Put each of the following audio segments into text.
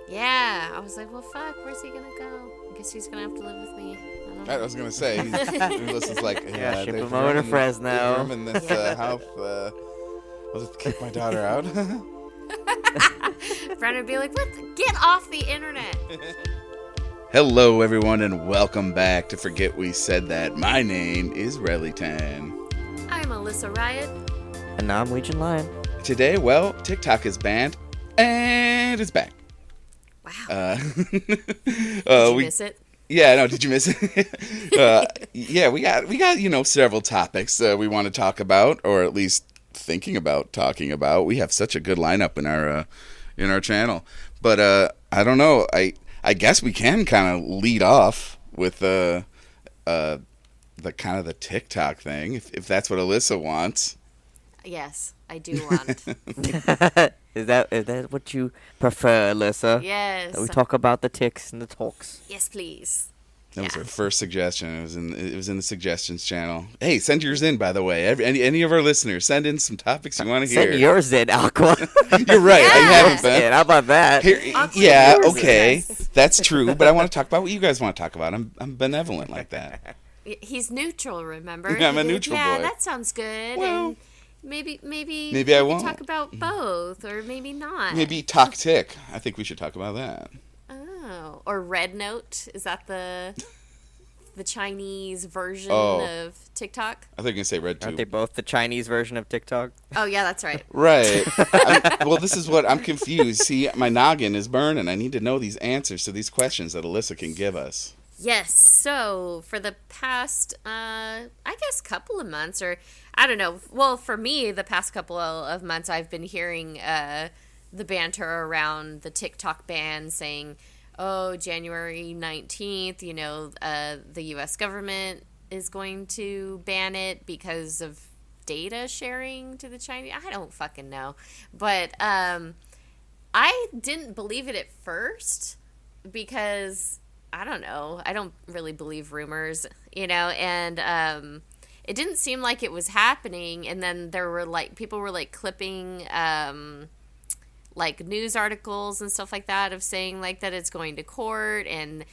Yeah, I was like, well, fuck, where's he gonna go? I guess he's gonna have to live with me. I don't I know. was gonna say, Alyssa's like, Yeah, ship they've him over to room Fresno. in this Yeah. house. Was it to kick my daughter out? Brennan would be like, what? Get off the internet. Hello, everyone, and welcome back to Forget We Said That. My name is Relytan. I'm Alyssa Riot. And now I'm Legion Lion. Today, well, TikTok is banned, and it's back. Wow. Did you miss it? Yeah, no, did you miss it? Yeah, we got several topics we want to talk about, or at least thinking about talking about. We have such a good lineup in our channel, but I don't know. I guess we can kind of lead off with the kind of the TikTok thing, if that's what Alyssa wants. Yes, I do want. Is that what you prefer, Alyssa? Yes. That we talk about the ticks and the talks. Yes, please. That was our first suggestion. It was in the suggestions channel. Hey, send yours in, by the way. Any of our listeners, send in some topics you want to hear. Send yours in, Aqua. You're right. Yeah. I haven't been. How about that? Here, Aqua yeah, yours okay, is. that's true. But I want to talk about what you guys want to talk about. I'm benevolent like that. He's neutral, remember? Yeah, I'm a neutral yeah, boy. that sounds good. Well, and maybe I we can won't. talk about both, or maybe not. Maybe talk tick. I think we should talk about that. Oh, or Red Note. Is that the Chinese version Oh. of TikTok? I think you can say red Aren't they tube. both the Chinese version of TikTok? Oh, yeah, that's right. Right. Well, this is what I'm confused. See, my noggin is burning. I need to know these answers to these questions that Alyssa can give us. Yes. So for the past, I guess, couple of months, or I don't know. Well, for me, the past couple of months, I've been hearing the banter around the TikTok ban, saying, "Oh, January 19th, the U.S. government is going to ban it because of data sharing to the Chinese." I don't fucking know, but I didn't believe it at first because I don't know. I don't really believe rumors, and it didn't seem like it was happening. And then there were people were clipping news articles and stuff like that of saying that it's going to court and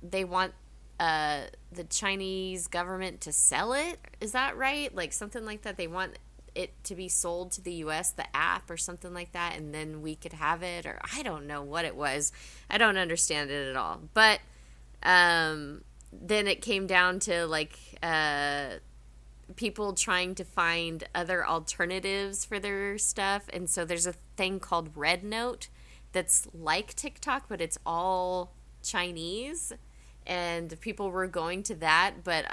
they want the Chinese government to sell it. Is that right? Something like that. They want it to be sold to the U.S., the app or something like that, and then we could have it, or I don't know what it was. I don't understand it at all. But then it came down to people trying to find other alternatives for their stuff, and so there's a thing called Red Note that's like TikTok, but it's all Chinese, and people were going to that. But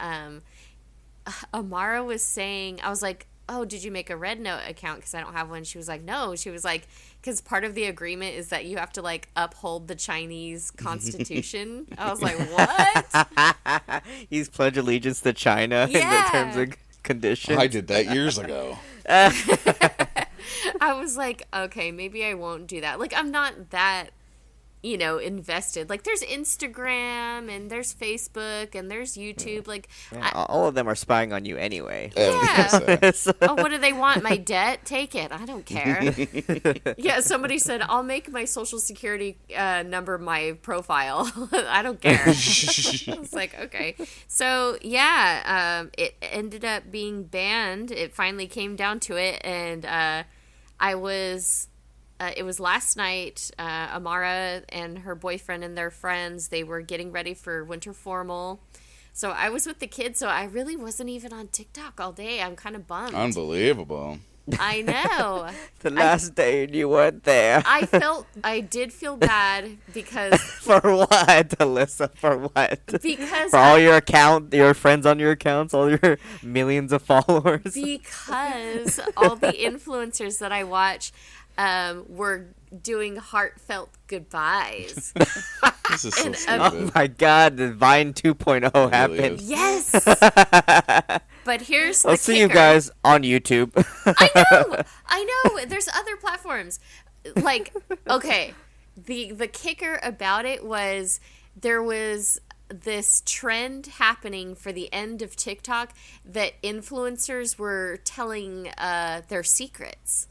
Amara was saying, I was like, "Oh, did you make a Red Note account? Because I don't have one." She was like, "No." She was like, because part of the agreement is that you have to uphold the Chinese constitution. I was like, what? He's pledged allegiance to China in the Yeah. terms and conditions. I did that years ago. I was like, okay, maybe I won't do that. I'm not that, invested. There's Instagram and there's Facebook and there's YouTube. Yeah, all of them are spying on you anyway. Yeah. So- Oh, what do they want? My debt? Take it. I don't care. Yeah, somebody said, I'll make my social security number my profile. I don't care. I was like, okay. So, yeah, it ended up being banned. It finally came down to it, and it was last night. Amara and her boyfriend and their friends, they were getting ready for winter formal. So I was with the kids, so I really wasn't even on TikTok all day. I'm kind of bummed. Unbelievable. I know. the last day and you weren't there. I did feel bad because For what, Alyssa? For what? because For all your friends on your accounts, all your millions of followers. because all the influencers that I watch were doing heartfelt goodbyes. This is so And, stupid. Oh my God, the Vine 2.0 really happened. is. Yes. But here's the I'll see you kicker. guys on YouTube. I know. There's other platforms. Okay, the kicker about it was there was this trend happening for the end of TikTok that influencers were telling their secrets,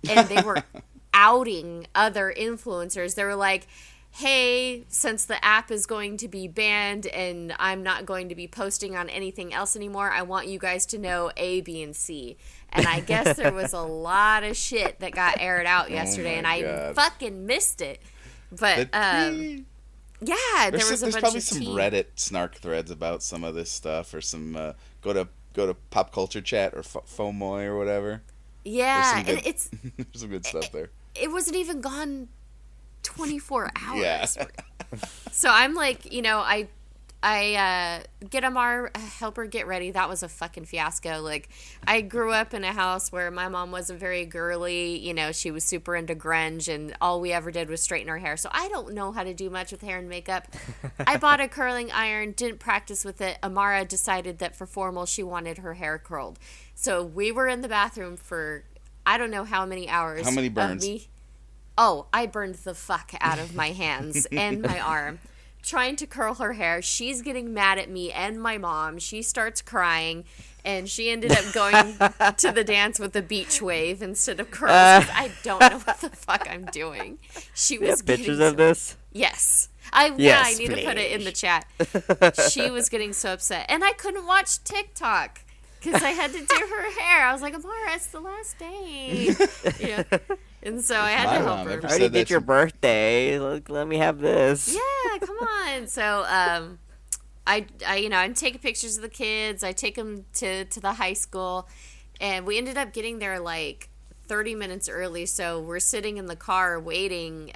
and they were outing other influencers. They were like, hey, since the app is going to be banned and I'm not going to be posting on anything else anymore, I want you guys to know A, B, and C. And I guess there was a lot of shit that got aired out yesterday, and I fucking missed it. But, yeah, there was a bunch of There's probably some Reddit snark threads about some of this stuff, or some, go to Pop Culture Chat, or FOMOI, or whatever. Yeah, there's and it's... There's some good stuff there. It wasn't even gone 24 hours. Yeah. So I'm like, you know, I get Amar, help her get ready. That was a fucking fiasco. Like, I grew up in a house where my mom wasn't very girly. You know, she was super into grunge, and all we ever did was straighten her hair. So I don't know how to do much with hair and makeup. I bought a curling iron, didn't practice with it. Amara decided that for formal, she wanted her hair curled. So we were in the bathroom for I don't know how many hours. How many burns? Oh, I burned the fuck out of my hands and my arm trying to curl her hair. She's getting mad at me and my mom. She starts crying, and she ended up going to the dance with the beach wave instead of curls. I don't know what the fuck I'm doing. She was getting pictures of this? Yes. I need to put it in the chat. She was getting so upset. And I couldn't watch TikTok because I had to do her hair. I was like, Amara, it's the last day. Yeah. And so I had to help her. I already did your birthday. Let me have this. Yeah, come on. So I take pictures of the kids. I take them to the high school, and we ended up getting there like 30 minutes early. So we're sitting in the car waiting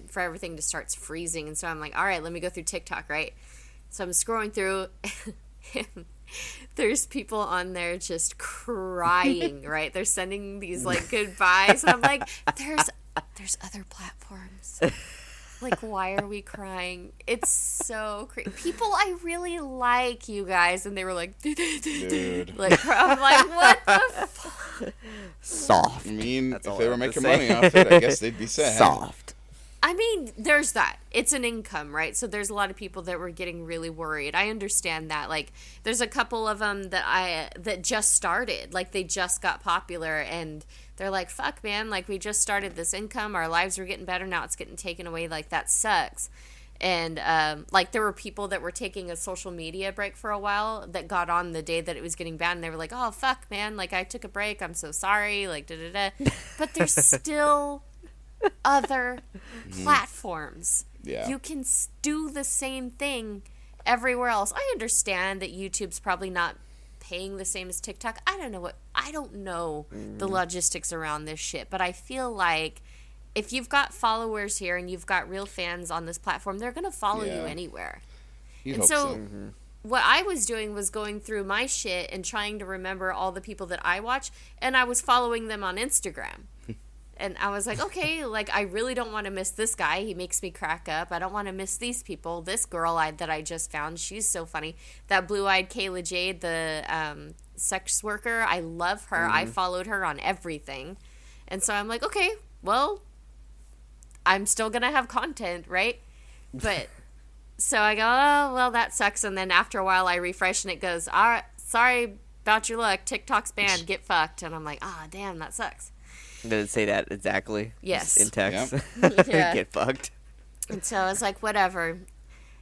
for everything to start freezing. And so I'm like, all right, let me go through TikTok, right? So I'm scrolling through. And there's people on there just crying, right? They're sending these like goodbyes, and I'm like, there's other platforms. Like, why are we crying? It's so crazy. People I really like, you guys, and they were like, dude. Like, I'm like, what the fuck? Soft. I mean, if they were making money off it, I guess they'd be sad. Soft. I mean, there's that. It's an income, right? So there's a lot of people that were getting really worried. I understand that. Like, there's a couple of them that just started. Like, they just got popular, and they're like, fuck, man. Like, we just started this income. Our lives were getting better. Now it's getting taken away. Like, that sucks. And, like, there were people that were taking a social media break for a while that got on the day that it was getting banned. And they were like, oh, fuck, man. Like, I took a break. I'm so sorry. Like, da-da-da. But there's still other platforms. Yeah. You can do the same thing everywhere else. I understand that YouTube's probably not paying the same as TikTok. I don't know the logistics around this shit, but I feel like if you've got followers here and you've got real fans on this platform, they're going to follow you anywhere. And so what I was doing was going through my shit and trying to remember all the people that I watch, and I was following them on Instagram. And I was like, okay, like, I really don't want to miss this guy. He makes me crack up. I don't want to miss these people. This girl that I just found, she's so funny. That blue-eyed Kayla Jade, the sex worker, I love her. Mm-hmm. I followed her on everything. And so I'm like, okay, well, I'm still going to have content, right? But so I go, oh, well, that sucks. And then after a while, I refresh, and it goes, all right, sorry about your luck. TikTok's banned. Get fucked. And I'm like, damn, that sucks. Did it say that exactly? Yes. In text? Yep. Yeah. Get fucked. And so I was like, whatever.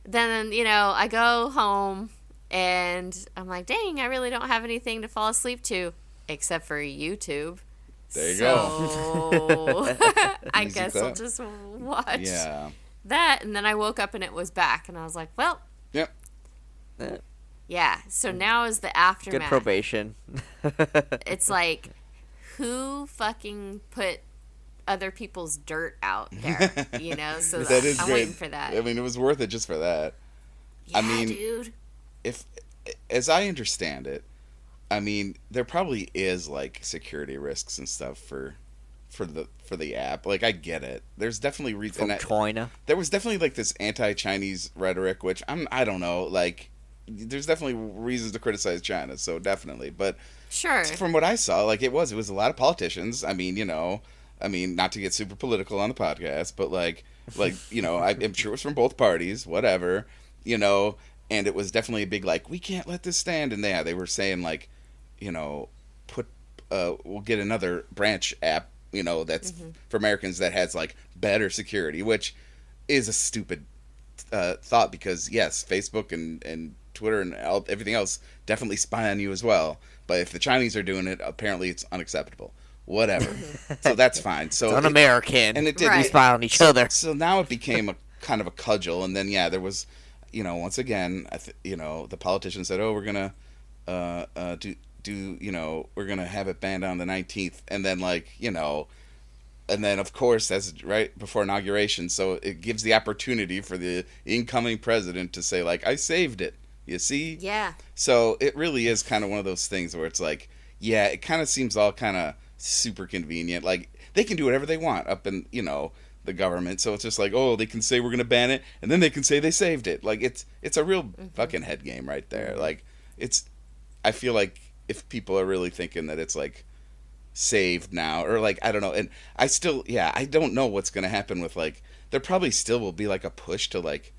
Then, I go home, and I'm like, dang, I really don't have anything to fall asleep to, except for YouTube. There you go. I guess I'll just watch that. And then I woke up, and it was back. And I was like, well. Yep. Yeah. So now is the aftermath. Good probation. It's like, who fucking put other people's dirt out there? So that is I'm great. waiting for that. I mean, it was worth it just for that. Yeah, dude. If, as I understand it, I mean, there probably is like security risks and stuff for the app. Like, I get it. There's definitely reason. From China. There was definitely like this anti-Chinese rhetoric, which I don't know. Like, there's definitely reasons to criticize China. So definitely, but. Sure. From what I saw, like, it was a lot of politicians. I mean, not to get super political on the podcast, but I'm sure it was from both parties, whatever, and it was definitely a big, like, we can't let this stand. And they were saying, like, we'll get another branch app, that's for Americans that has, like, better security, which is a stupid thought, because yes, Facebook and Twitter and everything else definitely spy on you as well. But if the Chinese are doing it, apparently it's unacceptable. Whatever. So that's fine. So It's un-American. and it did. Right. We spy on each other. So now it became a kind of a cudgel, and then there was, once again, the politicians said, oh, we're gonna we're gonna have it banned on the 19th, and then and then of course that's right before inauguration, so it gives the opportunity for the incoming president to say like, I saved it. You see? Yeah. So it really is kind of one of those things where it's like, yeah, it kind of seems all kind of super convenient. Like, they can do whatever they want up in, the government. So it's just like, oh, they can say we're going to ban it, and then they can say they saved it. Like, it's a real fucking head game right there. Like, I feel like if people are really thinking that it's like saved now, or like, I don't know. And I don't know what's going to happen with like, there probably still will be like a push to like,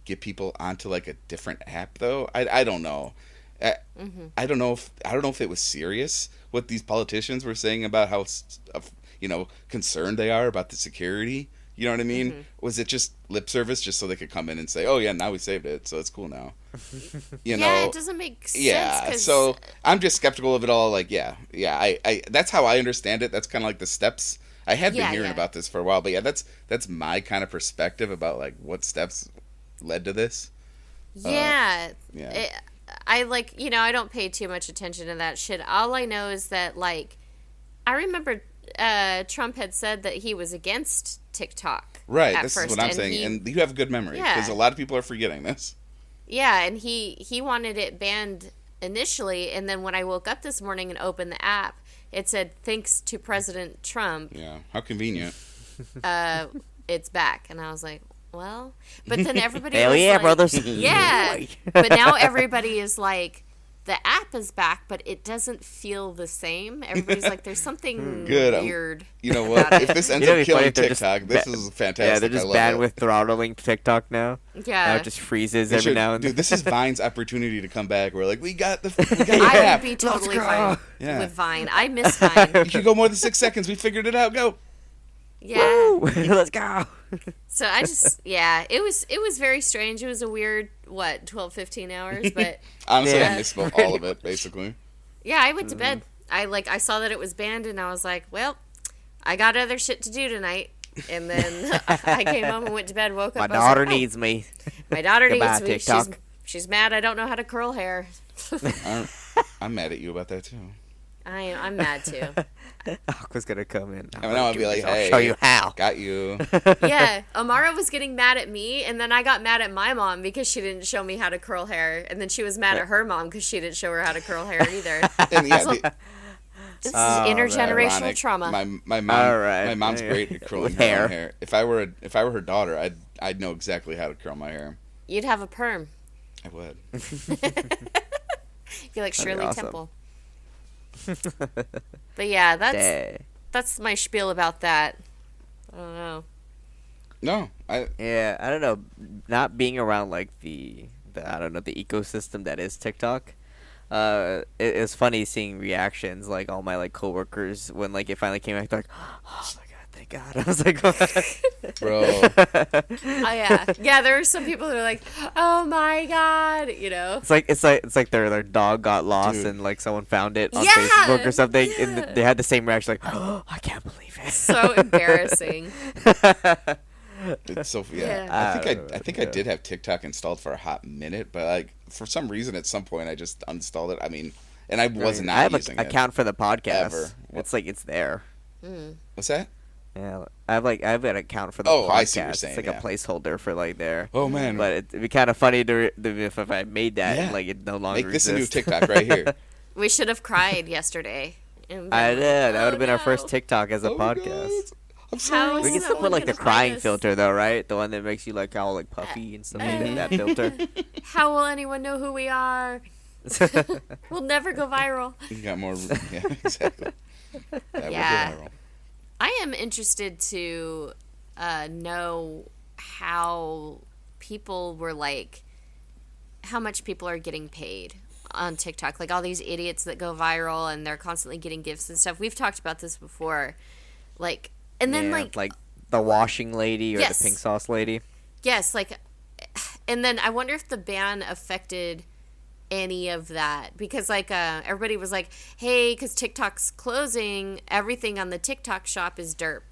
get people onto like a different app though. I don't know. I don't know if it was serious what these politicians were saying about how concerned they are about the security. You know what I mean? Was it just lip service just so they could come in and say, oh yeah, now we saved it, so it's cool now? Yeah, it doesn't make sense. Yeah, so I'm just skeptical of it all. Like, I that's how I understand it. That's kind of like the steps. I had been hearing about this for a while, but yeah, that's my kind of perspective about like what steps led to this. I I don't pay too much attention to that shit. All I know is that like I remember Trump had said that he was against TikTok. Right, this is what I'm saying, and you have a good memory because a lot of people are forgetting this. Yeah, and he wanted it banned initially, and then when I woke up this morning and opened the app, it said thanks to President Trump. Yeah, how convenient. It's back, and I was like, well, but then everybody Hell was yeah, like, brothers. yeah, but now everybody is like, the app is back, but it doesn't feel the same. Everybody's like, there's something weird. You know what? If this ends up killing TikTok, this is fantastic. Yeah, they're just bad with throttling TikTok now. Yeah, now it just freezes every now and then. Dude, this is Vine's opportunity to come back. We're like, we got the I app. would be totally fine with Vine. I miss Vine. You can go more than 6 seconds. We figured it out. Go. Yeah. Let's go. So I just, it was very strange. It was a weird, 12, 15 hours, but honestly, I missed all of it, basically. Yeah, I went to bed. I saw that it was banned, and I was like, well, I got other shit to do tonight. And then I came home and went to bed, woke up. My daughter needs me. My daughter needs me. TikTok. She's mad I don't know how to curl hair. I'm mad at you about that, too. I'm mad, too. Aqua's gonna come in. I'll be like, hey, I'll show you how. Got you. Yeah, Amara was getting mad at me, and then I got mad at my mom because she didn't show me how to curl hair, and then she was mad at her mom because she didn't show her how to curl hair either. And this is intergenerational trauma. My mom's great at curling her own hair. If I were her daughter, I'd know exactly how to curl my hair. You'd have a perm. I would. You're like Shirley Temple. But yeah, that's my spiel about that. I don't know. No, I don't know. Not being around like the I don't know, the ecosystem that is TikTok. It's funny seeing reactions, like all my like coworkers when like it finally came out, they're like, oh my god, thank God. I was like, bro. Oh yeah. There are some people that are like, oh my god, It's like their dog got lost. Dude. And like someone found it on Facebook or something, and they had the same reaction, like, oh, I can't believe it. So embarrassing. It's so I think I did have TikTok installed for a hot minute, but like for some reason at some point I just uninstalled it. I mean, and I was not I have using an account for the podcast. Ever. It's like it's there. What's that? Yeah, I have an account for the podcast. I see what you're saying. It's like a placeholder for like there. Oh man! But it'd be kind of funny if I made that and like it no longer make this exists. a new TikTok right here. We should have cried yesterday. I did. That would have been our first TikTok as a podcast. God. I'm sorry. We can still put like the crying filter though, right? The one that makes you like all like puffy and stuff like that filter. How will anyone know who we are? We'll never go viral. You got more. Yeah, exactly. That will go viral. I am interested to know how people were like, how much people are getting paid on TikTok. Like all these idiots that go viral and they're constantly getting gifts and stuff. We've talked about this before. Like, and then like the washing lady or Yes. the pink sauce lady. Yes, like, and then I wonder if the ban affected any of that, because like everybody was like, hey, because TikTok's closing, everything on the TikTok shop is dirt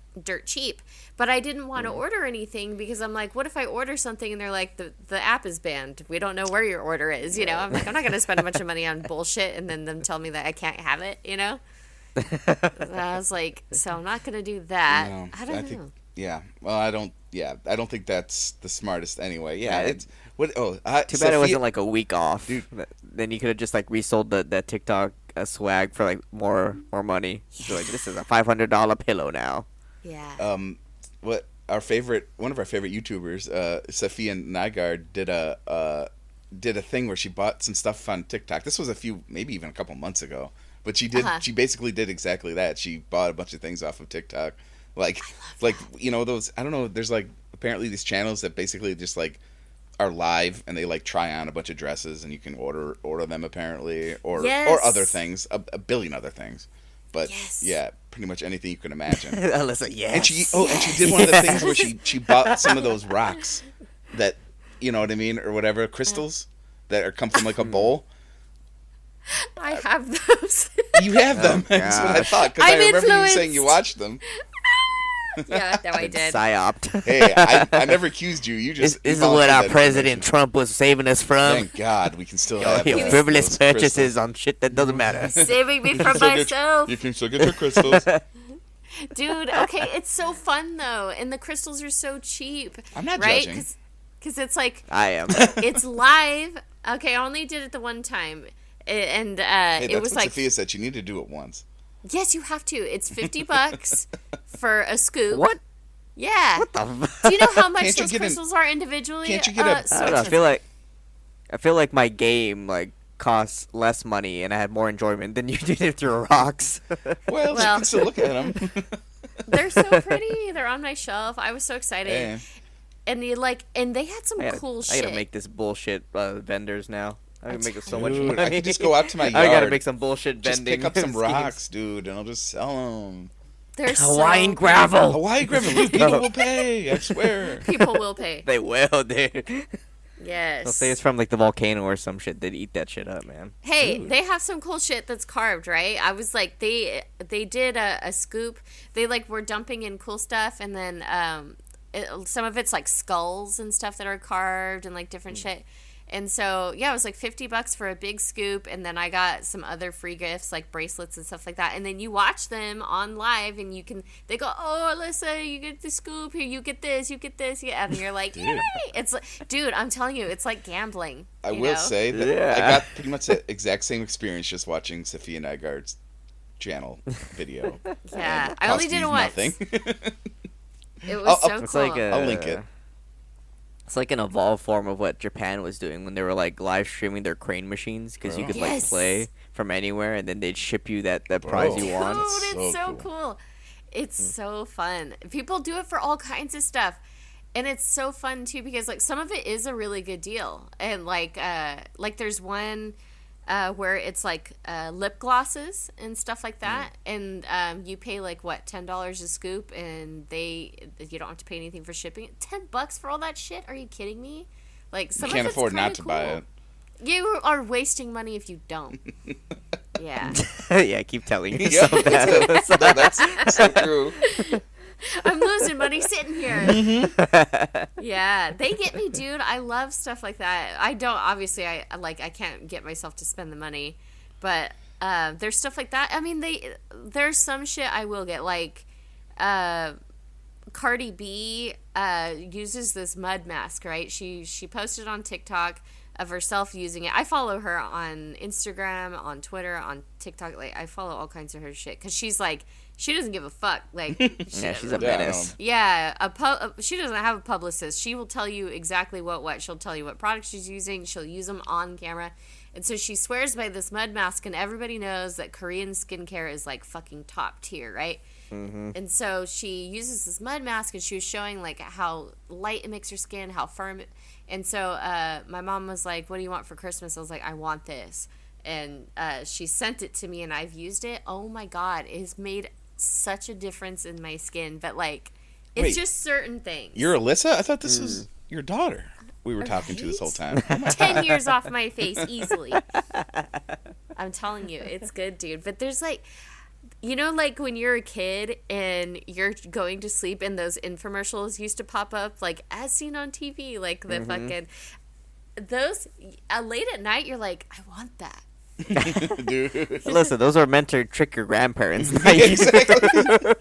cheap, but I didn't want to order anything because I'm like, what if I order something and they're like, the app is banned, we don't know where your order is, you know? I'm like, I'm not gonna spend a bunch of money on bullshit and then them tell me that I can't have it, you know? I was like, so I'm not gonna do that. No, I don't know. Yeah. Well, I don't. Yeah, I don't think that's the smartest anyway. Yeah. Yeah. It's what? Oh, Too bad Sophia, it wasn't like a week off. Dude. Then you could have just like resold that TikTok swag for like more money. So, like, this is a $500 pillow now. Yeah. What one of our favorite YouTubers, Sophia Nygaard, did a thing where she bought some stuff on TikTok. This was maybe even a couple months ago. But she basically did exactly that. She bought a bunch of things off of TikTok. Like you know, those, I don't know, there's like apparently these channels that basically just like are live and they like try on a bunch of dresses and you can order them apparently, or other things, a billion other things. But yeah, pretty much anything you can imagine. Alyssa, yes. And she did one of the things where she bought some of those rocks that, you know what I mean, or whatever, crystals that come from like a bowl. I have those. You have them. That's what I thought, because I remember you saying you watched them. Yeah, no, I did. Psyoped. Hey, I never accused you. You just. This is what our President Trump was saving us from. Thank God, we can still have frivolous those purchases crystals. on shit that doesn't matter. Saving me from myself. You can still get your crystals. Dude, okay, it's so fun though, and the crystals are so cheap. I'm not right? judging. Because it's like, I am. it's live. Okay, I only did it the one time, and Hey, it was what like, Sophia said. You need to do it once. yes, you have to. It's $50 for a scoop. What? Yeah. What the? Do you know how much Can't you those get crystals are individually? can't you get a- So I don't know. expensive. I feel like my game like costs less money and I had more enjoyment than you did it through rocks. Well, you Well- can still look at them. They're so pretty. They're on my shelf. I was so excited. Yeah. And they had some cool I shit. gotta make this bullshit vendors now. I can make it so much Dude, money. I could just go out to my yard. I gotta make some bullshit Just vending. pick up some schemes. rocks, dude, and I'll just sell them. They're Hawaiian so gravel. Hawaii gravel, dude, people will pay. I swear. People will pay. They will, dude. Yes. They'll say it's from like the volcano or some shit. They'd eat that shit up, man. Hey, they have some cool shit that's carved, right? I was like, they did a scoop. They like were dumping in cool stuff, and then some of it's like skulls and stuff that are carved and like different shit. And so yeah, it was like $50 for a big scoop, and then I got some other free gifts like bracelets and stuff like that. And then you watch them on live, and they go, "Oh, Alyssa, you get the scoop here, you get this, yeah," and you're like, "Yay!" It's like, dude, I'm telling you, it's like gambling. I you will know? say that Yeah. I got pretty much the exact same experience just watching Sophia Nygaard's channel video. Yeah, And it I only cost did me it once. nothing. It was so It's cool. like I'll link it. It's like an evolved form of what Japan was doing when they were like live streaming their crane machines because you could like Yes. play from anywhere and then they'd ship you that prize you won. Dude, That's it's so so cool. It's so fun. People do it for all kinds of stuff. And it's so fun too because like some of it is a really good deal. And like there's one where it's like lip glosses and stuff like that. And you pay like what, $10 a scoop, and you don't have to pay anything for shipping. $10 for all that shit? Are you kidding me? Like some You can't of it's afford kinda not to buy cool. it. You are wasting money if you don't. Yeah. Yeah, keep telling Yeah, yourself that. no, that's so true. I'm losing money sitting here. Yeah, they get me, dude. I love stuff like that. I don't, obviously, I can't get myself to spend the money, but there's stuff like that. I mean, there's some shit I will get, like Cardi B uses this mud mask, right? She posted on TikTok of herself using it. I follow her on Instagram, on Twitter, on TikTok. Like, I follow all kinds of her shit because she's like, she doesn't give a fuck. Like, Yeah, she's a Yeah, I menace. yeah, she doesn't have a publicist. She will tell you exactly what. She'll tell you what products she's using. She'll use them on camera. And so she swears by this mud mask, and everybody knows that Korean skincare is like fucking top tier, right? Mm-hmm. And so she uses this mud mask, and she was showing like how light it makes her skin, how firm it. And so my mom was like, "What do you want for Christmas?" I was like, "I want this." And she sent it to me, and I've used it. Oh my God, it has made such a difference in my skin. But like, It's Wait. just certain things. You're Alyssa? I thought this was your daughter we were talking to this whole time. 10 years off my face easily. I'm telling you, it's good, dude. But there's like, you know, like when you're a kid and you're going to sleep and those infomercials used to pop up, like as seen on TV, like the fucking, those, late at night, you're like, I want that. Dude. Listen, those are meant to trick your grandparents. Exactly.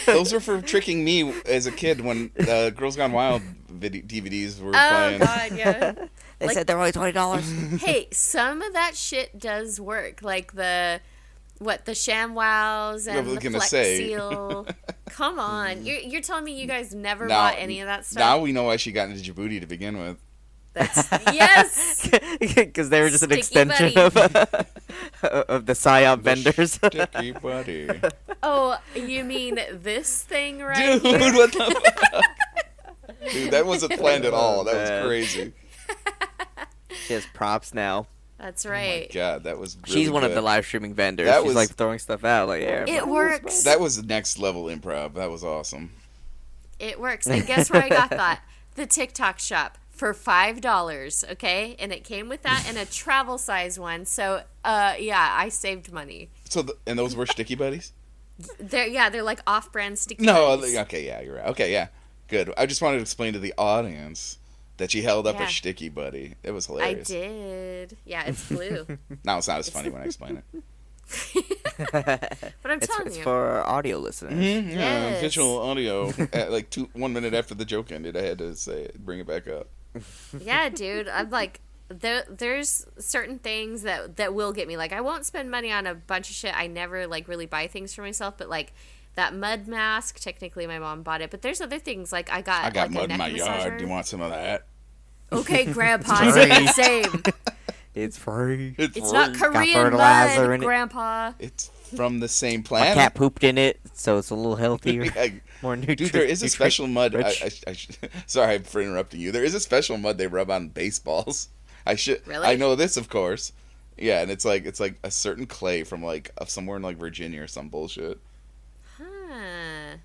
Those were for tricking me as a kid when Girls Gone Wild DVDs were playing. Oh, God, yeah. They Like- said they're only $20. Hey, some of that shit does work. Like the ShamWows I and was the gonna Flex say. Seal. Come on. You're telling me you guys never Now- bought any of that stuff? Now we know why she got into Djibouti to begin with. That's, yes. Because they were just an Sticky extension of the PSYOP vendors. Sticky buddy. Oh, you mean this thing right Dude, here? what the fuck? Dude, that wasn't planned at all. That was Man. crazy. She has props now. That's Oh my right. god, that was really She's one of good. the live streaming vendors. That She's was- like throwing stuff out. Like, yeah, It works. That was next level improv. That was awesome. It works. And guess where I got that? The TikTok shop for $5, okay? And it came with that and a travel size one. So, yeah, I saved money. So, and those were sticky buddies? They're like off-brand sticky No, buddies. okay, yeah, you're right. Okay, yeah, good. I just wanted to explain to the audience that she held up Yeah. a sticky buddy. It was I hilarious. did. Yeah, it's blue. Now it's not as funny when I explain it. But I'm telling It's you. for our audio listeners. Yeah, Yes. visual audio. At like 1 minute after the joke ended, I had to say it, bring it back up. Yeah, dude. I'm like, there's certain things that will get me. Like, I won't spend money on a bunch of shit. I never, like, really buy things for myself. But, like, that mud mask, technically my mom bought it. But there's other things. Like, I got I got like, mud a in neck my massager. yard. Do you want some of that? Okay, Grandpa. It's It's not free. the same. It's free. It's not free. Korean fertilizer mud, in it. Grandpa. It's from the same My planet. cat pooped in it, so it's a little healthier. Yeah, More dude, there is a special mud. rich. Sorry for interrupting you. There is a special mud they rub on baseballs. Really? I know this, of course. Yeah, and it's like a certain clay from like somewhere in like Virginia or some bullshit. Huh.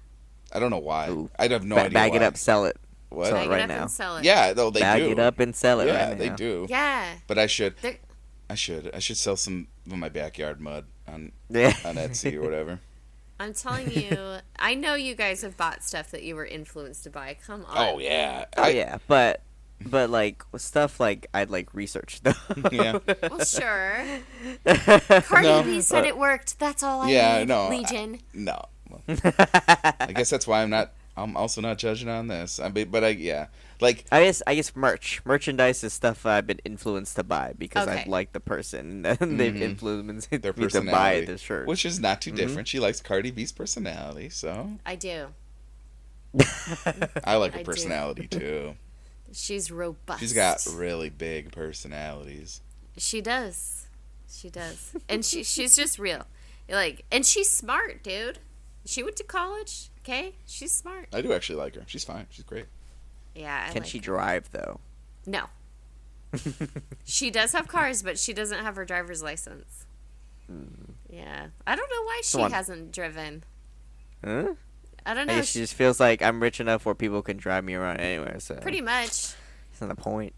I don't know why. Ooh. I have no idea. Bag it why. up, sell it. What? Sell Bag it it right up now. and sell it. Yeah, though they Bag do. it up and sell it Yeah, right they now. do. Yeah. But I should They're- sell some of my backyard mud on Yeah. Etsy or whatever. I'm telling you, I know you guys have bought stuff that you were influenced to buy. Come on. Oh yeah. Oh yeah, but like stuff like I'd like research though. Yeah. Well, sure. Cardi No, B said it worked. That's all I Yeah, need. no, Legion. No. Well, I guess that's why I'm also not judging on this. Like I guess merchandise is stuff I've been influenced to buy because Okay. I like the person and they've influenced me their to buy personality, this shirt. which is not too different. She likes Cardi B's personality, so I do. I like her I do. personality too. She's robust. She's got really big personalities. She does. She does. And she's just real. Like, and she's smart, dude. She went to college. Okay, she's smart. I do actually like her. She's fine. She's great. Yeah. I Can like she her. drive though? No. She does have cars, but she doesn't have her driver's license. Yeah. I don't know why she Come on. hasn't driven. Huh? I don't I know. guess she just feels like I'm rich enough where people can drive me around anywhere. So Pretty much. that's not the point.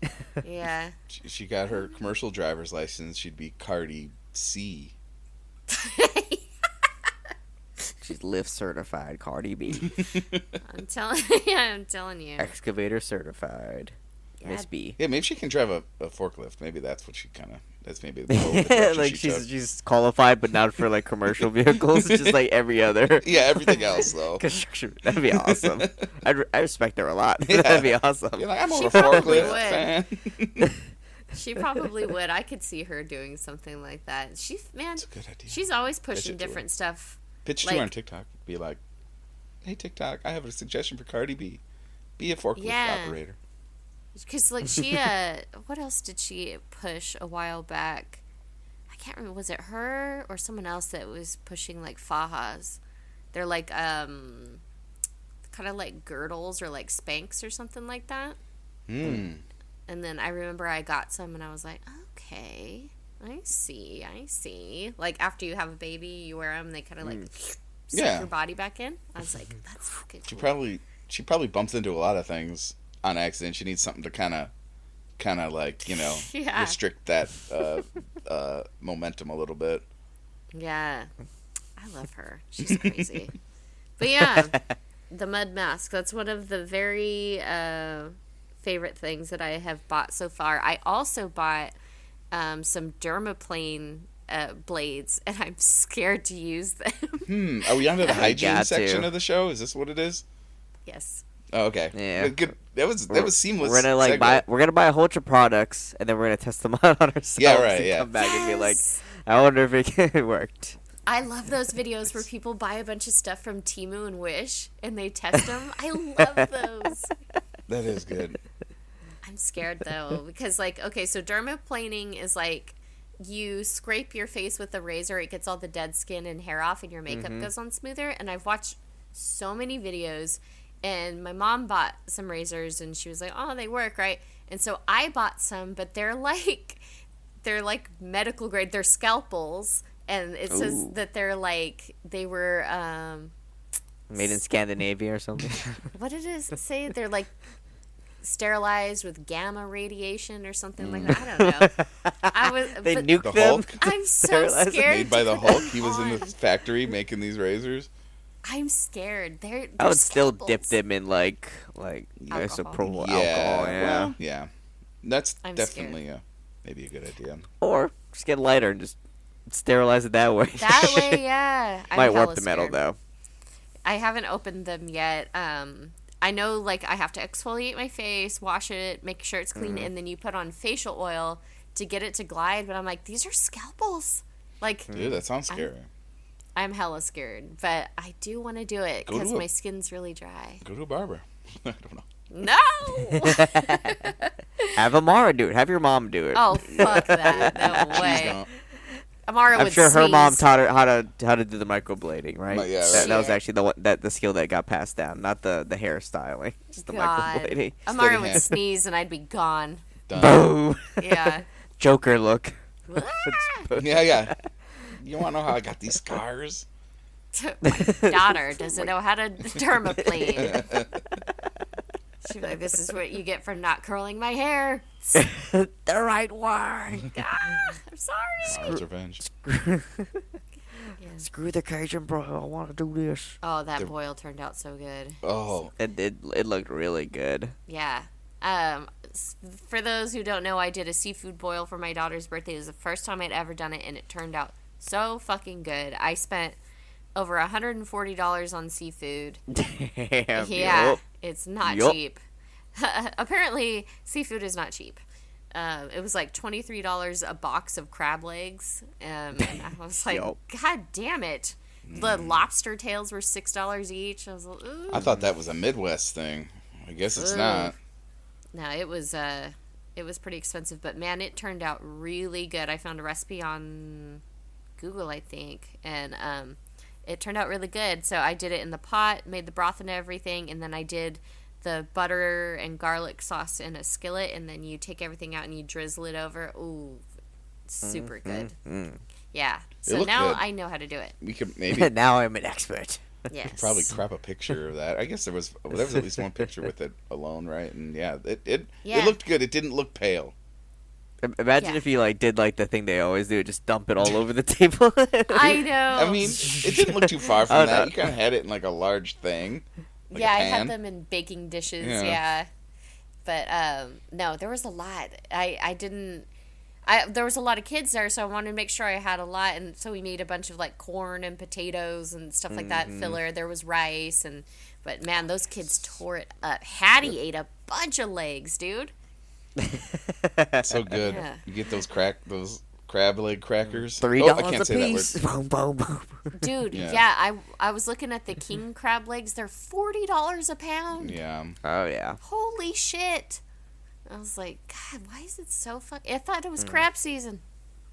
Yeah. She got her commercial driver's license. She'd be Cardi C. She's lift certified, Cardi B, I'm telling I'm telling you. excavator certified, Yeah. Miss B. Yeah, maybe she can drive a forklift. Maybe that's what she kind of. That's maybe the goal, the direction Like she took. she's qualified, but not for like commercial vehicles, just like every other Yeah, everything else though. construction. That'd be awesome. I respect her a lot. Yeah. That'd be awesome. You're like, I'm She a probably forklift would. fan. She probably would. I could see her doing something like that. Man, That's a good idea. she's always pushing it to her. different stuff. Pitch to like- her on TikTok. Be like, hey TikTok, I have a suggestion for Cardi B. Be a forklift Yeah. operator. Because, like, she, what else did she push a while back? I can't remember. Was it her or someone else that was pushing, like, fajas? They're, like, kind of like girdles or, like, Spanx or something like that. Hmm. And then I remember I got some and I was like, okay, I see. Like, after you have a baby, you wear them, they kind of, like, suck Yeah. your body back in. I was like, that's fucking She cool. probably she probably bumps into a lot of things on accident. She needs something to kind of like, Yeah. restrict that momentum a little bit. Yeah. I love her. She's crazy. But yeah, the mud mask. That's one of the very favorite things that I have bought so far. I also bought some dermaplane blades, and I'm scared to use them. Are we on to the hygiene got section to. of the show? Is this what it is? Yes. Oh, okay. Yeah. Good. That was seamless. We're gonna segue. we're gonna buy a whole bunch of products, and then we're gonna test them out on ourselves. Yeah, right, And yeah. come back and be like, Yes. I wonder if it worked. I love those videos where people buy a bunch of stuff from Temu and Wish, and they test them. I love those. That is good. I'm scared though, because okay, so dermaplaning is like you scrape your face with a razor, it gets all the dead skin and hair off, and your makeup goes on smoother. And I've watched so many videos, and my mom bought some razors, and she was like, "Oh, they work, right?" And so I bought some, but they're like medical grade. They're scalpels, and it says Ooh. that they were Made in Scandinavia or something. what did it say? They're like sterilized with gamma radiation or something like that. I don't know. They but nuked The them. Hulk? I'm so Sterilized. scared. Made by to the put Hulk. them He was in the on. factory making these razors. I'm scared. They're I would still scalpels. dip them in like isopropyl alcohol, yeah. Well, yeah. That's I'm definitely maybe a good idea. Or just get lighter and just sterilize it that way. That way, yeah. I'm Might warp hella the metal scared. though. I haven't opened them yet. I know I have to exfoliate my face, wash it, make sure it's clean, and then you put on facial oil to get it to glide. But I'm like, these are scalpels. Dude, that sounds scary. I'm hella scared, but I do want to do it Go to because a- my skin's really dry. Go to a barber. I don't know. No! Have Amara do it. Have your mom do it. Oh, fuck that. No She's way. gonna- Amara I'm would sure her mom sneeze. taught her how to do the microblading, right? Yeah, right. That was Shit. actually the skill that got passed down, not the hairstyling, just the God. microblading. Amara Steady would hand. sneeze and I'd be gone. Done. Boom! Yeah. Joker look. Yeah. You want to know how I got these scars? My daughter doesn't know how to dermaplane. She'd be like, this is what you get for not curling my hair. The right one. I'm sorry. Scars revenge. Screw the Cajun bro. I want to do this. Oh, that boil turned out so good. Oh, It looked really good. Yeah. For those who don't know, I did a seafood boil for my daughter's birthday. It was the first time I'd ever done it, and it turned out so fucking good. I spent over $140 on seafood. Damn. Yeah, yup. it's not Yup. cheap. Apparently, seafood is not cheap. It was like $23 a box of crab legs, and I was like, Yup. God damn it! The lobster tails were $6 each. I was like, ooh. I thought that was a Midwest thing. I guess it's Ugh. not. No, it was pretty expensive, but man, it turned out really good. I found a recipe on Google, I think, and it turned out really good. So I did it in the pot, made the broth and everything, and then I did the butter and garlic sauce in a skillet, and then you take everything out and you drizzle it over. Ooh, super good. Yeah. So looked now good. I know how to do it. We could maybe Now I'm an expert. Yes. probably crop a picture of that. I guess there was at least one picture with it alone, right? And yeah, it looked good. It didn't look pale. Imagine Yeah. if you did the thing they always do, just dump it all over the table. I know. I mean, it didn't look too far Oh, from no. that. You kind of had it in a large thing. Like yeah, a I pan. had them in baking dishes. Yeah. Yeah, but no, there was a lot. There was a lot of kids there, so I wanted to make sure I had a lot, and so we made a bunch of corn and potatoes and stuff like that filler. There was rice, but man, those kids tore it up. Hattie ate a bunch of legs, dude. So good. Yeah. You get those crab leg crackers. $3 Oh, I can't a say that piece. Boom, boom, boom. Dude, Yeah. yeah, I was looking at the king crab legs. They're $40 a pound. word. Yeah. Oh yeah. Holy shit! I was like, God, why is it so I thought it was crab season.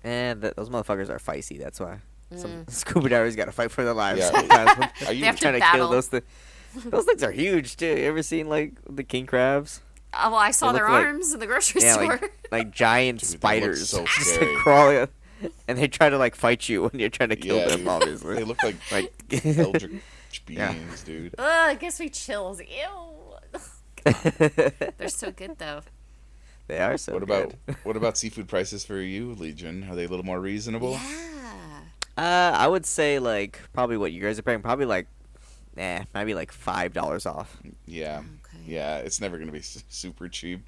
And those motherfuckers are feisty. That's why. Some scuba divers got to fight for their lives Yeah. sometimes. When Are you They have to trying to battle. kill those things. Those things are huge too. You ever seen the king crabs? Oh, well, I saw They their look like- arms in the grocery Yeah, store. like giant Dude, they look spiders so just scary. crawling, and they try to fight you when you're trying to kill Yeah, them. dude. Obviously, They look like like eldritch Baked beans, dude. Ugh, it gives me chills. Ew. They're so good though. They are so What good. about seafood prices for you, Legion? Are they a little more reasonable? Yeah. I would say like probably what you guys are paying, probably like, maybe like $5 off. Yeah. Okay. Yeah, it's never going to be super cheap.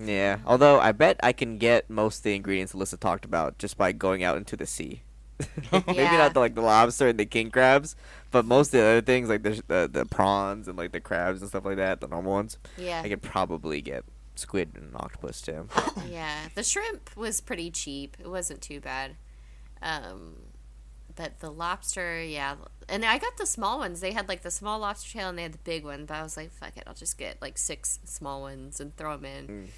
Yeah, although I bet I can get most of the ingredients Alyssa talked about just by going out into the sea. Maybe Yeah. not the lobster and the king crabs, but most of the other things like the prawns and like the crabs and stuff like that, the normal ones. Yeah. I could probably get squid and octopus too. Yeah. The shrimp was pretty cheap. It wasn't too bad. But the lobster, yeah. And I got the small ones. They had like the small lobster tail and they had the big one. But I was like, fuck it. I'll just get like 6 small ones and throw them in.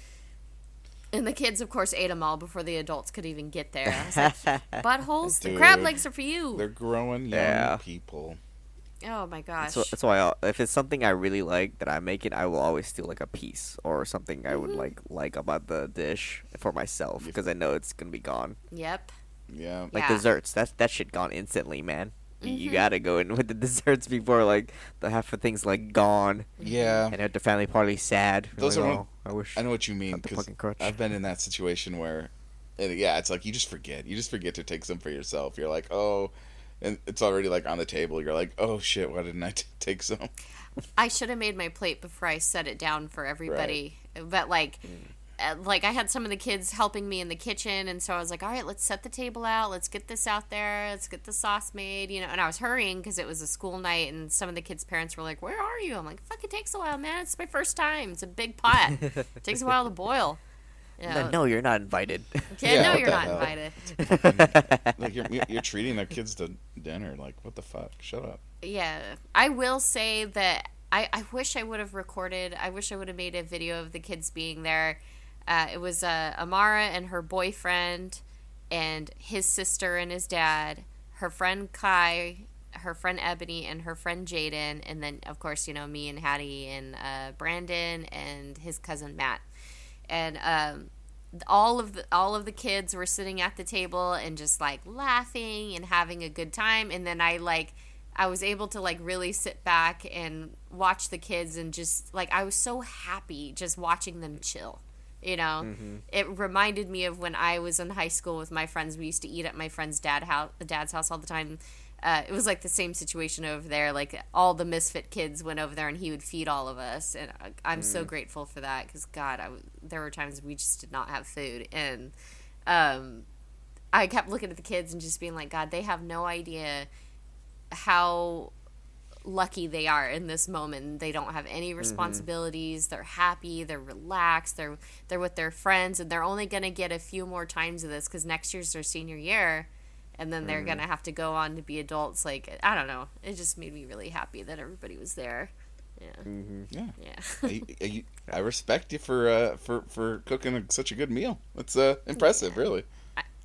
And the kids, of course, ate them all before the adults could even get there. I was like, buttholes? The crab Dude, legs are for you. They're growing young Yeah. people. Oh, my gosh. That's why if it's something I really like that I make it, I will always steal like a piece or something I would like about the dish for myself because I know it's gonna be gone. Yep. Yeah. Like Yeah. desserts, that shit gone instantly, man. You gotta go in with the desserts before like the half of things like gone Yeah. and at the family party sad. You're Those like, are "Oh, I wish I know what you mean Got the because fucking crutch." I've been in that situation where, yeah, it's like you just forget. You just forget to take some for yourself. You're like, oh, and it's already like on the table. You're like, oh shit, why didn't I take some? I should have made my plate before I set it down for everybody. But like I had some of the kids helping me in the kitchen, and so I was like, all right, let's set the table out, let's get this out there, let's get the sauce made, and I was hurrying because it was a school night, and some of the kids' parents were like, where are you? I'm like, fuck, it takes a while, man. It's my first time. It's a big pot. It takes a while to boil. No, you're not invited. Yeah, Yeah, no, what you're the not hell? invited. Like you're treating their kids to dinner. Like, what the fuck? Shut up. Yeah, I will say that I wish I would have recorded. I wish I would have made a video of the kids being there. It was Amara and her boyfriend, and his sister and his dad, her friend Kai, her friend Ebony, and her friend Jaden, and then of course me and Hattie and Brandon and his cousin Matt, and all of the kids were sitting at the table and just like laughing and having a good time, and then I was able to like really sit back and watch the kids and just like I was so happy just watching them chill. It reminded me of when I was in high school with my friends. We used to eat at my friend's dad's house all the time. It was like the same situation over there. Like all the misfit kids went over there and he would feed all of us. And I'm so grateful for that because God, there were times we just did not have food. And I kept looking at the kids and just being like, God, they have no idea how lucky they are in this moment. They don't have any responsibilities. They're happy, they're relaxed, they're with their friends, and they're only going to get a few more times of this because next year's their senior year, and then they're going to have to go on to be adults. Like, I don't know, it just made me really happy that everybody was there. Yeah. I respect you for cooking such a good meal. It's impressive, really.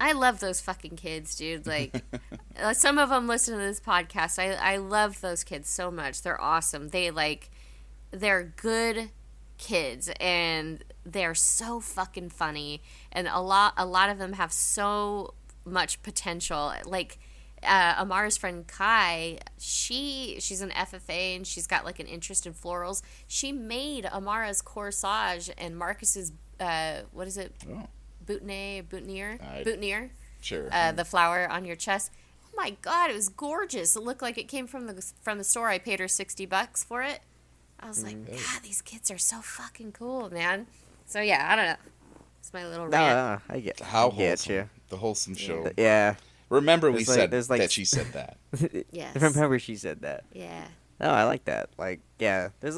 I love those fucking kids, dude. Like, some of them listen to this podcast. I love those kids so much. They're awesome. They're good kids, and they're so fucking funny. And a lot of them have so much potential. Like, Amara's friend Kai, she's an FFA, and she's got like an interest in florals. She made Amara's corsage and Marcus's what is it? Oh. Boutonniere. Sure. The flower on your chest. Oh my God, it was gorgeous. It looked like it came from the store. I paid her $60 for it. I was like, God, these kids are so fucking cool, man. So yeah, I don't know. It's my little rant. I get How I get wholesome. you. The wholesome show. Yeah. Remember we There's said like that she said that. Yes. Remember she said that. Yeah. No, I like that. Like, yeah, there's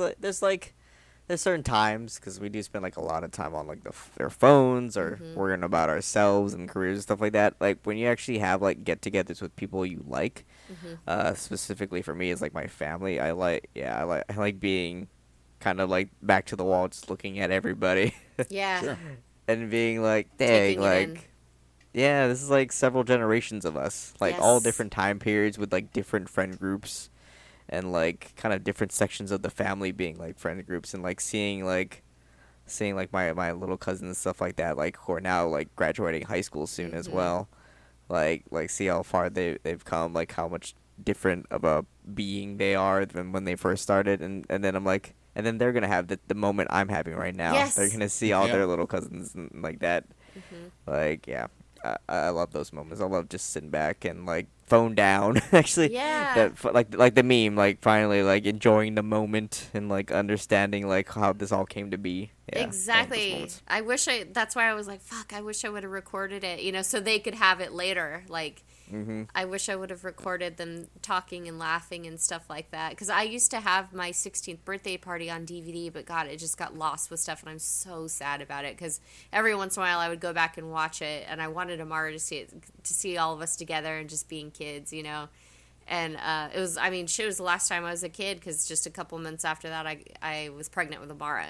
certain times because we do spend like a lot of time on like their phones or worrying about ourselves and careers and stuff like that. Like when you actually have like get-togethers with people you like, specifically for me, it's like my family. I like being kind of like back to the wall, just looking at everybody. Yeah. Sure. And being like, dang, Taking it in. like, yeah, this is like several generations of us, like all Yes. different time periods with like different friend groups. And like kind of different sections of the family being like friend groups, and like seeing like my little cousins and stuff like that, like who are now like graduating high school soon as well, like see how far they've come, like how much different of a being they are than when they first started, and then I'm like, and then they're gonna have the moment I'm having right now. Yes. They're gonna see all Yeah. their little cousins and like that. Like, yeah, I love those moments. I love just sitting back and like phone down. Actually, Yeah. like the meme, like finally like enjoying the moment and like understanding like how this all came to be. Yeah, I love those Exactly. moments. That's why I was like, fuck, I wish I would have recorded it, so they could have it later. Like, I wish I would have recorded them talking and laughing and stuff like that. Because I used to have my 16th birthday party on DVD, but God, it just got lost with stuff, and I'm so sad about it. Because every once in a while I would go back and watch it, and I wanted Amara to see it, to see all of us together and just being kids. And it was, I mean, shit, it was the last time I was a kid, because just a couple months after that, I was pregnant with Amara.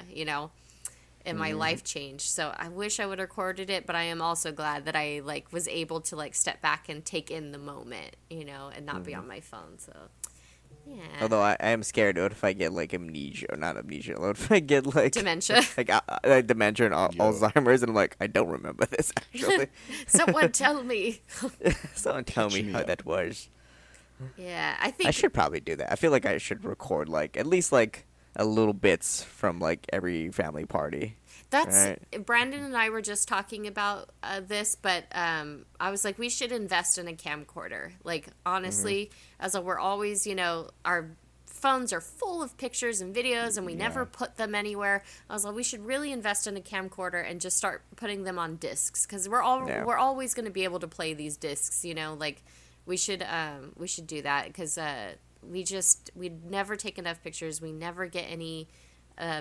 And my life changed. So I wish I would have recorded it, but I am also glad that I like was able to like step back and take in the moment, and not be on my phone. So yeah. Although I am scared, what if I get like amnesia, or not amnesia, what if I get like Dementia. like dementia and Alzheimer's, and I'm like, I don't remember this actually. Someone tell me. Someone tell me me how up. that was. Yeah, I think I should probably do that. I feel like I should record like at least like a little bits from like every family party. that's Right. Brandon and I were just talking about this, but I was like, we should invest in a camcorder. Like, honestly, as we're always, our phones are full of pictures and videos, and we never put them anywhere. I was like, we should really invest in a camcorder and just start putting them on discs, because we're always going to be able to play these discs. Like we should do that, because we never take enough pictures. We never get any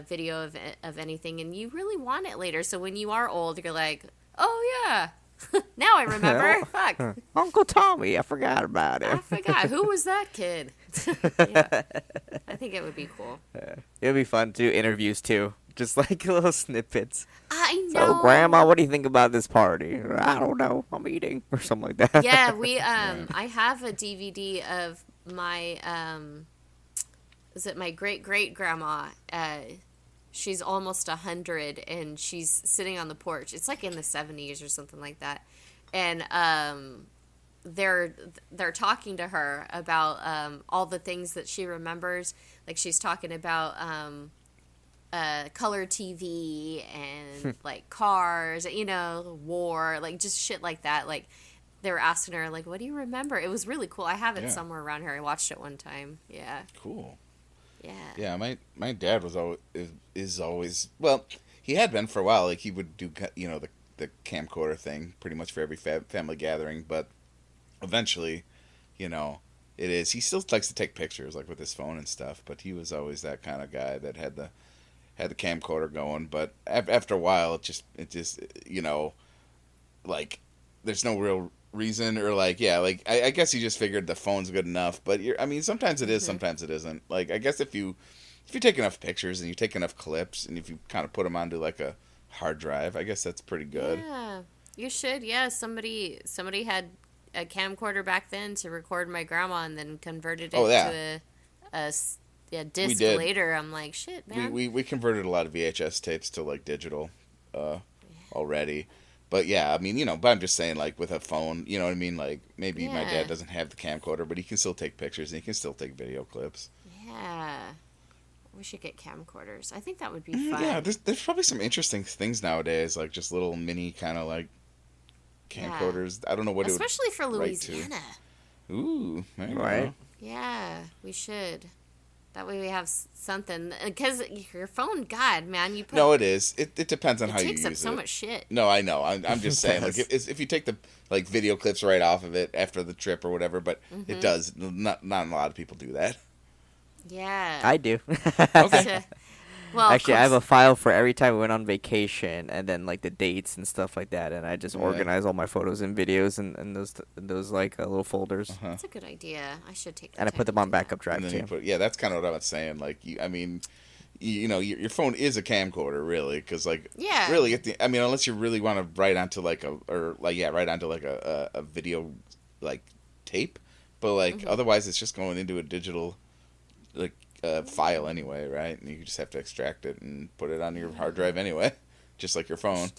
video of anything, and you really want it later. So when you are old, you're like, oh yeah, now I remember. Fuck, Uncle Tommy, I forgot about I him. forgot, who was that kid? Yeah, I think it would be cool. It'd be fun to do interviews too, just like little snippets. I know. So, Grandma, what do you think about this party? I don't know. I'm eating or something like that. Yeah, I have a DVD of my is it my great grandma? She's almost 100, and she's sitting on the porch. It's like in the 70s or something like that, and they're talking to her about all the things that she remembers. Like, she's talking about color TV and like cars, war, like just shit like that. Like, they were asking her, like, what do you remember? It was really cool. I have it somewhere around here. I watched it one time. Yeah. Cool. Yeah. Yeah, my dad was always is always, well, he had been for a while. Like, he would do the camcorder thing pretty much for every family gathering, but eventually, he still likes to take pictures like with his phone and stuff. But he was always that kind of guy that had the camcorder going. But after a while, it just like, there's no real reason, or like, I guess he just figured the phone's good enough. But sometimes it is, sometimes it isn't. Like, I guess if you take enough pictures and you take enough clips, and if you kind of put them onto like a hard drive, I guess that's pretty good. Yeah, you should. Yeah, somebody had a camcorder back then to record my grandma, and then converted it to a disc later. I'm like, shit, man. We converted a lot of VHS tapes to like digital already. But yeah, but I'm just saying, like, with a phone, you know what I mean? Like, maybe my dad doesn't have the camcorder, but he can still take pictures, and he can still take video clips. Yeah. We should get camcorders. I think that would be fun. Yeah, there's probably some interesting things nowadays, like just little mini kind of like camcorders. I don't know what especially it would for Louisiana. Ooh, there you Right. go. Yeah, we should. That way we have something. Because your phone, God, man, you put... No, it is. It depends on how you use it. It takes up so much shit. No, I know. I'm just saying, like, if you take the like video clips right off of it after the trip or whatever, but it does. Not a lot of people do that. Yeah. I do. Okay. Well, Actually, I have a file for every time we went on vacation, and then like the dates and stuff like that, and I just organize all my photos and videos in those like little folders. That's a good idea. I should take that. And I put them on backup drive And then too. you put, that's kind of what I was saying. Like, your phone is a camcorder, really, because like, really, unless you really want to write onto like a video like tape, but like otherwise it's just going into a digital like file anyway, right? And you just have to extract it and put it on your hard drive anyway, just like your phone.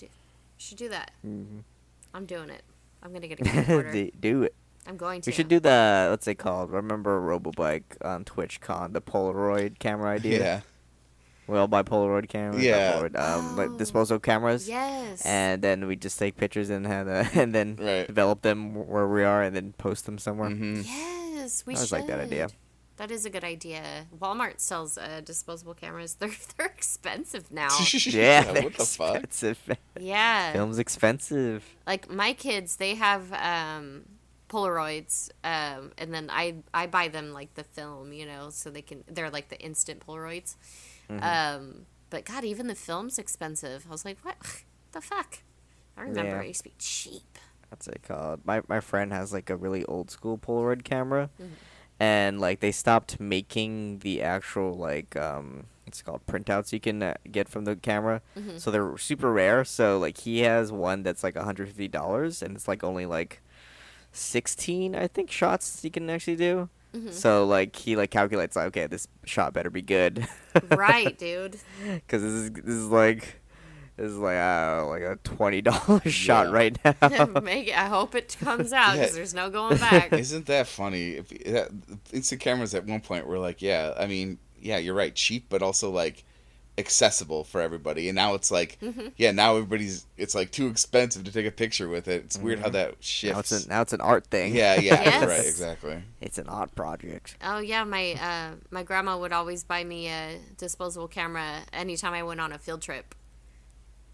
Should do that. I'm doing it. I'm gonna get a camcorder. Do it. I'm going to. We should do the, what's it called? Remember Robobike on TwitchCon, the Polaroid camera idea? Yeah. We all buy Polaroid cameras. Yeah. Not Polaroid, like disposable cameras. Yes. And then we just take pictures and and then Right. develop them where we are and then post them somewhere. Mm-hmm. Yes, we I always should. like that idea. That is a good idea. Walmart sells disposable cameras. They're expensive now. Yeah, they're What the fuck? expensive. Yeah. Film's expensive. Like my kids, they have Polaroids, and then I buy them like the film, so they're like the instant Polaroids. But God, even the film's expensive. I was like, what the fuck? I remember Yeah. it used to be cheap. What's it called? My friend has like a really old school Polaroid camera, and like they stopped making the actual like what's it called, printouts you can get from the camera. So they're super rare. So like he has one that's like $150, and it's like only like 16 I think shots you can actually do. So like he like calculates like, okay, this shot better be good. Right, dude. Because this is like like a $20 shot Yeah. right now. I hope it comes out because there's no going back. Isn't that funny? Instant cameras at one point were like, yeah, I mean, yeah, you're right, cheap, but also like accessible for everybody. And now it's like, yeah, now it's like too expensive to take a picture with it. It's weird how that shifts. Now it's an art thing. Yeah, Yes. right, exactly. It's an art project. Oh yeah, my grandma would always buy me a disposable camera anytime I went on a field trip,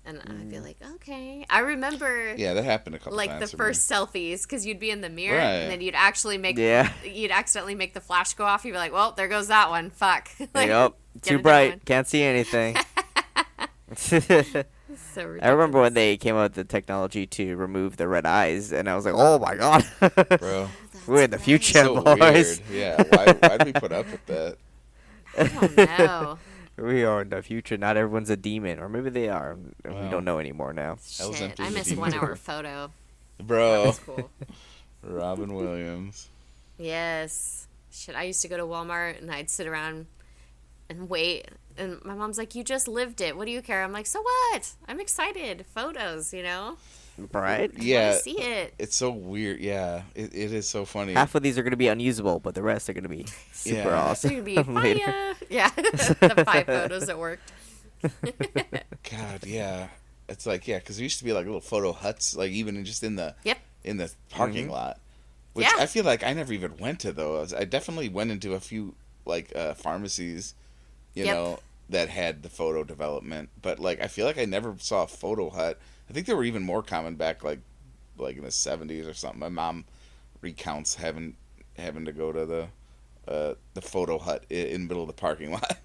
and I'd be like, okay. I remember Yeah, that happened a couple like times. the for me. first selfies because you'd be in the mirror Right. and then you'd actually Yeah. you'd accidentally make the flash go off. You'd be like, well, there goes that one. Fuck. Like, Yep. get Too another bright. one. Can't see anything. So I remember when they came out with the technology to remove the red eyes, and I was like, "Oh my god, Bro, we're in the future, so boys. weird. Yeah, why did we put up with that? I don't know. We are in the future. Not everyone's a demon, or maybe they are. We Wow. don't know anymore now." Hell's Shit, Empty I is a missed demon 1 hour too. photo. Bro, That's cool. Robin Williams. Yes. Shit, I used to go to Walmart and I'd sit around and wait. And my mom's like, you just lived it. What do you care? I'm like, so what? I'm excited. Photos, Right? I Yeah, want to see it. it's so weird. Yeah, it is so funny. Half of these are going to be unusable, but the rest are going to be super Yeah. It's awesome. going to be later. fire. Yeah. The 5 photos that worked. God, yeah. It's like, yeah, because there used to be like little photo huts, like even just in the Yep. parking lot, which Yeah. I feel like I never even went to those. I definitely went into a few like pharmacies, you Yep. know, that had the photo development, but like I feel like I never saw a photo hut. I think they were even more common back like in the 70s or something. My mom recounts having to go to the photo hut in the middle of the parking lot.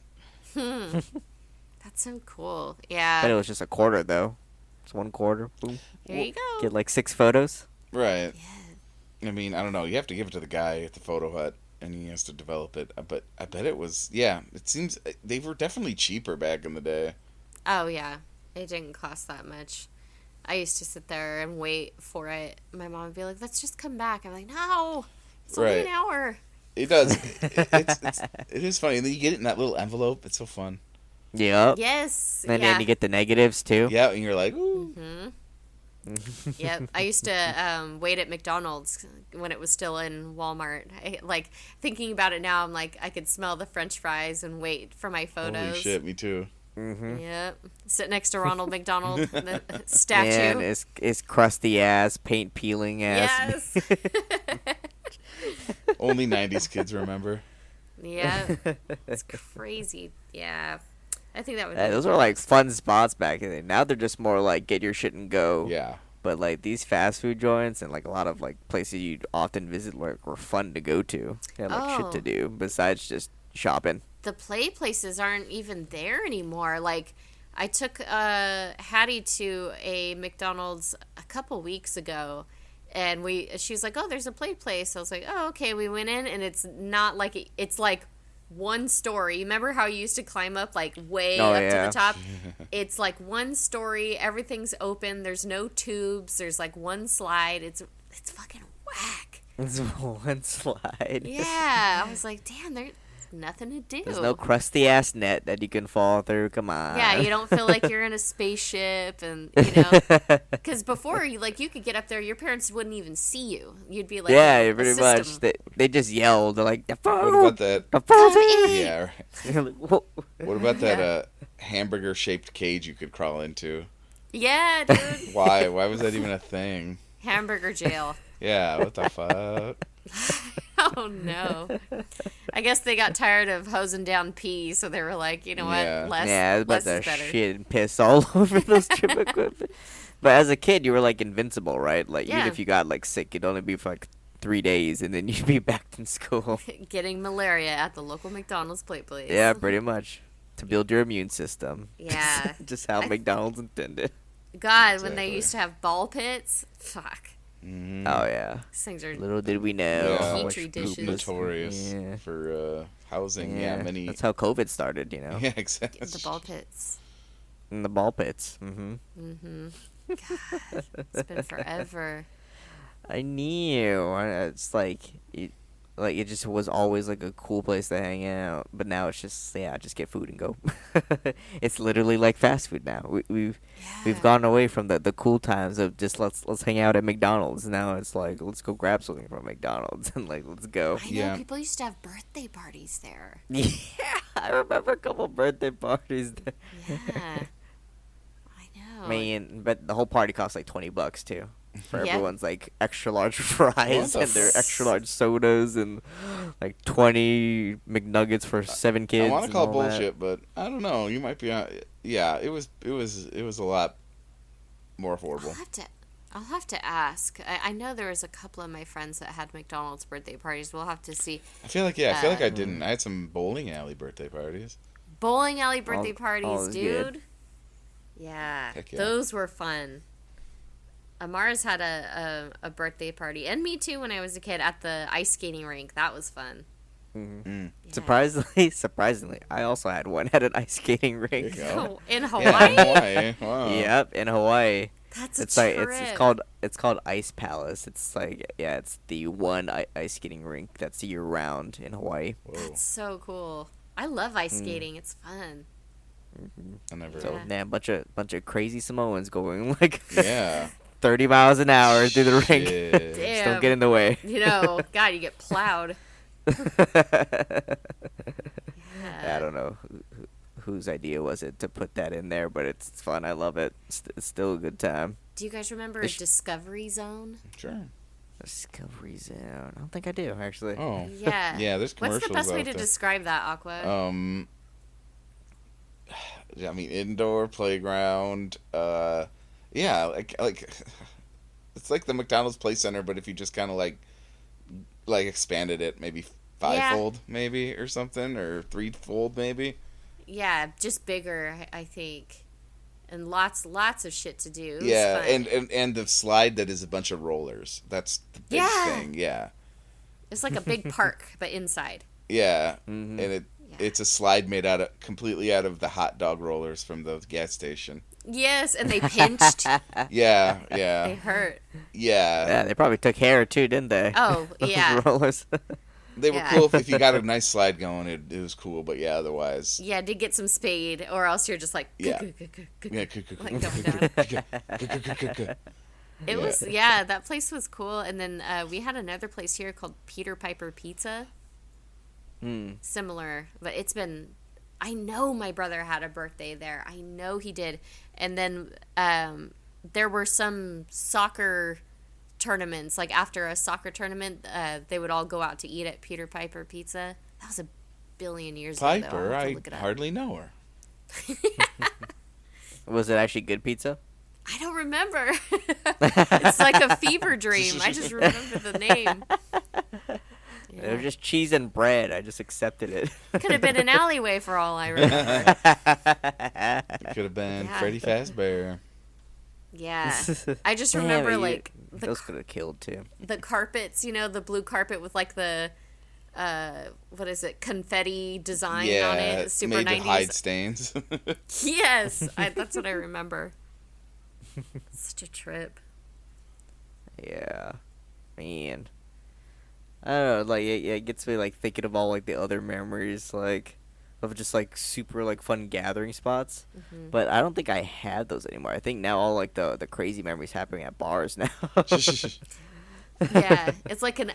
That's so cool. Yeah. But it was just a quarter, though. It's 1 quarter. Boom. There you go. Get like 6 photos. Right. I mean, I don't know. You have to give it to the guy at the photo hut, and he has to develop it. But I bet it was. Yeah, it seems they were definitely cheaper back in the day. Oh, yeah. It didn't cost that much. I used to sit there and wait for it. My mom would be like, let's just come back. I'm like, no. It's only Right. an hour. It does. It is funny. And then you get it in that little envelope. It's so fun. Yep. Yes. And yeah. then you get the negatives, too. Yeah, and you're like, ooh. Yep. I used to wait at McDonald's when it was still in Walmart. Thinking about it now, I'm like, I could smell the French fries and wait for my photos. Holy shit, me too. Yep. Sit next to Ronald McDonald, the statue. And it's crusty ass, paint peeling ass. Yes. Only 90s kids remember. Yeah. It's crazy. Yeah. I think that would Yeah, be those were like fun spots back in the day. Now they're just more like get your shit and go. Yeah. But like these fast food joints and like a lot of like places you'd often visit like were fun to go to. They had like shit to do besides just shopping. the play places aren't even there anymore. Like, I took Hattie to a McDonald's a couple weeks ago, and she's like, oh, there's a play place. I was like, oh, okay. We went in, and it's not like, it's like one story. Remember how you used to climb up like way up to the top? It's like one story. Everything's open. There's no tubes. There's like one slide. It's fucking whack. It's one slide. Yeah, I was like, damn, nothing to do. There's no crusty ass net that you can fall through. Come on. Yeah, you don't feel like you're in a spaceship, and because before you could get up there, your parents wouldn't even see you. You'd be like, yeah, pretty much. They just yelled. They're like, What about that? Come in. Yeah. What What about that hamburger shaped cage you could crawl into? Yeah, dude. Why? Why was that even a thing? Hamburger jail. Yeah. What the fuck? Oh no. I guess they got tired of hosing down pee, so they were like, you know what, Yeah. less, Yeah, it was less about is to better. shit and piss all over those gym equipment. But as a kid, you were like invincible, right? Like even Yeah. if you got like sick, it'd only be for like 3 days, and then you'd be back in school. Getting malaria at the local McDonald's plate place. Yeah, pretty much. To build your immune system. Yeah. Just how McDonald's intended. God, when they Exactly. used to have ball pits, fuck. Mhm. Oh yeah. These things are Little did we know. Yeah. how much Petri poop dishes. was- Notorious Yeah. for housing. Yeah. Many. That's how COVID started, you know. Yeah. Exactly. the ball pits. In the ball pits. Mm-hmm. Mm-hmm. God, it's been forever. I knew. It's it just was always like a cool place to hang out. But now it's just just get food and go. It's literally like fast food now. We've gone away from the cool times of just let's hang out at McDonald's. Now it's like let's go grab something from McDonald's and like let's go. I know Yeah. people used to have birthday parties there. Yeah, I remember a couple birthday parties there. Yeah. I know. Man, but the whole party costs like $20 too. For Yeah. everyone's like extra large fries the and their extra large sodas and like 20 McNuggets for 7 kids. I want to and call all that. bullshit, but I don't know. You might be. Yeah. It was a lot more affordable. I'll have to ask. I know there was a couple of my friends that had McDonald's birthday parties. We'll have to see. I feel like I didn't. I had some bowling alley birthday parties. Bowling alley birthday All parties, is dude. good. Yeah, Heck yeah. those were fun. Amara's had a birthday party, and me too when I was a kid at the ice skating rink. That was fun. Mhm. Yeah. Surprisingly, I also had one at an ice skating There rink. you go. In Yeah, Hawaii? Hawaii. Wow. Yep, in Hawaii. That's a It's like trip. it's called Ice Palace. It's like it's the one ice skating rink that's year round in Hawaii. Whoa. That's so cool. I love ice skating. It's fun. I never. So Yeah. man, bunch of crazy Samoans going like Yeah. 30 miles an hour through the rink. Shit. Just Damn. don't get in the way. You know, God, you get plowed. I don't know whose idea was it to put that in there, but it's fun. I love it. It's still a good time. Do you guys remember It's- Discovery Zone? Sure. Discovery Zone. I don't think I do actually. Oh. Yeah. Yeah. There's commercials What's the best way out to there. describe that, Aqua? I mean, indoor playground. Yeah, like it's like the McDonald's Play Center, but if you just kind of like expanded it, maybe fivefold, maybe or something, or threefold, maybe. Yeah, just bigger, I think, and lots of shit to do. It was Yeah, fun. and the slide that is a bunch of rollers. That's the big Yeah. thing. Yeah, It's like a big park, but inside. yeah, Mhm. and Yeah. it's a slide made completely out of the hot dog rollers from the gas station. Yes, and they pinched. Yeah, They yeah, hurt. Yeah, they probably took hair too, didn't they? Oh, Those yeah. rollers. They were Yeah. cool if you got a nice slide going. It was cool, but yeah, otherwise, Yeah, did get some spade, or else you're just like. Yeah. Like yeah. going down. It was that place was cool, and then we had another place here called Peter Piper Pizza. Hmm. Similar, but it's been. I know my brother had a birthday there. I know he did, and then there were some soccer tournaments. Like after a soccer tournament, they would all go out to eat at Peter Piper Pizza. That was a billion years ago. Piper, I'll have to I look it up. hardly know her. Was it actually good pizza? I don't remember. It's like a fever dream. I just remember the name. It was just cheese and bread. I just accepted it. Could have been an alleyway for all I remember. It could have been Yeah. Freddy Fazbear. Yeah. I just Damn, remember you- like those could have killed too. the carpets, the blue carpet with like the what is it, confetti design on Yeah, it, super made to 90s. hide stains. Yes, that's what I remember. Such a trip. Yeah, man. I don't know, like it gets me like thinking of all like the other memories like of just like super like fun gathering spots. But I don't think I had those anymore. I think now all like the crazy memories happening at bars now. Yeah, it's like an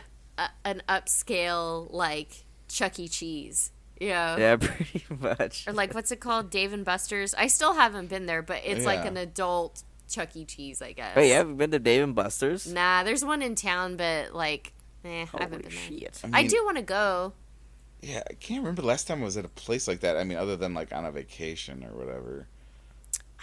upscale like Chuck E. Cheese. Yeah. Yeah, pretty much. Or like what's it called? Dave and Buster's. I still haven't been there, but it's like Yeah. an adult Chuck E. Cheese, I guess. Wait, you haven't been to Dave and Buster's? Nah, there's one in town, but like, I haven't Holy been there. shit. I I mean, do want to go. Yeah, I can't remember the last time I was at a place like that. I mean, other than like on a vacation or whatever.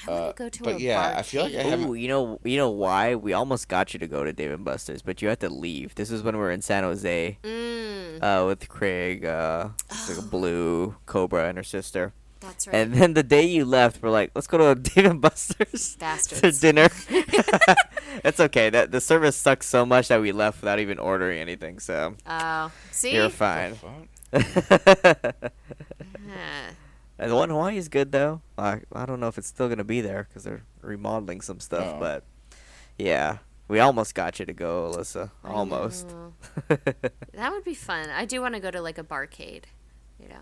I want to go to but a yeah, I feel like I haven't. Ooh, you know why? We almost got you to go to Dave and Buster's, but you had to leave. This was when we were in San Jose with Craig, like a Blue, Cobra, and her sister. That's right. And then the day you left, we're like, let's go to Dave and Buster's for Bastards. dinner. It's okay. That the service sucked so much that we left without even ordering anything. So Oh, see? you're fine. Fuck? And the one in Hawaii is good though. I don't know if it's still gonna be there because they're remodeling some stuff. Oh. But yeah, we almost got you to go, Alyssa. Almost. know. That would be fun. I do want to go to like a barcade, you know.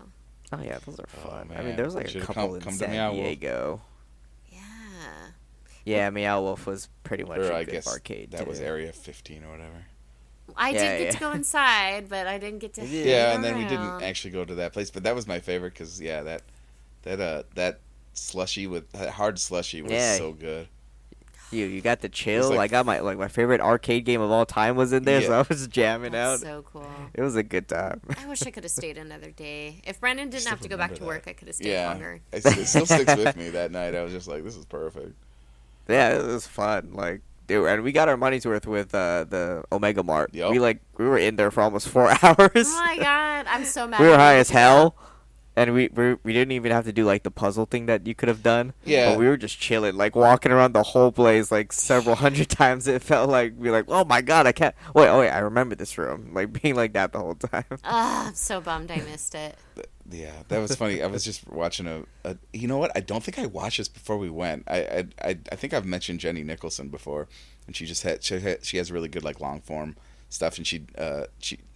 Oh yeah, those are fun. I man. mean, there was like a Should've couple in come to San Meow Wolf. Diego. Yeah. Yeah, Meow Wolf was pretty much Or a I good guess arcade. that too. was Area 15 or whatever. I Yeah, did get yeah. to go inside, but I didn't get to. You did. Yeah, hang and then we didn't around. actually go to that place, but that was my favorite because that slushy with that hard slushy was Yeah. so good. You got to chill. like- I got my favorite arcade game of all time was in there, so Yeah. I was jamming That's out. so cool. It was a good time. I wish I could have stayed another day. If Brendan didn't still have to go back remember to work, that. I could have stayed Yeah, longer. it still sticks with me that night. I was just like, this is perfect. Yeah, it was fun. Like, dude, and we got our money's worth with the Omega Mart. Yup. We were in there for almost 4 hours. Oh my god, I'm so mad. We were at high you. as hell, and we didn't even have to do like the puzzle thing that you could have done. Yeah. But we were just chilling, like walking around the whole place like several hundred times. It felt like we were like, oh my god, I can't. Wait, I remember this room, like being like that the whole time. Ah, I'm so bummed I missed it. Yeah, that was funny. I was just watching a. You know what? I don't think I watched this before we went. I think I've mentioned Jenny Nicholson before, and she has really good like long form stuff, and she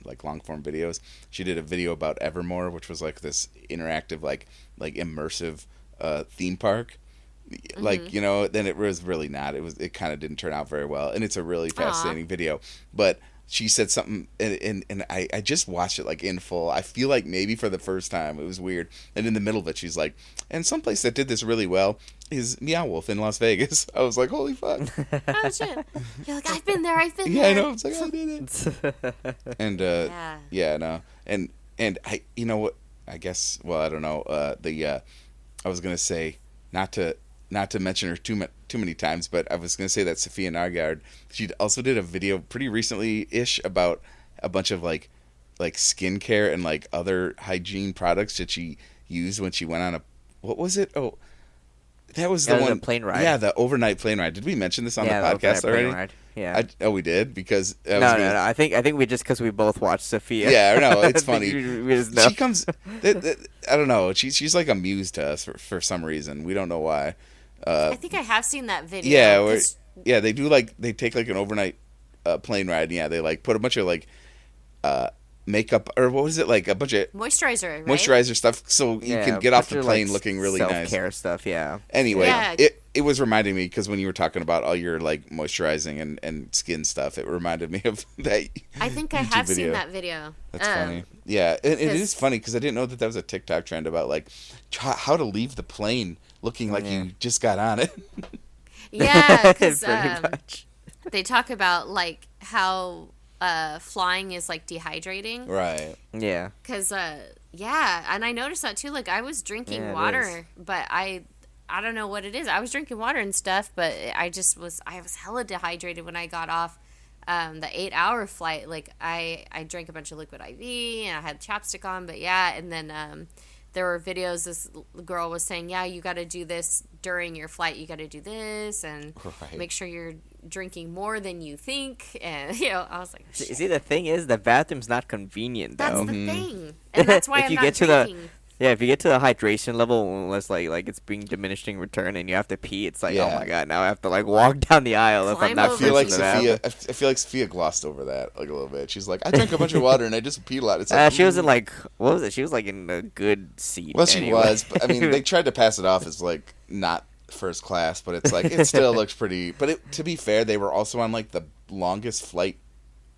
like long form videos. She did a video about Evermore, which was like this interactive like immersive theme park. Like, you know, then it was really not. It kind of didn't turn out very well, and it's a really fascinating video. But she said something, and I just watched it like in full. I feel like maybe for the first time, it was weird. And in the middle of it, she's like, and someplace that did this really well is Meow Wolf in Las Vegas. I was like, holy fuck. Oh shit! You're like, I've been there. Yeah, there. I know. It's like, I did it. And Yeah. no, and I, you know what? I guess. Well, I don't know. I was gonna say not to mention her too many times, but I was gonna say that Sophia Nargard, she also did a video pretty recently-ish about a bunch of like skincare and like other hygiene products that she used when she went on what was it? Oh, that was the one. The plane ride. Yeah, the overnight plane ride. Did we mention this on Yeah, the podcast overnight plane already? ride. Yeah. We did because I was No, gonna- no. I think we just because we both watched Sophia. Yeah, I know, it's I think funny. we just know. She comes. I don't know. She's like a muse to us for some reason. We don't know why. I think I have seen that video. Yeah, they do they take like an overnight plane ride. And yeah, they like put a bunch of like makeup or what was it like a bunch of moisturizer, right? moisturizer stuff so you can get off the plane looking really nice. Self-care stuff, yeah. Anyway, Yeah. it was reminding me because when you were talking about all your like moisturizing and skin stuff, it reminded me of that. I think I YouTube have video. seen that video. That's funny. Yeah, it is 'cause- funny because I didn't know that was a TikTok trend about like how to leave the plane looking like you just got on it. Yeah, because Pretty much. they talk about like how flying is like dehydrating. Right. Yeah. Because yeah, and I noticed that too. Like I was drinking Yeah, it is. water, but I don't know what it is. I was drinking water and stuff, but I was hella dehydrated when I got off the 8-hour flight. Like I drank a bunch of liquid IV and I had chapstick on, but yeah, and then there were videos. This girl was saying, yeah, you got to do this during your flight. You got to do this and Right. make sure you're drinking more than you think. And I was like, shit. See, the thing is, the bathroom's not convenient, That's though. the thing, and that's why If I'm you not get to drinking. Yeah, if you get to the hydration level, unless like it's being diminishing return and you have to pee, it's like, oh Yeah. my god, now I have to like walk down the aisle if I'm Climb not I over feel like first in the bathroom. Sophia. I feel like Sophia glossed over that like a little bit. She's like, I drank a bunch of water and I just peed a lot. It's like, She was in like, what was it? She was like in a good seat. well, she anyway. was, but I mean, they tried to pass it off as like not first class, but it's like it still looks pretty. But to be fair, they were also on like the longest flight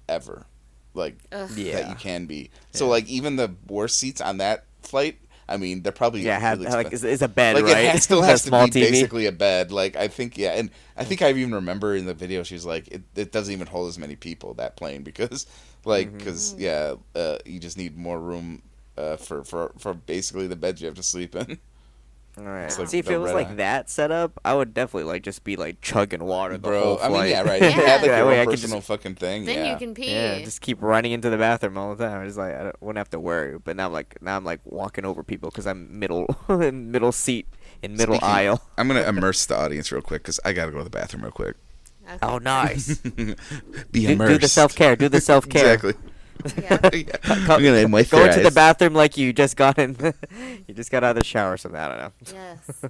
ever, like Ugh. Yeah. that you can be. So Yeah. like even the worst seats on that flight, I mean, they're probably have really like expensive. it's a bed, Like right? it still A has to small be TV. basically a bed. Like I think, yeah, and I think I even remember in the video she's like, it doesn't even hold as many people, that plane, because yeah, you just need more room for basically the bed you have to sleep in. All right. It's like See, if the it was red like eye. that setup, I would definitely like just be like chugging water the whole Bro, I flight. mean, yeah, right. Yeah. If you had like That your way own I could personal fucking thing, Then yeah. you can pee. Yeah, just keep running into the bathroom all the time. It's like I wouldn't have to worry. But now I'm like walking over people because I'm middle seat in middle Speaking- aisle. I'm gonna immerse the audience real quick because I gotta go to the bathroom real quick. Okay. Oh, nice. Be do immersed. the self care. Do the self care. Exactly. Yeah. Yeah. I'm gonna moisturize. Go into the bathroom like you just got in. You just got out of the shower. Or something. I don't know. Yes.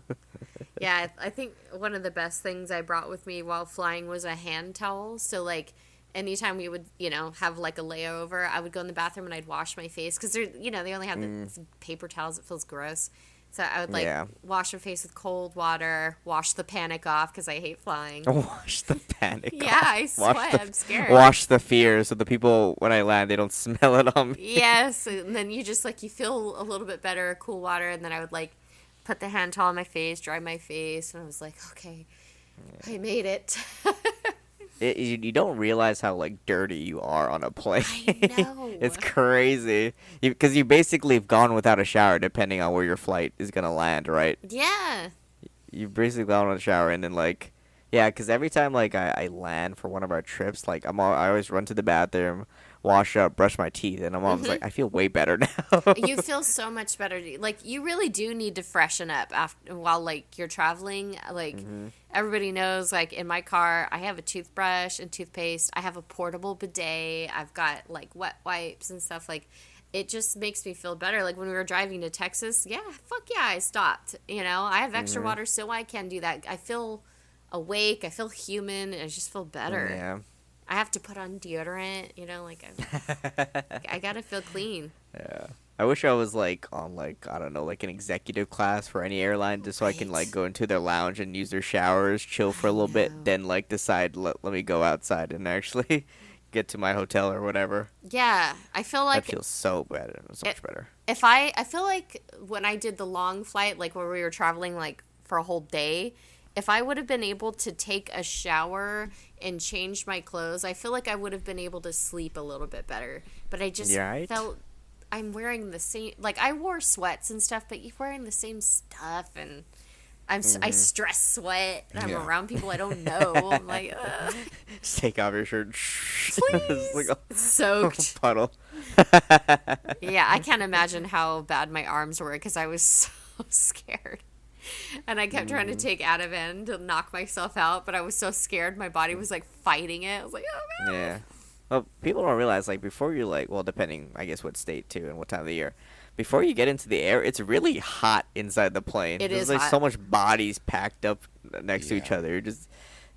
Yeah, I think one of the best things I brought with me while flying was a hand towel. So, like, anytime we would, have like a layover, I would go in the bathroom and I'd wash my face because they only have the paper towels. It feels gross. So I would Yeah. wash my face with cold water, wash the panic off because I hate flying. Wash the panic. Yeah, off. I sweat. I'm scared. Wash the fear so the people when I land they don't smell it on me. Yes, and then you just you feel a little bit better, cool water, and then I would put the hand towel on my face, dry my face, and I was like, okay, I made it. You don't realize how like dirty you are on a plane. I know. It's crazy because you basically have gone without a shower depending on where your flight is gonna land, right? Yeah. You've basically gone without a shower and then yeah, because every time I land for one of our trips, I always run to the bathroom, wash up, brush my teeth, and I'm always like, I feel way better now. You feel so much better. You really do need to freshen up while you're traveling. Everybody knows, in my car, I have a toothbrush and toothpaste. I have a portable bidet. I've got wet wipes and stuff. It just makes me feel better. When we were driving to Texas, fuck yeah, I stopped. I have extra water, so I can do that. I feel awake. I feel human. And I just feel better. Yeah. I have to put on deodorant. I gotta feel clean. Yeah. I wish I was on I don't know, an executive class for any airline just so I can Right. go into their lounge and use their showers, chill for a little bit, know. then decide let me go outside and actually get to my hotel or whatever. Yeah, I feel That feels so better. So much better. if I feel like when I did the long flight, where we were traveling for a whole day, if I would have been able to take a shower and change my clothes, I feel like I would have been able to sleep a little bit better. But I just Right. felt I'm wearing the same, I wore sweats and stuff, but you're wearing the same stuff, and I stress sweat, and I'm Yeah. around people I don't know. I'm like, ugh, Just take off your shirt. It's like a it's soaked. puddle. Yeah, I can't imagine how bad my arms were because I was so scared. And I kept trying to take Ativan to knock myself out, but I was so scared. My body was fighting it. I was like, oh no. Yeah. Well, people don't realize before you well, depending I guess what state too and what time of the year, before you get into the air, it's really hot inside the plane. It There's is hot. so much bodies packed up next to each Yeah. other. You're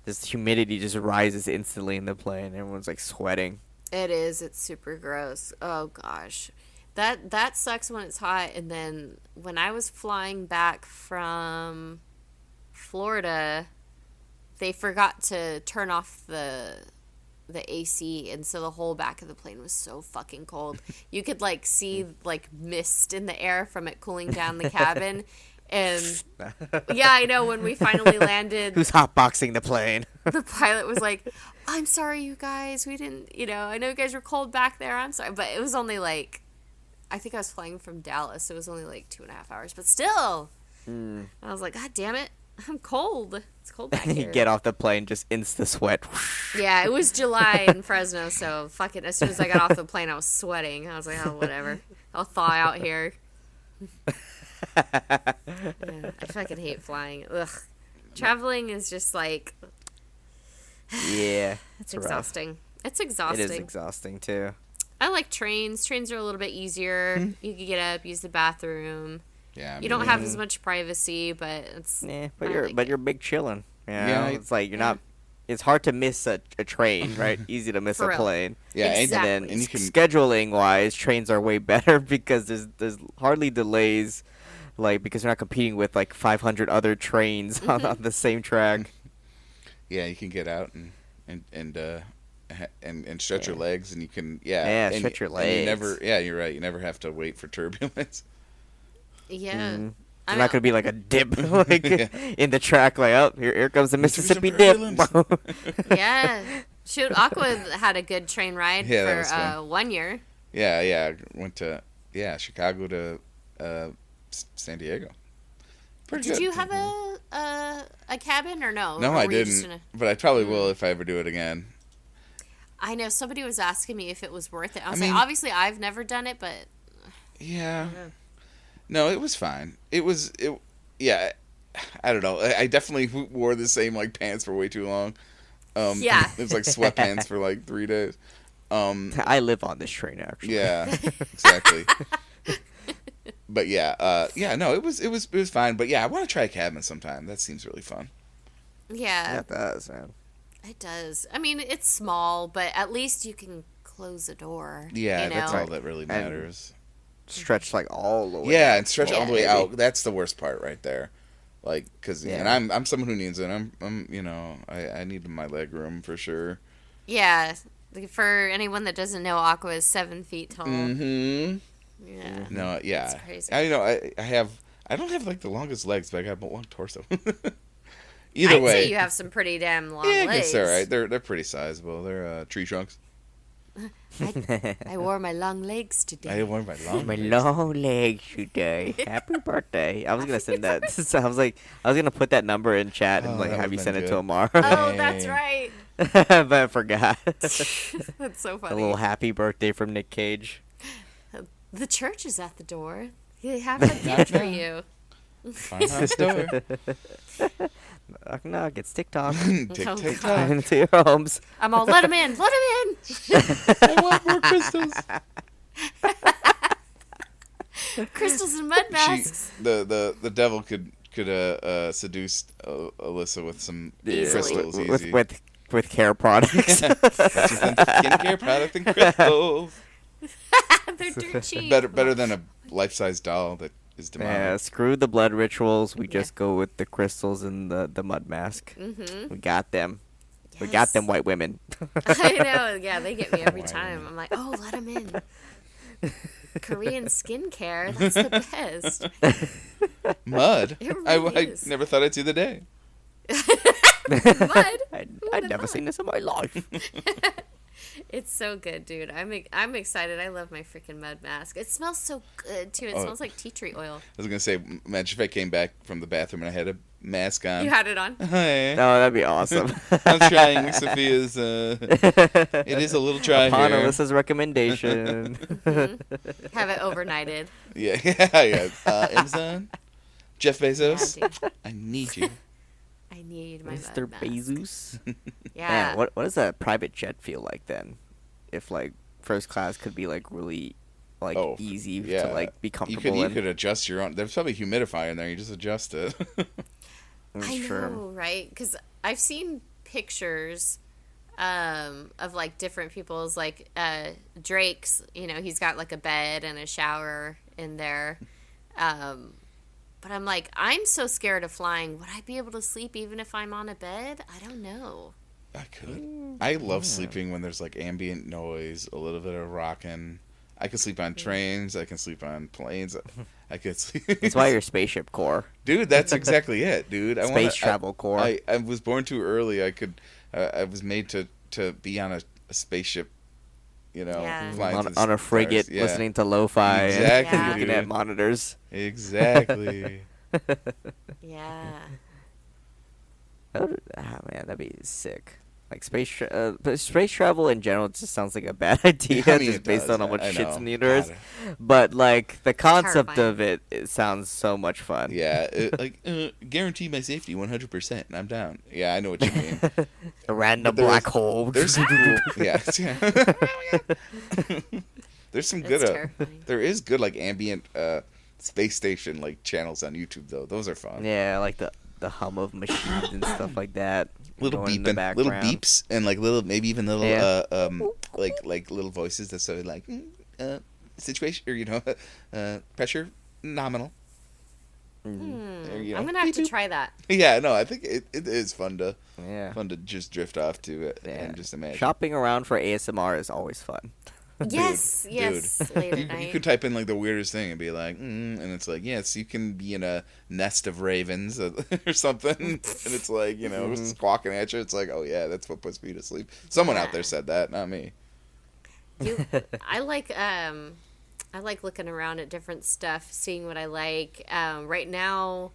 this humidity just rises instantly in the plane. Everyone's sweating. It is. It's super gross. Oh gosh. That sucks when it's hot. And then when I was flying back from Florida, they forgot to turn off the AC, and so the whole back of the plane was so fucking cold. You could see mist in the air from it cooling down the cabin. And yeah, I know when we finally landed, Who's hotboxing the plane? the pilot was like, I'm sorry, you guys. We didn't, I know you guys were cold back there. I'm sorry. But it was only I think I was flying from Dallas. So it was only 2.5 hours. But still, I was like, God damn it. I'm cold. It's cold back You here. get off the plane, just insta sweat. Yeah, it was July in Fresno. So fuck it. As soon as I got off the plane, I was sweating. I was like, oh, whatever. I'll thaw out here. Yeah, I fucking hate flying. Ugh. Traveling is just Yeah, it's rough. exhausting. It's It exhausting. is exhausting too. I like trains. Trains are a little bit easier. You can get up, use the bathroom. Yeah, You don't have as much privacy, but it's you're big chilling. Yeah, It's like you're not. It's hard to miss a train, right? Easy to miss For a real. plane. Yeah, Exactly. And then and you can scheduling wise, trains are way better because there's hardly delays, like because you're not competing with like 500 other trains on the same track. yeah, you can get out and stretch your legs, and you can and, stretch your and you never legs. you're right, you never have to wait for turbulence. Yeah. There's not gonna be like a dip like in the track, like here comes the Mississippi dip. Yeah. Shoot, Aqua had a good train ride Yeah, that for was fun. 1 year. Yeah, went to Chicago to San Diego. Pretty Did good. you have a cabin or no? No, Or I were you just didn't, in but I probably will if I ever do it again. I know somebody was asking me if it was worth it. I was mean- like, obviously I've never done it, but Yeah. No, it was fine. Yeah, I don't know. I definitely wore the same like pants for way too long. Yeah. It was like sweatpants for like 3 days. I live on this train actually. Yeah, exactly. But no, it was fine. But yeah, I want to try a cabin sometime. That seems really fun. yeah, That does, man. it does. I mean, it's small, but at least you can close the door. Yeah, you know? that's all that really matters. Stretch like all the way. Yeah, and stretch all the way Yeah. out. That's the worst part right there. Like, cause Yeah. and I'm someone who needs it. I'm I need my leg room for sure. Yeah. For anyone that doesn't know, Aqua is 7 feet tall. Mm-hmm. Yeah. No, yeah. It's crazy. I don't have like the longest legs, but I got a long torso. Either I'd way, say you have some pretty damn long I legs. guess they're right. They're pretty sizable. They're tree trunks. I wore my long legs today. I wore my long. My legs. long legs today. Happy birthday. I was gonna send that. So I was gonna put that number in chat and Oh, like that have you would've send been it good. to Amar. Oh, that's right. But I forgot. That's so A funny. little happy birthday from Nick Cage. The church is at the door. They have a gift for you. Farmhouse door. Knock knock. It's TikTok. Tick Oh, tick God. tock. Into your homes. I'm all, let him in. Let him in. I want more crystals. Crystals and mud masks. The devil could seduce Alyssa with some crystals easy. With care products. She's into skincare product and crystals. They're dirt cheap. Better than a life-size doll that is Yeah, demonic. screw the blood rituals. We just go with the crystals and the mud mask. Mm-hmm. We got them. We got them white women. I know. Yeah, they get me every Why time. women? I'm like, oh, let them in. Korean skincare. That's the best. Mud. It I really is. never thought I'd see the day. Mud. I'd never seen this in my life. It's so good, dude. I'm excited. I love my freaking mud mask. It smells so good too. It smells like tea tree oil. I was gonna say, imagine if I came back from the bathroom and I had a mask on. You had it on. Hi. No, that'd be awesome. I'm trying Sophia's. It is a little dry Upon here. Alyssa's recommendation. Have it overnighted. Yeah. Amazon, Jeff Bezos. Yeah, dude. I need you. I need my Mr. mud mask. Bezos. Yeah. Man, what does a private jet feel like then? If like first class could be like really like easy Yeah. to like be You comfortable could in. adjust your own. There's probably a humidifier in there. You just adjust it. I Sure. know, right? Because I've seen pictures of like different people's like Drake's. You know, he's got like a bed and a shower in there. But I'm like, I'm so scared of flying. Would I be able to sleep even if I'm on a bed? I don't know. I could. I love sleeping when there's like ambient noise, a little bit of rocking. I can sleep on trains. I can sleep on planes. I could sleep. That's why you're spaceship core. Dude, that's exactly it, dude. Space travel core. I was born too early. I was made to be on a spaceship. You know, Yeah. flying to the on a frigate, stars. Yeah. listening to lo-fi Exactly, and looking dude. at monitors. Exactly. Yeah. Man, that'd be sick. Like but space travel in general just sounds like a bad idea, I mean, just it based does. on how much I shit's know. in the universe. God. But like the concept Terrifying. of it sounds so much fun. Yeah, guarantee my safety 100%. I'm down. Yeah, I know what you mean. A random But black hole. There's some cool. Yeah. There's some It's good. terrifying. There is good like ambient space station like channels on YouTube though. Those are fun. Yeah, like the hum of machines and stuff like that. Little going in the beeping, little background. beeps, and like little maybe even little Yeah. like little voices that say like situation or pressure nominal. I'm gonna have to try that. Yeah, no, I think it is fun to Yeah. just drift off to it Yeah. and just imagine. Shopping around for ASMR is always fun. Yes, Dude, yes. Late at You night. could type in like the weirdest thing and be like, and it's like, yes, you can be in a nest of ravens or something, and it's like, squawking at you. It's like, oh yeah, that's what puts me to sleep. Someone out there said that, not me. I like looking around at different stuff, seeing what I like. Right now,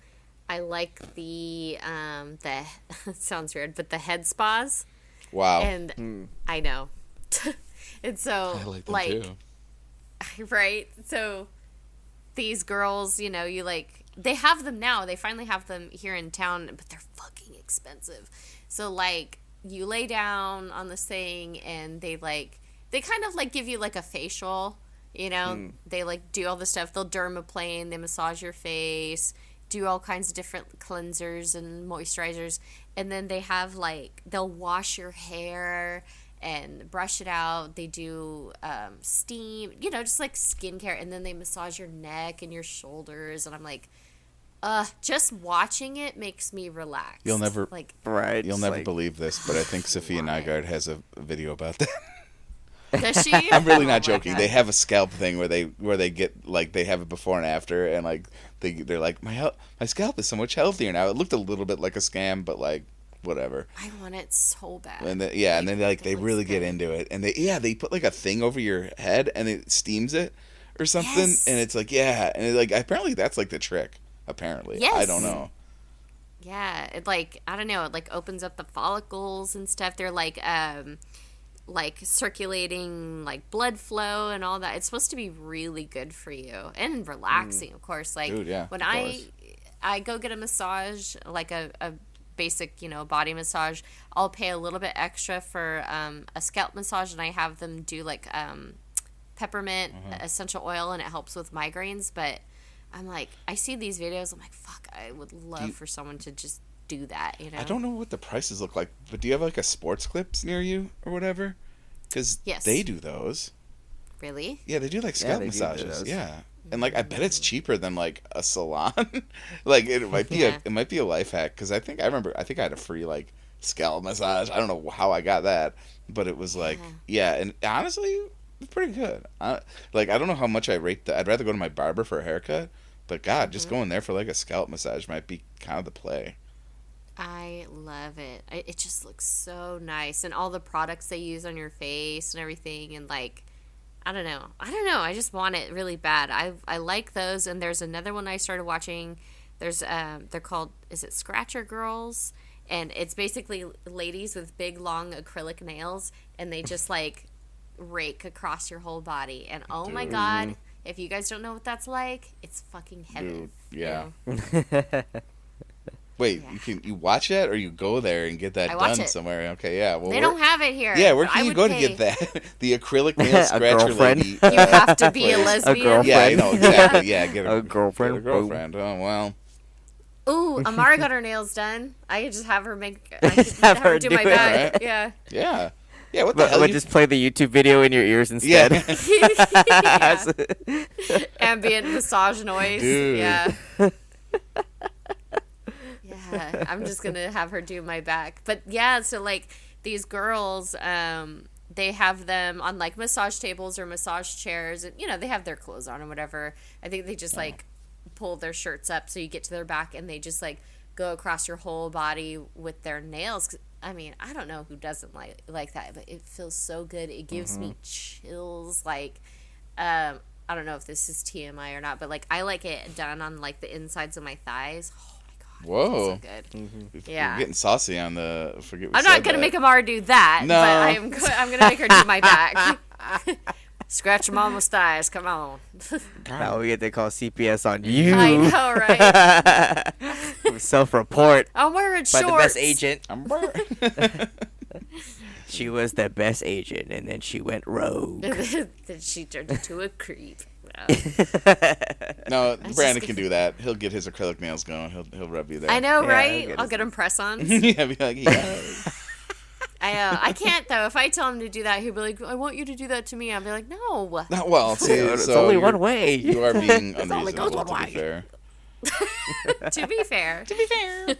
I like the it sounds weird, but the head spas. Wow. And I know. And so I like them too. right? So these girls, you they have them now. They finally have them here in town, but they're fucking expensive. So like you lay down on this thing and they kind of like give you like a facial, They like do all the stuff. They'll dermaplane, they massage your face, do all kinds of different cleansers and moisturizers, and then they have they'll wash your hair and brush it out. They do steam, just like skincare, and then they massage your neck and your shoulders, and I'm like, just watching it makes me relax. You'll never Right. You'll never believe this, but I think Sophia Nygaard has a video about that. Does she? I'm really Oh not my joking. God. They have a scalp thing where they get they have it before and after, and they're like, my scalp is so much healthier now. It looked a little bit like a scam, but whatever. I want it so bad. And then, and then they really get into it, and they put a thing over your head and it steams it or something, Yes. and it's and apparently that's the trick. Apparently, Yes. I don't know. Yeah, it I don't know, it opens up the follicles and stuff. They're circulating blood flow and all that. It's supposed to be really good for you and relaxing, of course. Dude, yeah, when of course. I go get a massage, a basic, body massage, I'll pay a little bit extra for a scalp massage, and I have them do peppermint essential oil, and it helps with migraines. But I'm I see these videos, I'm fuck, I would love for someone to just do that, I don't know what the prices look like, but do you have a sports clips near you or whatever? Because Yes. they do those. Really? Yeah, they do scalp they do massages. those. Yeah, and I bet it's cheaper than a salon. It might be Yeah. it might be a life hack, because I think I had a free scalp massage. I don't know how I got that, but it was and honestly, it's pretty good. I don't know how much I rate that. I'd rather go to my barber for a haircut, but God, just going there for a scalp massage might be kind of the play. I love it. It just looks so nice, and all the products they use on your face and everything, and I don't know. I just want it really bad. I like those, and there's another one I started watching. There's they're called, is it Scratcher Girls? And it's basically ladies with big long acrylic nails, and they just rake across your whole body. And oh my God, if you guys don't know what that's like, it's fucking heaven. Dude, yeah. You know? Wait, Yeah. you watch that, or you go there and get that I watch done it. somewhere? Okay, yeah. Well, They don't have it here. Yeah, where but can I you would go pay. to get that? The acrylic nail scratcher girlfriend. lady. You have to be a place. lesbian. girlfriend. Yeah, I know exactly. Yeah, get A girlfriend. Get a girlfriend. Oh well. Ooh, Amara got her nails done. I could just have her I could Have have her her do do my it. back. Right. Yeah. Yeah. Yeah. What the hell? But just play the YouTube video in your ears instead. Yeah. Ambient massage noise. Dude. Yeah. Yeah. I'm just gonna have her do my back. But yeah, so these girls, they have them on massage tables or massage chairs, and they have their clothes on and whatever. I think they just pull their shirts up so you get to their back, and they just go across your whole body with their nails. I mean, I don't know who doesn't like that, but it feels so good. It gives me chills. I don't know if this is TMI or not, but I like it done on the insides of my thighs. Oh my God. Whoa. It feels so good. Yeah. We're getting saucy on the. Forget. I'm not gonna make Amara do that, No. but I'm gonna make her do my back. Scratch your mama's thighs. Come on. Now we get to call CPS on you. I know, right? Self-report I'm wearing by shorts. the best agent. She was the best agent, and then she went rogue. Then she turned into a creep. No, Brandon can do that. He'll get his acrylic nails going. He'll rub you there. I know, Yeah, right? I'll get him press-ons. Yeah, be like, yeah. I can't though. If I tell him to do that, he'll be like, "I want you to do that to me." I'll be like, "No." Not well. See, It's so only one way. You are being only goes unreasonable. one To be way. fair. To be fair.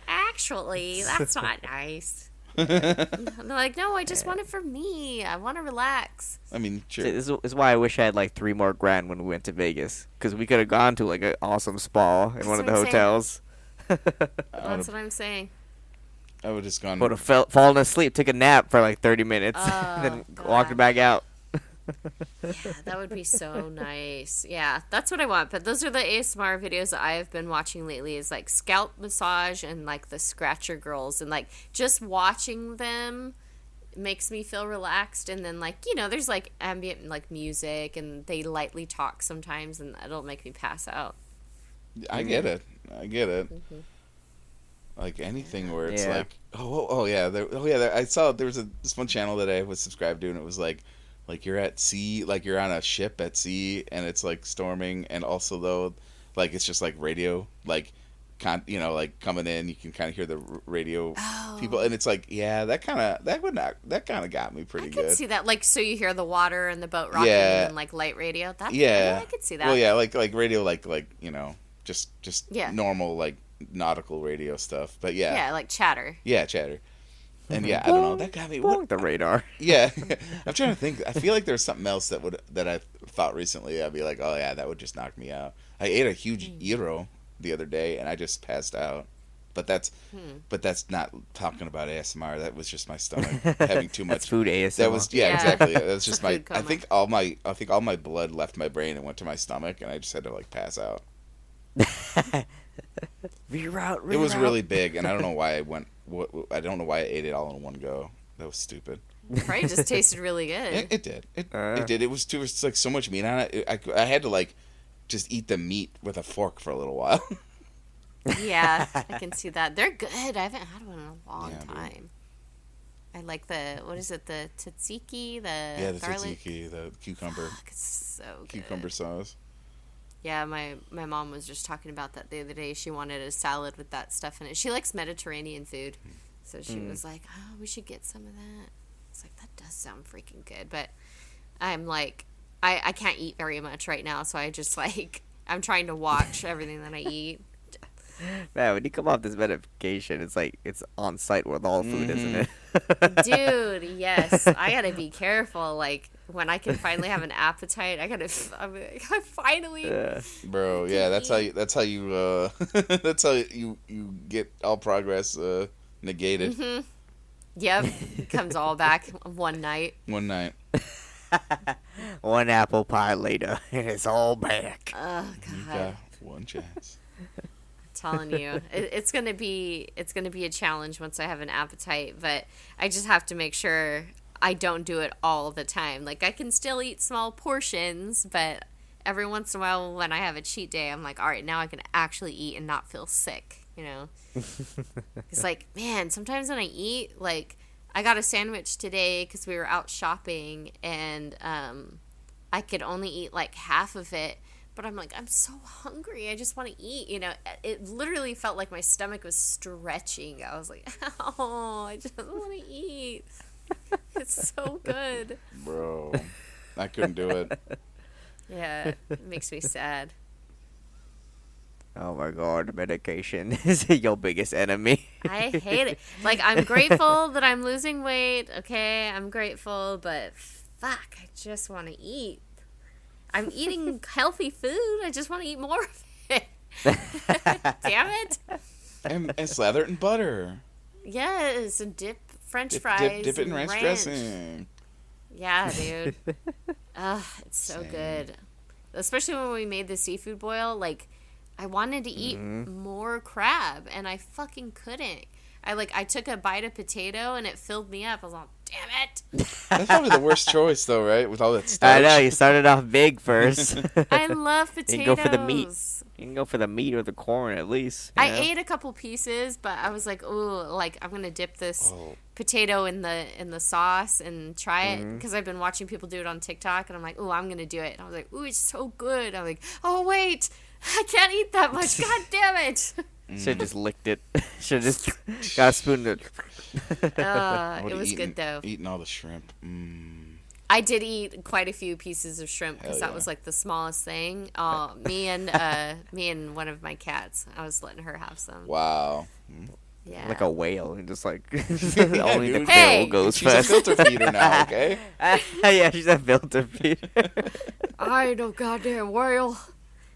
Actually, That's not nice. They're like, "No, I just want it for me. I want to relax." I mean, sure. This is why I wish I had like $3 more grand when we went to Vegas, because we could have gone to like an awesome spa in one of the what I'm saying. hotels. That's what I'm saying. I would have just gone. Would have fallen asleep, took a nap for like 30 minutes, Oh, then God. walked back out. Yeah, that would be so nice. Yeah, that's what I want. But those are the ASMR videos that I have been watching lately, is like scalp massage and like the scratcher girls, and like just watching them makes me feel relaxed. And then like, you know, there's like ambient like music, and they lightly talk sometimes, and it'll make me pass out. I get it. Like anything where it's Yeah. like, I saw there was this one channel that I was subscribed to, and it was like you're at sea, like you're on a ship at sea, and it's like storming, and also though, like it's just like radio, like, like coming in, you can kind of hear the radio people, and it's like, yeah, that kind of got me pretty I good. could see that. Like, so you hear the water and the boat rocking, Yeah. and like light radio. That's, Yeah, I could see that. Well, yeah, like radio, like just Yeah. normal like nautical radio stuff, but yeah, Yeah, like chatter. yeah, chatter. And yeah, I don't know. That got me. Bonk the radar. Yeah, I'm trying to think. I feel like there's something else that I thought recently. I'd be like, oh yeah, that would just knock me out. I ate a huge gyro the other day, and I just passed out. But that's not talking about ASMR. That was just my stomach having too much That's food ASMR. That was Yeah. exactly. That was just my. Food coma. I think all my blood left my brain and went to my stomach, and I just had to like pass out. Reroute. It was really big, and I don't know why I went. I don't know why I ate it all in one go. That was stupid. Probably just tasted really good. It did. It did. It was too. It's like so much meat on it. I had to like just eat the meat with a fork for a little while. Yeah, I can see that. They're good. I haven't had one in a long Yeah, dude. time. I like the, what is it, the tzatziki, The garlic. tzatziki, the cucumber, Fuck, it's so good. cucumber sauce. Yeah, my mom was just talking about that the other day. She wanted a salad with that stuff in it. She likes Mediterranean food. So she was like, oh, we should get some of that. It's like, that does sound freaking good. But I'm like, I can't eat very much right now. So I just like, I'm trying to watch everything that I eat. Man, when you come off this medication, it's like it's on site with all food, isn't it? Dude, yes. I gotta be careful. Like, when I can finally have an appetite, I finally. Bro, yeah, that's how you that's how you get all progress negated Yep. It comes all back one night. one night. One apple pie later, and it's all back. Oh, You God. got one chance. Telling you, it's gonna be a challenge once I have an appetite, but I just have to make sure I don't do it all the time. Like, I can still eat small portions, but every once in a while when I have a cheat day, I'm like, all right, now I can actually eat and not feel sick, you know? It's like, man, sometimes when I eat, like, I got a sandwich today because we were out shopping, and I could only eat like half of it. But I'm like, I'm so hungry. I just want to eat. You know, it literally felt like my stomach was stretching. I was like, oh, I just want to eat. It's so good. Bro, I couldn't do it. Yeah, it makes me sad. Oh my god, medication is your biggest enemy. I hate it. Like, I'm grateful that I'm losing weight. Okay, I'm grateful, but fuck, I just want to eat. I'm eating healthy food. I just want to eat more of it. Damn it. And slather it in butter. Yes, and dip French fries. Dip it in and ranch dressing. Yeah, dude. Ugh, it's so Same. good. Especially when we made the seafood boil. Like, I wanted to eat more crab, and I fucking couldn't. I took a bite of potato, and it filled me up. I was like, damn it. That's probably the worst choice, though, right? With all that I starch. know, you started off big first. I love potatoes. You can go for the meat. You can go for the meat or the corn at least. I ate a couple pieces, but I was like, ooh, like I'm gonna dip this potato in the sauce and try it because I've been watching people do it on TikTok, and I'm like, ooh, I'm gonna do it. And I was like, ooh, it's so good. I'm like, oh wait, I can't eat that much. God damn it. Should have just licked it. Should have just got a spoon. It was good though. Eating all the shrimp. I did eat quite a few pieces of shrimp because Hell that yeah. was like the smallest thing. Me and one of my cats. I was letting her have some. Wow. Yeah. Like a whale, and just like Yeah, only the dude. Hey! bill goes She's first. a filter feeder now, okay? Yeah, she's a filter feeder. I ain't no goddamn whale.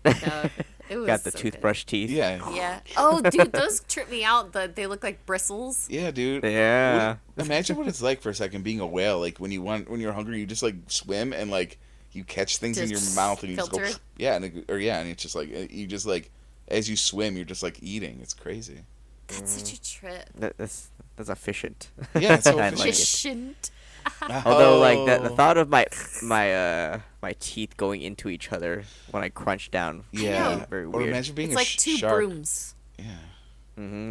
No, it was Got the so toothbrush teeth. Yeah. Good. Yeah. Oh, dude, those trip me out. They look like bristles. Yeah, dude. Yeah. Imagine what it's like for a second being a whale. Like when you're hungry, you just like swim and like you catch things in your Just mouth and you filter just it? go and it's just like you just like as you swim, you're just like eating. It's crazy. That's such a trip. That's efficient. Yeah, it's so I efficient. like it. Efficient. Although, like Oh. the thought of my teeth going into each other when I crunch down, Yeah. very Or weird. imagine being It's a like two shark. brooms. Yeah.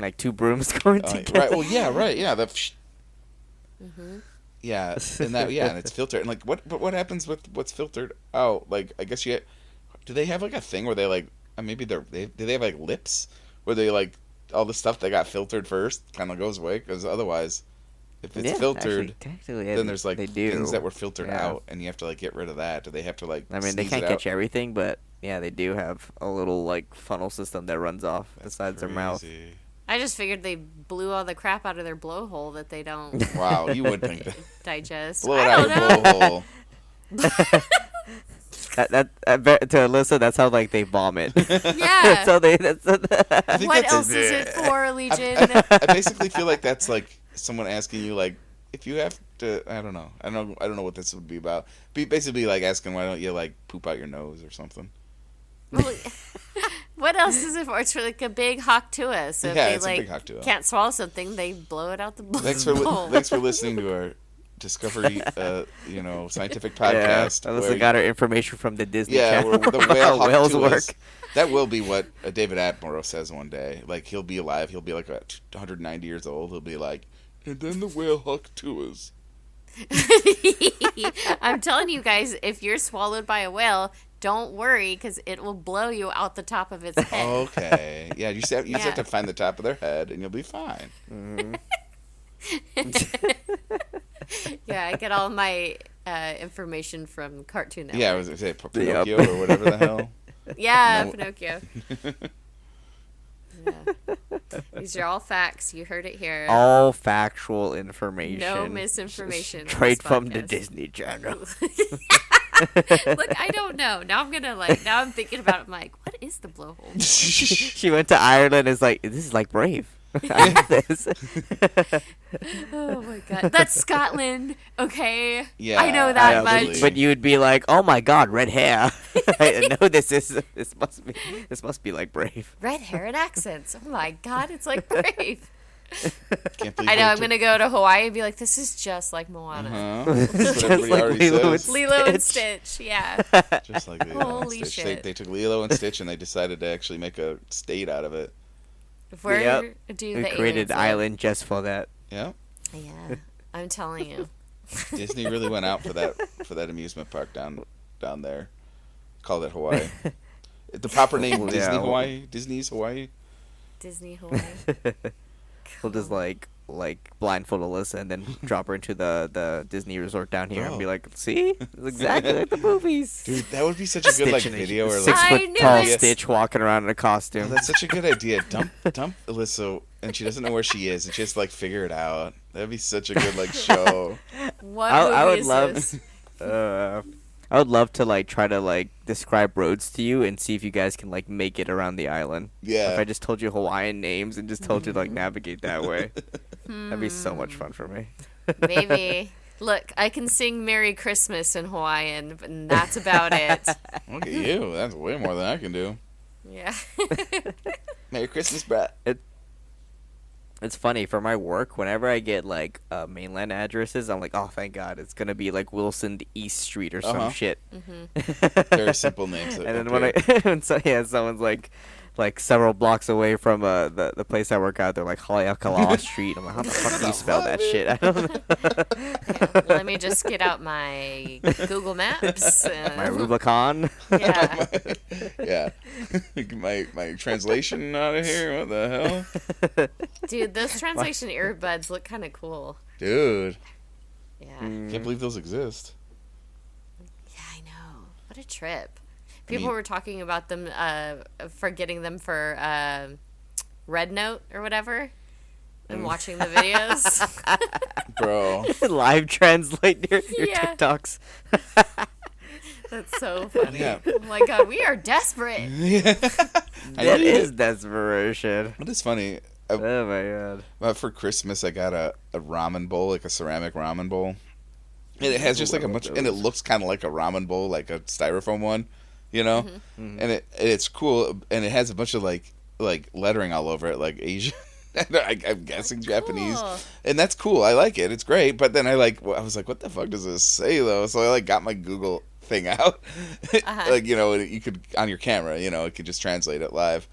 Like two brooms going together. Right. Well, yeah. Right. Yeah. Mm-hmm. Yeah, and and it's filtered. And like, what happens with what's filtered out? Like, I guess do they have like a thing where they like maybe do they have like lips where they like all the stuff that got filtered first kind of goes away because otherwise, if it's filtered, actually, technically, yeah, then there's like they do. things that were filtered Yeah. out, and you have to like get rid of that. Do they have to like? I mean, they sneeze can't it catch out? everything, but yeah, they do have a little like funnel system that runs off besides their mouth. Crazy. I just figured they blew all the crap out of their blowhole that they don't Wow, you would think that. digest. Blow it I out don't your know. blowhole. I bet to Alyssa, that's how like they vomit. Yeah. so they. I think What that's- else is it for, Legion? I basically feel like that's like someone asking you like if you have to. I don't know what this would be about. Be basically like asking why don't you like poop out your nose or something. Well, what else is it for? It's for like a big hawk-tua. So if Yeah, they it's a like big hawk-tua. can't swallow something, they blow it out the bowl. Thanks for listening to our Discovery, scientific podcast. Yeah, Alyssa where- got her information from the Disney yeah, Channel. where the about whale how whales hawk-tuas- work. That will be what David Attenborough says one day. Like he'll be alive. He'll be like 190 years old. He'll be like, and then the whale hawk-tuas. I'm telling you guys, if you're swallowed by a whale, don't worry because it will blow you out the top of its head. Okay. Yeah, you just have Yeah. to find the top of their head, and you'll be fine. Yeah, I get all my information from Cartoon Network. Yeah, I was gonna say Pinocchio or whatever the hell. Yeah, No. Pinocchio. Yeah. These are all facts. You heard it here. All factual information. No misinformation on Straight this from the podcast. Disney Channel. Look, I don't know. Now I'm thinking about it. I'm like, what is the blowhole? She went to Ireland and is like, this is like Brave. I know this. Oh my god, that's Scotland. Okay, Yeah, I know that absolutely. much. But you would be like, oh my god, red hair. I know this must be like Brave. Red hair and accents. Oh my god, it's like Brave. Can't believe I know. they I'm gonna go to Hawaii and be like, this is just like Moana. Uh-huh. That's what everybody like already Lilo and says. Lilo and Stitch. Yeah. Just like Lilo and Holy Stitch. shit. They took Lilo and Stitch and they decided to actually make a state out of it. Where Yep. do We the created aliens an live? island just for that. Yeah. Yeah, I'm telling you. Disney really went out for that amusement park down there. Called it Hawaii. The proper name Yeah. Disney Hawaii. Disney's Hawaii. Disney Hawaii. We'll just like blindfold Alyssa and then drop her into the Disney resort down here and be Bro. Oh. like, see? It's exactly like the movies. Dude, that would be such a good like Stitch in a video or like 6 I foot knew tall it. Stitch walking around in a Oh, costume. that's such a good idea. Dump Alyssa, and she doesn't know where she is, and she has to like figure it out. That'd be such a good like show. What I movie would is love. this? I would love to like try to like describe roads to you and see if you guys can like make it around the island. Yeah. If I just told you Hawaiian names and just told you to like navigate that way, that'd be so much fun for me. Maybe. Look, I can sing Merry Christmas in Hawaiian, and that's about it. Look at you. That's way more than I can do. Yeah. Merry Christmas, Brett. It's funny for my work. Whenever I get like mainland addresses, I'm like, oh, thank God, it's gonna be like Wilson East Street or some shit. Very simple names. And then when when someone's like several blocks away from the place I work out, they're like Haleakala Street. I'm like, how the fuck do you spell that shit? I don't know. Yeah, let me just get out my Google Maps. My Rubicon. Yeah. Yeah. my translation out of here. What the hell? Dude, those translation earbuds look kind of cool. Dude. Yeah. Can't believe those exist. Yeah, I know. What a trip. People were talking about them for getting them for Red Note or whatever and watching the videos. Bro. Live translate your Yeah. TikToks. That's so funny. Yeah. Oh my God, we are desperate. That is desperation. It is funny. Oh my God. For Christmas, I got a ramen bowl, like a ceramic ramen bowl. And it has just like a bunch, and it looks kind of like a ramen bowl, like a styrofoam one, you know. And it's cool, and it has a bunch of like lettering all over it, like Asian. I'm guessing Japanese, and that's cool. I like it. It's great. But then I was like, what the fuck does this say though? So I like got my Google thing out, like you could on your camera, it could just translate it live.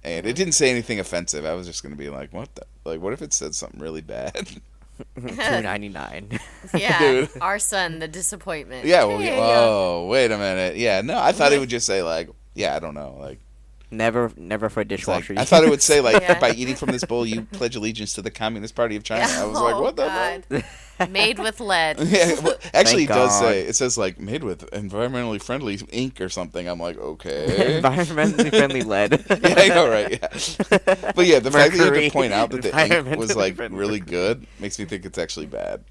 And it didn't say anything offensive. I was just gonna be like, "What the? Like, what if it said something really bad?" $2.99. Yeah, Dude. our son, the disappointment. Yeah. Well, wait a minute. Yeah. No, I thought it would just say like, yeah, I don't know, like. Never for dishwasher. I thought it would say like, Yeah. by eating from this bowl, you pledge allegiance to the Communist Party of China. I was like, what the fuck? Made with lead. Yeah, well, actually, it Thank does God. say, it says like made with environmentally friendly ink or something. I'm like, okay. Environmentally friendly lead. Yeah, I know, right? Yeah. But yeah, the fact that you have Mercury. to point out that the ink was like Environmentally really friendly. good makes me think it's actually bad.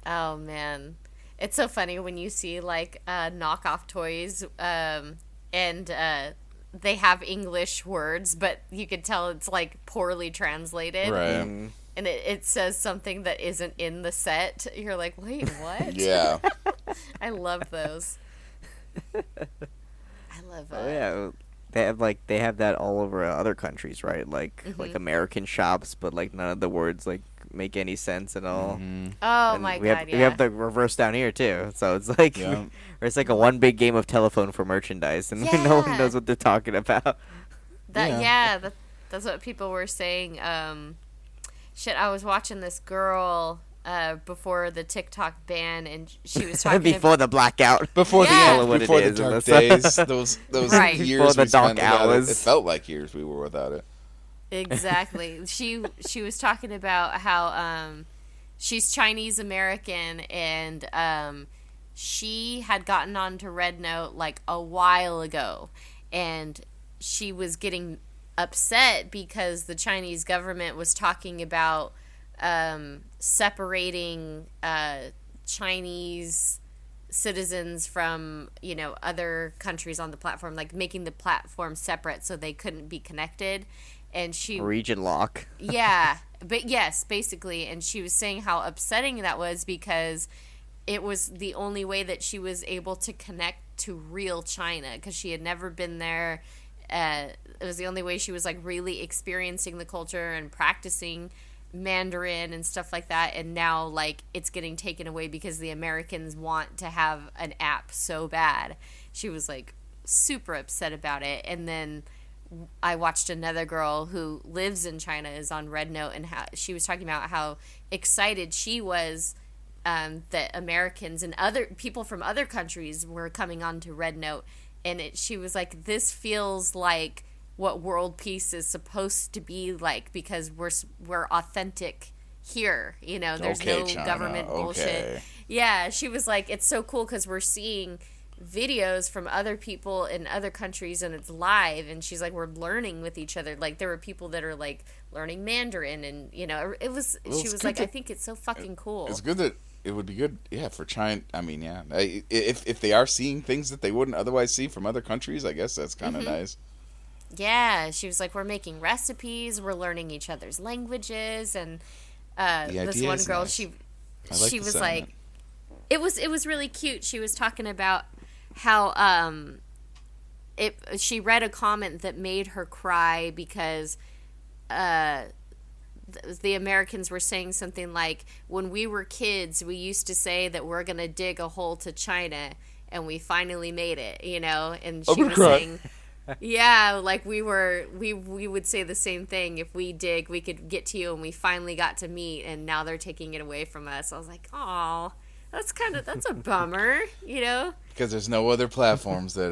Oh man, it's so funny when you see like knockoff toys, and they have English words, but you could tell it's like poorly translated, Right. and it says something that isn't in the set. You're like, wait, what? Yeah. I love those. I love Oh yeah, they have that all over other countries, right? Like American shops, but like none of the words like make any sense at all. Oh And my we God, have, yeah. we have the reverse down here too. So it's like Yeah. it's like a one big game of telephone for merchandise, and no one Yeah. knows what they're talking about. That's what people were saying. Shit, I was watching this girl before the TikTok ban, and she was talking Before the blackout. Before Yeah. the What it before the is, dark Alyssa. days, those Right. years Before the we spent dark without hours. it felt like years we were without it. Exactly. She was talking about how she's Chinese American, and she had gotten onto Red Note like a while ago, and she was getting upset because the Chinese government was talking about separating Chinese citizens from other countries on the platform, like making the platform separate so they couldn't be connected. And she Region lock. yeah, but yes, basically. And she was saying how upsetting that was because it was the only way that she was able to connect to real China, because she had never been there. It was the only way she was like really experiencing the culture and practicing Mandarin and stuff like that. And now like it's getting taken away because the Americans want to have an app so bad. She was like super upset about it. And then I watched another girl who lives in China, is on Red Note, and how she was talking about how excited she was that Americans and other people from other countries were coming onto Red Note. And she was like, this feels like what world peace is supposed to be like, because we're authentic here. There's Okay, no China, government bullshit. okay. Yeah, she was like, it's so cool because we're seeing videos from other people in other countries and it's live, and she's like, we're learning with each other. Like there were people that are like learning Mandarin, and it was she was like, I think it's so fucking cool. It's good that it would be good, yeah, for China. I mean, yeah, if they are seeing things that they wouldn't otherwise see from other countries, I guess that's kind of nice. Yeah, she was like, we're making recipes, we're learning each other's languages, and this one girl, nice. she the was sentiment. like, it was really cute. She was talking about how she read a comment that made her cry because the Americans were saying something like, when we were kids, we used to say that we're going to dig a hole to China, and we finally made it, you know? And she was saying, yeah, like we would say the same thing. If we dig, we could get to you, and we finally got to meet, and now they're taking it away from us. I was like, oh, that's a bummer, you know? Because there's no other platforms that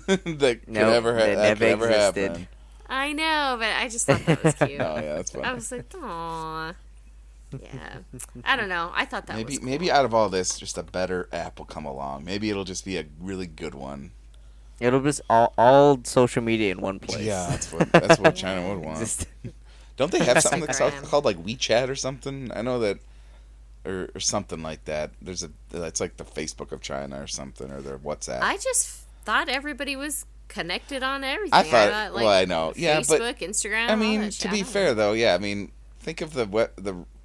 that could Nope, ever that never existed. happen. I know, but I just thought that was cute. Oh yeah, that's funny. I was like, aw. Yeah. I don't know. I thought that was cool. Maybe out of all this, just a better app will come along. Maybe it'll just be a really good one. It'll just all social media in one place. Yeah, that's what China would want. Don't they have something that's called like WeChat or something? I know that, or something like that. It's like the Facebook of China or something, or their WhatsApp. I just thought everybody was connected on everything. I thought well, I know. Yeah, Facebook, but Instagram. I mean, all that to shit. be fair though, yeah, I mean, think of the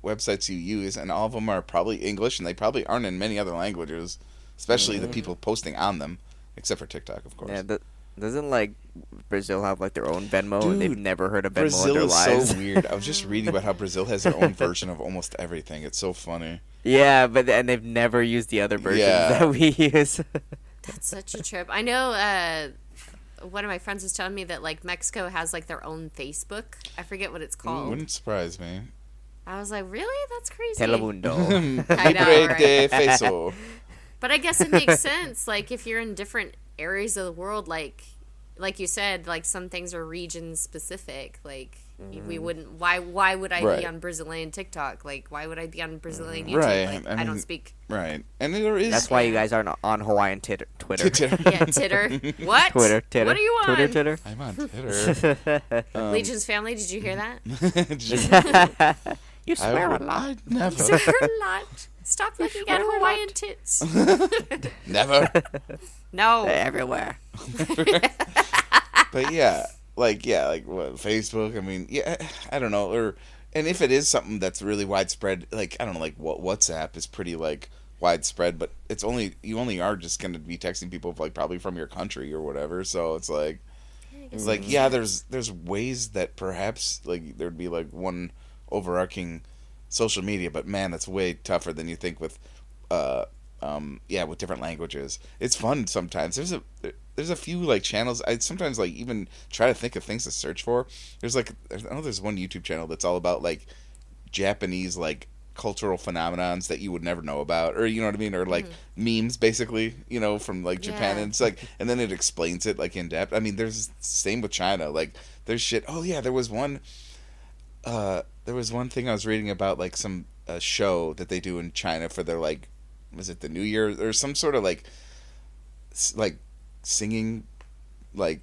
websites you use, and all of them are probably English, and they probably aren't in many other languages, especially the people posting on them, except for TikTok, of course. Yeah, doesn't like Brazil have like their own Venmo? Dude, And they've never heard of Venmo Brazil in their is lives. so weird. I was just reading about how Brazil has their own version of almost everything. It's so funny. Yeah, and they've never used the other versions that we use. That's such a trip. I know one of my friends was telling me that like Mexico has like their own Facebook. I forget what it's called. Wouldn't surprise me. I was like, really? That's crazy. Telemundo. I know, Libre right? de Feso. But I guess it makes sense. Like if you're in different areas of the world, like you said, like some things are region specific. Like we wouldn't. Why would I Right. be on Brazilian TikTok? Like why would I be on Brazilian YouTube? Right. Like, I I don't mean, speak. Right. And there is... That's why you guys aren't on Hawaiian Twitter. Yeah, Titter. What? Twitter. What are you on? Twitter. I'm on Twitter. Legion's family. Did you hear that? You swear a lot. I never. Swear a lot. Stop looking at Hawaiian tits. Never. No. They're everywhere. But yeah, like what, Facebook. I mean, yeah, I don't know, and if it is something that's really widespread, like I don't know, like what WhatsApp is pretty like widespread, but you only are just going to be texting people like probably from your country or whatever. So it's like yeah, there's ways that perhaps like there'd be like one overarching social media, but man, that's way tougher than you think with with different languages. It's fun sometimes. There's a few like channels. I sometimes like even try to think of things to search for. There's like I know there's one YouTube channel that's all about like Japanese like cultural phenomenons that you would never know about, or you know what I mean, or like memes basically, you know, from like Japan, and it's like, and then it explains it like in depth. I mean, there's same with China. Like there's shit. Oh yeah, there was one thing I was reading about like some show that they do in China for their like, was it the New Year or some sort of like singing like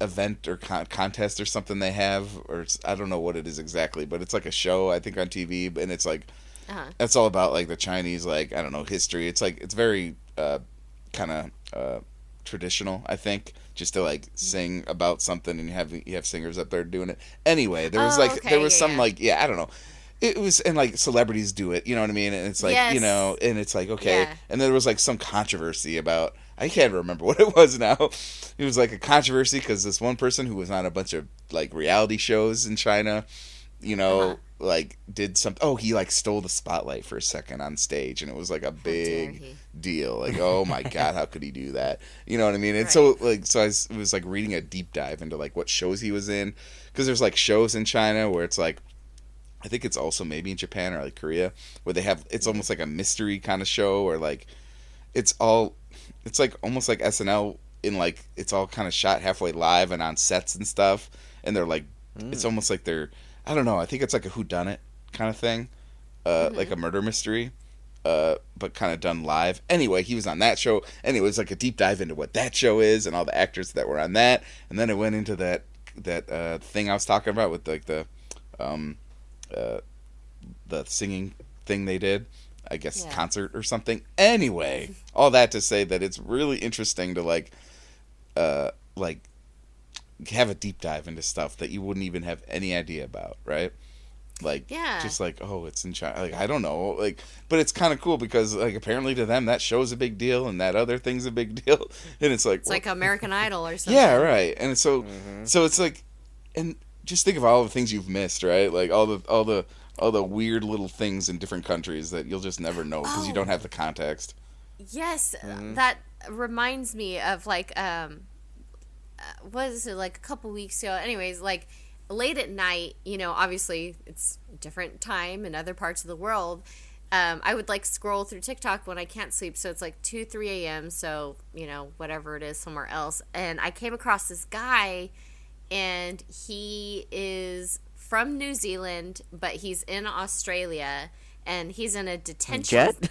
event or contest or something they have, or I don't know what it is exactly, but it's like a show I think on TV, and it's like it's all about like the Chinese, like I don't know, history. It's like it's very kind of traditional, I think, just to like sing about something, and you have singers up there doing it. Anyway, there was like I don't know. It was, and like celebrities do it, you know what I mean? And it's like, you know, and it's like, okay. Yeah. And there was like some controversy about, I can't remember what it was now. It was like a controversy because this one person who was on a bunch of like reality shows in China, you know, like did something. Oh, he like stole the spotlight for a second on stage, and it was like a big deal. Like, oh my God, how could he do that? You know what I mean? And so I was like reading a deep dive into like what shows he was in, because there's like shows in China where it's like, I think it's also maybe in Japan or like Korea, where they have, it's almost like a mystery kind of show, or like it's like almost like SNL in like it's all kind of shot halfway live and on sets and stuff, and they're like it's almost like they're, I don't know, I think it's like a whodunit kind of thing, like a murder mystery, but kind of done live. Anyway, he was on that show. Anyway, it was like a deep dive into what that show is and all the actors that were on that, and then it went into that thing I was talking about with like the singing thing they did, I guess, concert or something. Anyway, all that to say that it's really interesting to like have a deep dive into stuff that you wouldn't even have any idea about, right? Like, just like, oh, it's in China. Like, I don't know. Like, but it's kind of cool because like apparently to them that show's a big deal and that other thing's a big deal, and it's like like American Idol or something. Yeah, right. And so it's like, and just think of all the things you've missed, right? Like all the weird little things in different countries that you'll just never know because you don't have the context. Yes, that reminds me of like what is it, like a couple weeks ago? Anyways, like late at night, obviously it's a different time in other parts of the world. I would like scroll through TikTok when I can't sleep, so it's like 2, 3 a.m. So whatever it is somewhere else, and I came across this guy, and he is from New Zealand, but he's in Australia. And he's in a detention. Jet?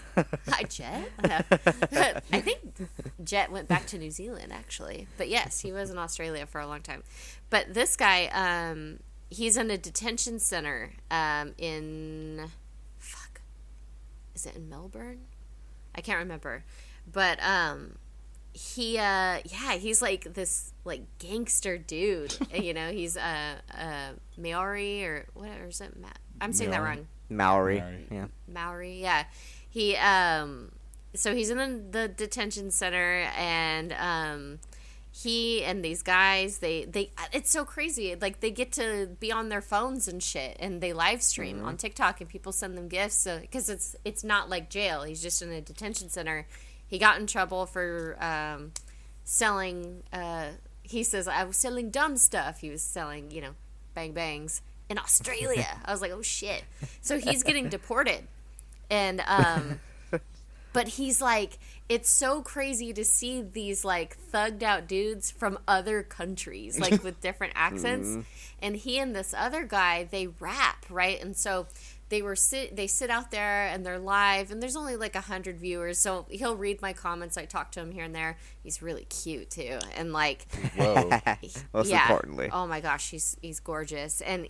Jet? I think Jet went back to New Zealand, actually. But yes, he was in Australia for a long time. But this guy, he's in a detention center in... Fuck. Is it in Melbourne? I can't remember. But he's like this like gangster dude. He's a Maori or whatever. Is it? I'm saying that wrong. Maori, yeah. He so he's in the detention center, and he and these guys, they it's so crazy. Like they get to be on their phones and shit, and they live stream on TikTok, and people send them gifts. So because it's not like jail, he's just in a detention center. He got in trouble for selling. He says, I was selling dumb stuff. He was selling, bang bangs in Australia. I was like, oh shit. So he's getting deported. And but he's like, it's so crazy to see these like thugged out dudes from other countries, like with different accents. And he and this other guy, they rap, right? And so they sit out there and they're live, and there's only like 100 viewers, so he'll read my comments. I talk to him here and there. He's really cute too, and like, whoa, most importantly, oh my gosh, he's gorgeous. And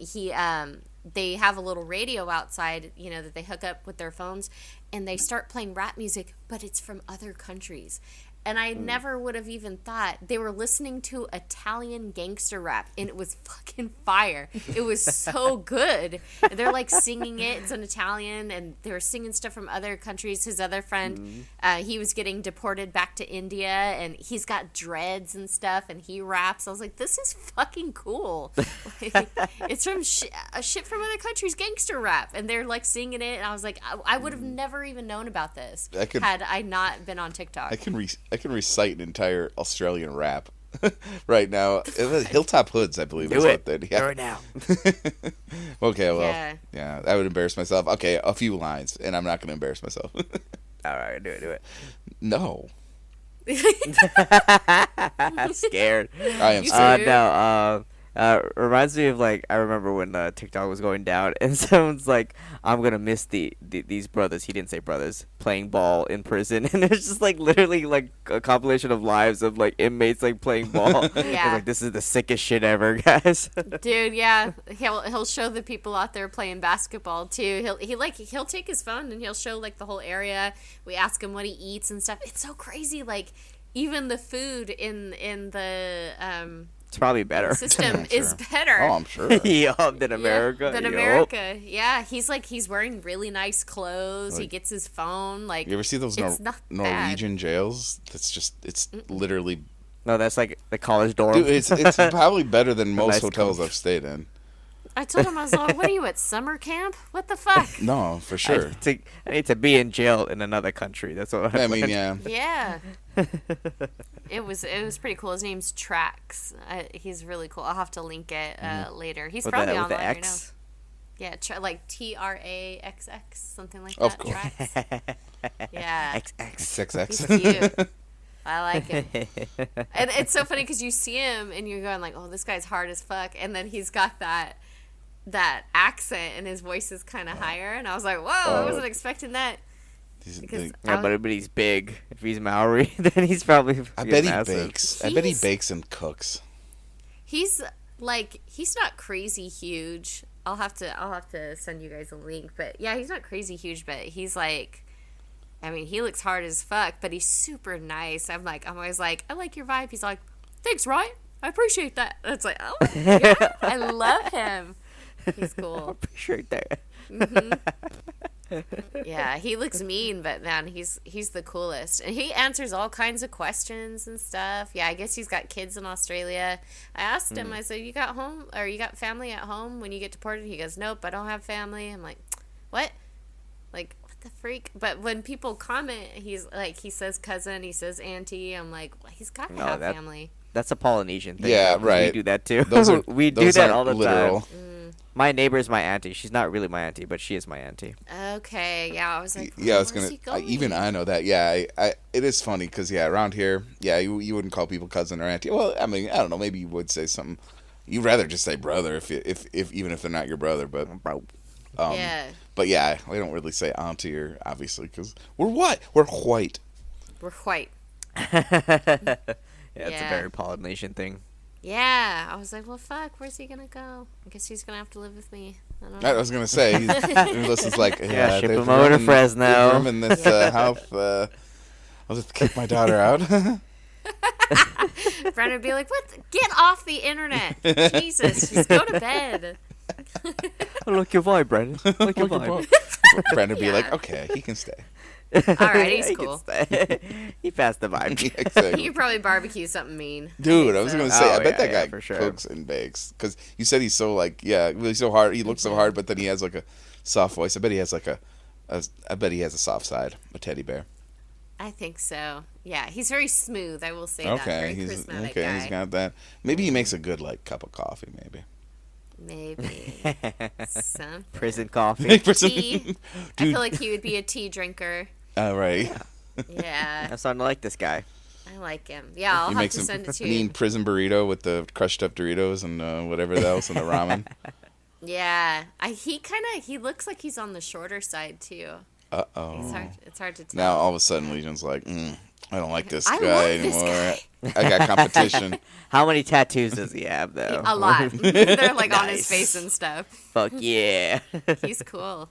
they have a little radio outside, that they hook up with their phones, and they start playing rap music, but it's from other countries. And I never would have even thought they were listening to Italian gangster rap, and it was fucking fire. It was so good. They're like singing it. It's in Italian, and they were singing stuff from other countries. His other friend, he was getting deported back to India, and he's got dreads and stuff, and he raps. I was like, this is fucking cool. Like, it's from shit from other countries, gangster rap, and they're like singing it. And I was like, I would have never even known about this had I not been on TikTok. I can recite an entire Australian rap right now. Hilltop Hoods, I believe. Do it. Do it now. Okay, well, yeah, I would embarrass myself. Okay, a few lines, and I'm not going to embarrass myself. All right, do it. No. Scared. I am scared. No, reminds me of like I remember when TikTok was going down, and someone's like, "I'm gonna miss these brothers." He didn't say brothers playing ball in prison, and it's just like literally like a compilation of lives of like inmates like playing ball. Yeah, like this is the sickest shit ever, guys. Dude, yeah, he'll show the people out there playing basketball too. He'll take his phone and he'll show like the whole area. We ask him what he eats and stuff. It's so crazy. Like even the food in the it's probably better. System is better. Oh, I'm sure. Than America. Yeah, than America. Yeah, he's wearing really nice clothes. Like, he gets his phone. Like, you ever see those Norwegian jails? It's literally. No, that's like the college dorm. Dude, it's probably better than most nice hotels I've stayed in. I told him, I was like, what are you at summer camp? What the fuck? No, for sure. I need to be in jail in another country. That's what I mean, yeah. Yeah. It was pretty cool. His name's Trax. He's really cool. I'll have to link it later. He's probably online with the X? Yeah, like TRAXX, something like that. Of course. Trax. Yeah. XX. He's cute. I like him. And it's so funny because you see him and you're going like, oh, this guy's hard as fuck. And then he's got that accent and his voice is kind of higher. And I was like, whoa, I wasn't expecting that. But he's big. If he's Maori, then he's probably I bet he massive. Bakes. I bet he bakes and cooks. He's not crazy huge. I'll have to send you guys a link. But yeah, he's not crazy huge, but he's like, I mean, he looks hard as fuck, but he's super nice. I'm always like, I like your vibe. He's like, thanks, Ryan. I appreciate that. And it's like, oh, yeah, I love him. He's cool. I appreciate that. Mm-hmm. Yeah, he looks mean, but man, he's the coolest, and he answers all kinds of questions and stuff. Yeah, I guess he's got kids in Australia. I asked him, I said, "You got home or you got family at home when you get deported?" He goes, "Nope, I don't have family." I'm like, "What? Like what the freak?" But when people comment, he's like, he says cousin, he says auntie. I'm like, well, he's got to have that- family. That's a Polynesian thing. Yeah, though, 'cause right. We do that too. We do those that aren't all the literal. time. My neighbor is my auntie. She's not really my auntie, but she is my auntie. Okay, yeah, I was like, Yeah, I was where's gonna. he going? Even I know that. Yeah, it is funny because around here, you wouldn't call people cousin or auntie. Well, I mean, I don't know. Maybe you would say something. You'd rather just say brother if even if they're not your brother. But Bro. Yeah, but yeah, we don't really say auntie or obviously because we're what? We're white. we're white. Yeah, it's a Yeah. very Polynesian thing. Yeah, I was like, well, fuck, where's he gonna go? I guess he's gonna have to live with me. I don't I know. was gonna say. Alyssa's like, Yeah, ship there's him over to room in- Fresno. there's room in this house. I'll just kick my daughter out. Brennan would be like, what? Get off the internet. Jesus, just go to bed. Oh, look your vibe, Brandon. Look your vibe. Brandon would be like, Yeah. okay, he can stay. All right, he's He can cool. stay. He passed the vibe. Yeah, exactly. You could probably barbecue something mean. Dude, I was gonna say, Oh, I bet yeah, that yeah, guy for sure. cooks and bakes because you said he's so like, really so hard. He looks so hard, but then he has like a soft voice. I bet he has like I bet he has a soft side, a teddy bear. I think so. Yeah, he's very smooth. I will say that. Okay, Very he's charismatic okay. guy. He's got that. Maybe he makes a good like cup of coffee. Maybe. Maybe something. Prison coffee. Tea. I Dude. feel like he would be a tea drinker. Right. Yeah, I'm starting to like this guy. I like him. Yeah, I'll He have makes to a send it to mean you. prison burrito with the crushed up Doritos and whatever else and the ramen. Yeah, he looks like he's on the shorter side too. It's hard to tell. Now all of a sudden Legion's like, I don't like this I guy love this anymore. I got competition. How many tattoos does he have, though? A lot. They're like on his Nice. face and stuff. Fuck yeah. He's cool.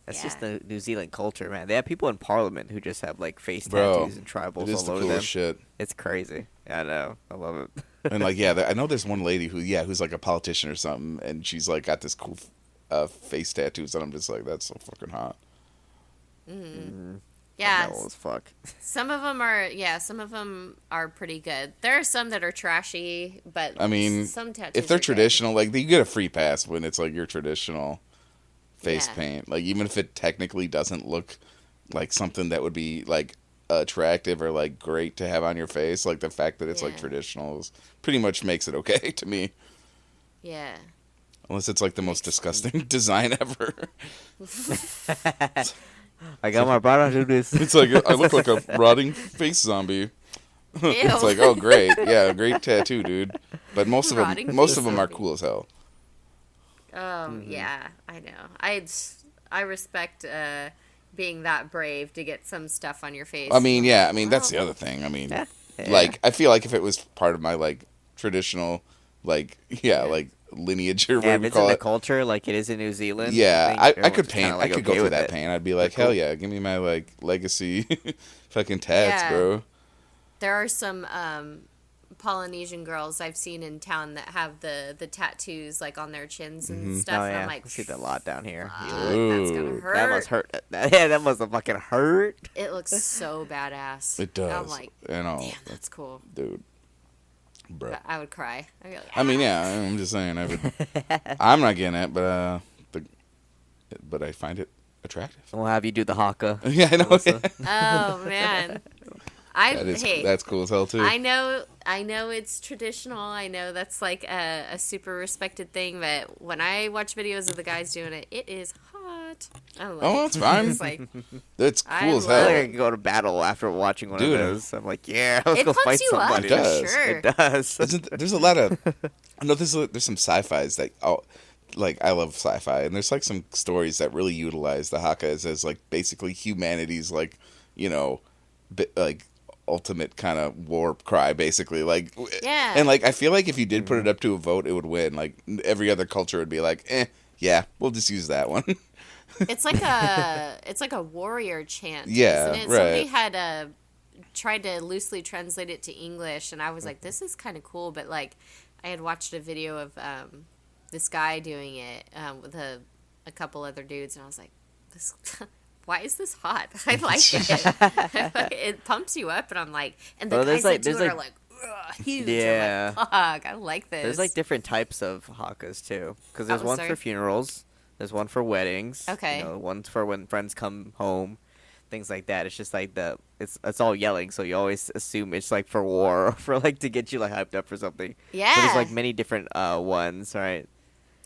That's just Yeah. the New Zealand culture, man. They have people in Parliament who just have like face Bro, tattoos and tribals It is all the over them. coolest shit. It's crazy. I know. I love it. And like, I know there's one lady who's like a politician or something, and she's like got this cool face tattoos, and I'm just like, that's so fucking hot. Yeah, Metal as fuck. some of them are pretty good. There are some that are trashy, but I mean, some tattoos if they're are good. traditional, like you get a free pass when it's like your traditional face Yeah. paint. Like even if it technically doesn't look like something that would be like attractive or like great to have on your face, like the fact that it's like Yeah. traditional is pretty much makes it okay to me. Yeah. Unless it's like the most disgusting design ever. I got my brother to do this. It's like I look like a rotting face zombie. It's Ew. like, oh great, yeah, great tattoo, dude. But most of Rotting them face are zombie. cool as hell. Yeah, I know. I respect being that brave to get some stuff on your face. I mean, that's the other thing. I mean, Yeah. like I feel like if it was part of my like traditional, like like lineage or Yeah, whatever if you it's in call the it. culture like it is in New Zealand. Yeah, think I everyone's could just paint. kinda, like, I could go okay through with that it. paint. I'd be like, They're hell cool. yeah, give me my like legacy fucking tats, Yeah. bro. there are some Polynesian girls I've seen in town that have the tattoos like on their chins and stuff. Oh And yeah, I'm like, I see that a lot down here. "Fuck, that's gonna Ooh. hurt. That must hurt. Yeah, that must have fucking hurt. It looks so badass. It does. I'm like, you know, damn, that's cool. dude, bro. But I would cry. I'd be like, I mean, yeah, I'm just saying. I'm not getting it, but I find it attractive. We'll have you do the haka. Yeah, I know. Alyssa. oh man. That's cool as hell too. I know it's traditional. I know that's like a super respected thing, but when I watch videos of the guys doing it, it is hot. I'm like, Oh, it's fine. It's like, That's I cool as I love hell. think I could go to battle after watching one Dude. of those. I'm like, yeah, let's it go pumps fight you up somebody. for It does. sure. It does. There's a lot of. I know there's some sci-fi's that like I love sci-fi, and there's like some stories that really utilize the haka as like basically humanity's like like ultimate kind of war cry, basically. Like Yeah. and like I feel like if you did put it up to a vote, it would win. Like every other culture would be like, yeah, we'll just use that one. It's like a warrior chant. Yeah, isn't it? right. Somebody had tried to loosely translate it to English, and I was like, this is kind of cool. But like, I had watched a video of this guy doing it with a couple other dudes, and I was like, this. Why is this hot? I like it. It pumps you up, and I'm like, and the guys that do it are like, huge. Yeah. I'm like, fuck, I like this. There's like different types of hakas too, because there's one for funerals, there's one for weddings. Okay. You know, one's for when friends come home, things like that. It's just like it's all yelling, so you always assume it's like for war or for like to get you like hyped up for something. Yeah. So there's like many different ones, right?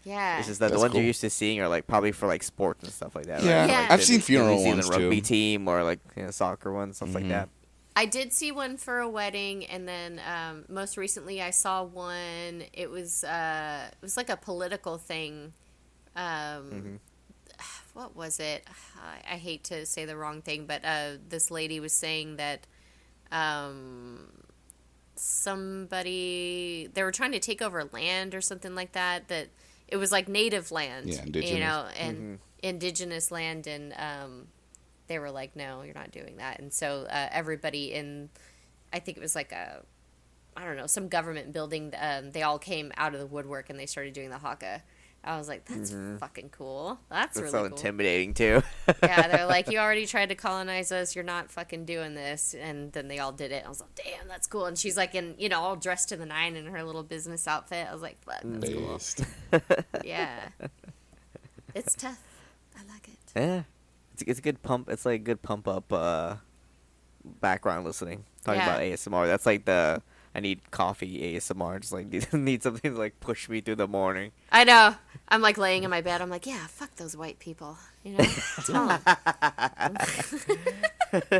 Yeah. It's just that the That's ones cool. you're used to seeing are like probably for like sports and stuff like that. Yeah. Right? Yeah. Like I've the seen funeral New Zealand ones rugby too. team or like soccer ones, stuff like that. I did see one for a wedding, and then most recently I saw one. It was like a political thing. What was it? I hate to say the wrong thing, but this lady was saying that somebody, they were trying to take over land or something like that. That it was like native land, Yeah, indigenous. you know, and indigenous land, and they were like, no, you're not doing that. And so everybody in, I think it was like I don't know, some government building, they all came out of the woodwork and they started doing the haka. I was like, that's fucking cool. That's really so cool. intimidating too. Yeah, they're like, you already tried to colonize us. You're not fucking doing this. And then they all did it. I was like, damn, that's cool. And she's like, all dressed to the nine in her little business outfit. I was like, fuck, that's cool. Based. Yeah. It's tough. I like it. Yeah, it's a good pump. It's like a good pump up background listening. Talking Yeah. about ASMR. That's like I need coffee ASMR. Just like need something to like push me through the morning. I know. I'm like laying in my bed. I'm like, yeah, fuck those white people. You know? Tell 'em.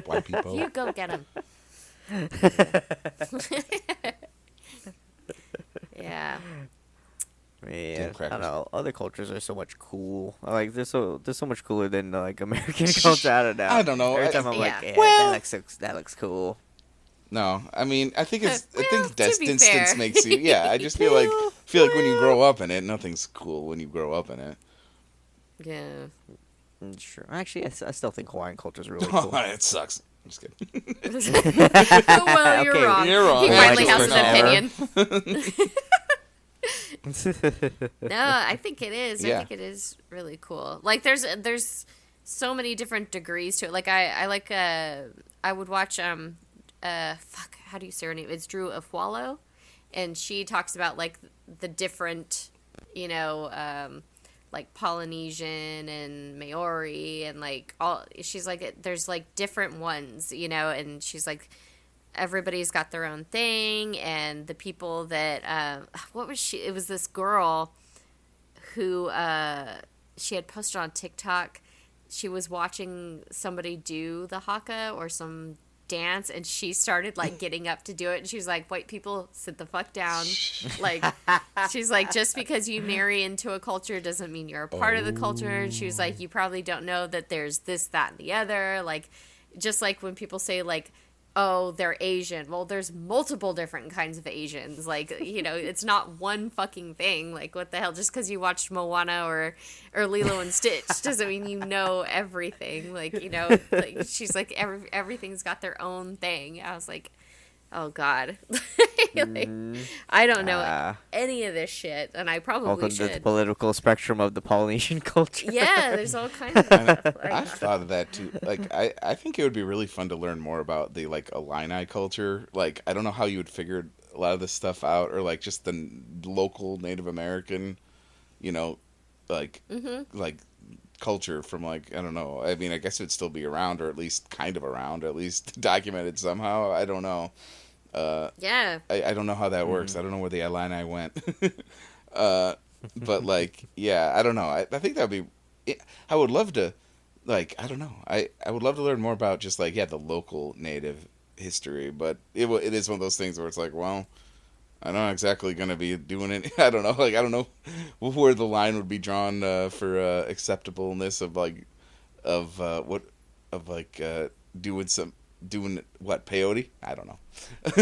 White people. You go get them. Yeah. Man, I crackers. don't know. Other cultures are so much cool. Like they're so much cooler than like American culture. I don't know. I don't know. Every time I'm Yeah. like, yeah, Well- that looks cool. No, I mean, I think I Well, think to be distance fair. makes you. Yeah, I just feel like when you grow up in it, nothing's cool when you grow up in it. Yeah. Sure. Actually, I still think Hawaiian culture is really Oh, cool. it sucks. I'm just kidding. Well, you're Okay, wrong. you're wrong. He Yeah, finally just has for an now. opinion. No, I think it is. Yeah. I think it is really cool. Like there's so many different degrees to it. Like I like I would watch fuck, how do you say her name? It's Drew Afwalo, and she talks about like the different, like Polynesian and Maori and like all. She's like there's like different ones, and she's like everybody's got their own thing, and the people that what was she? It was this girl who she had posted on TikTok. She was watching somebody do the haka or some dance, and she started like getting up to do it, and she was like, white people, sit the fuck down. Like she's like, just because you marry into a culture doesn't mean you're a part of the culture. And she was like, you probably don't know that there's this, that, and the other. Like just like when people say like, oh, they're Asian. Well, there's multiple different kinds of Asians. Like, it's not one fucking thing. Like, what the hell? Just because you watched Moana or Lilo and Stitch doesn't mean you know everything. Like, like she's like, everything's got their own thing. I was like, oh, God. Like, I don't know any of this shit, and I probably Welcome should. to the political spectrum of the Polynesian culture. Yeah, there's all kinds of stuff. Like, I've thought of that too. Like, I think it would be really fun to learn more about the like Illini culture. Like, I don't know how you would figure a lot of this stuff out, or like just the local Native American, like like culture from like I don't know. I mean, I guess it'd still be around, or at least kind of around, or at least documented somehow. I don't know. yeah. I don't know how that works. I don't know where the Illini went. But like, yeah, I don't know. I think that would be. I would love to, like, I don't know. I would love to learn more about just like the local Native history. But it is one of those things where it's like, well, I'm not exactly gonna be doing it. I don't know. Like, I don't know where the line would be drawn for acceptableness of like doing what peyote? I don't know. But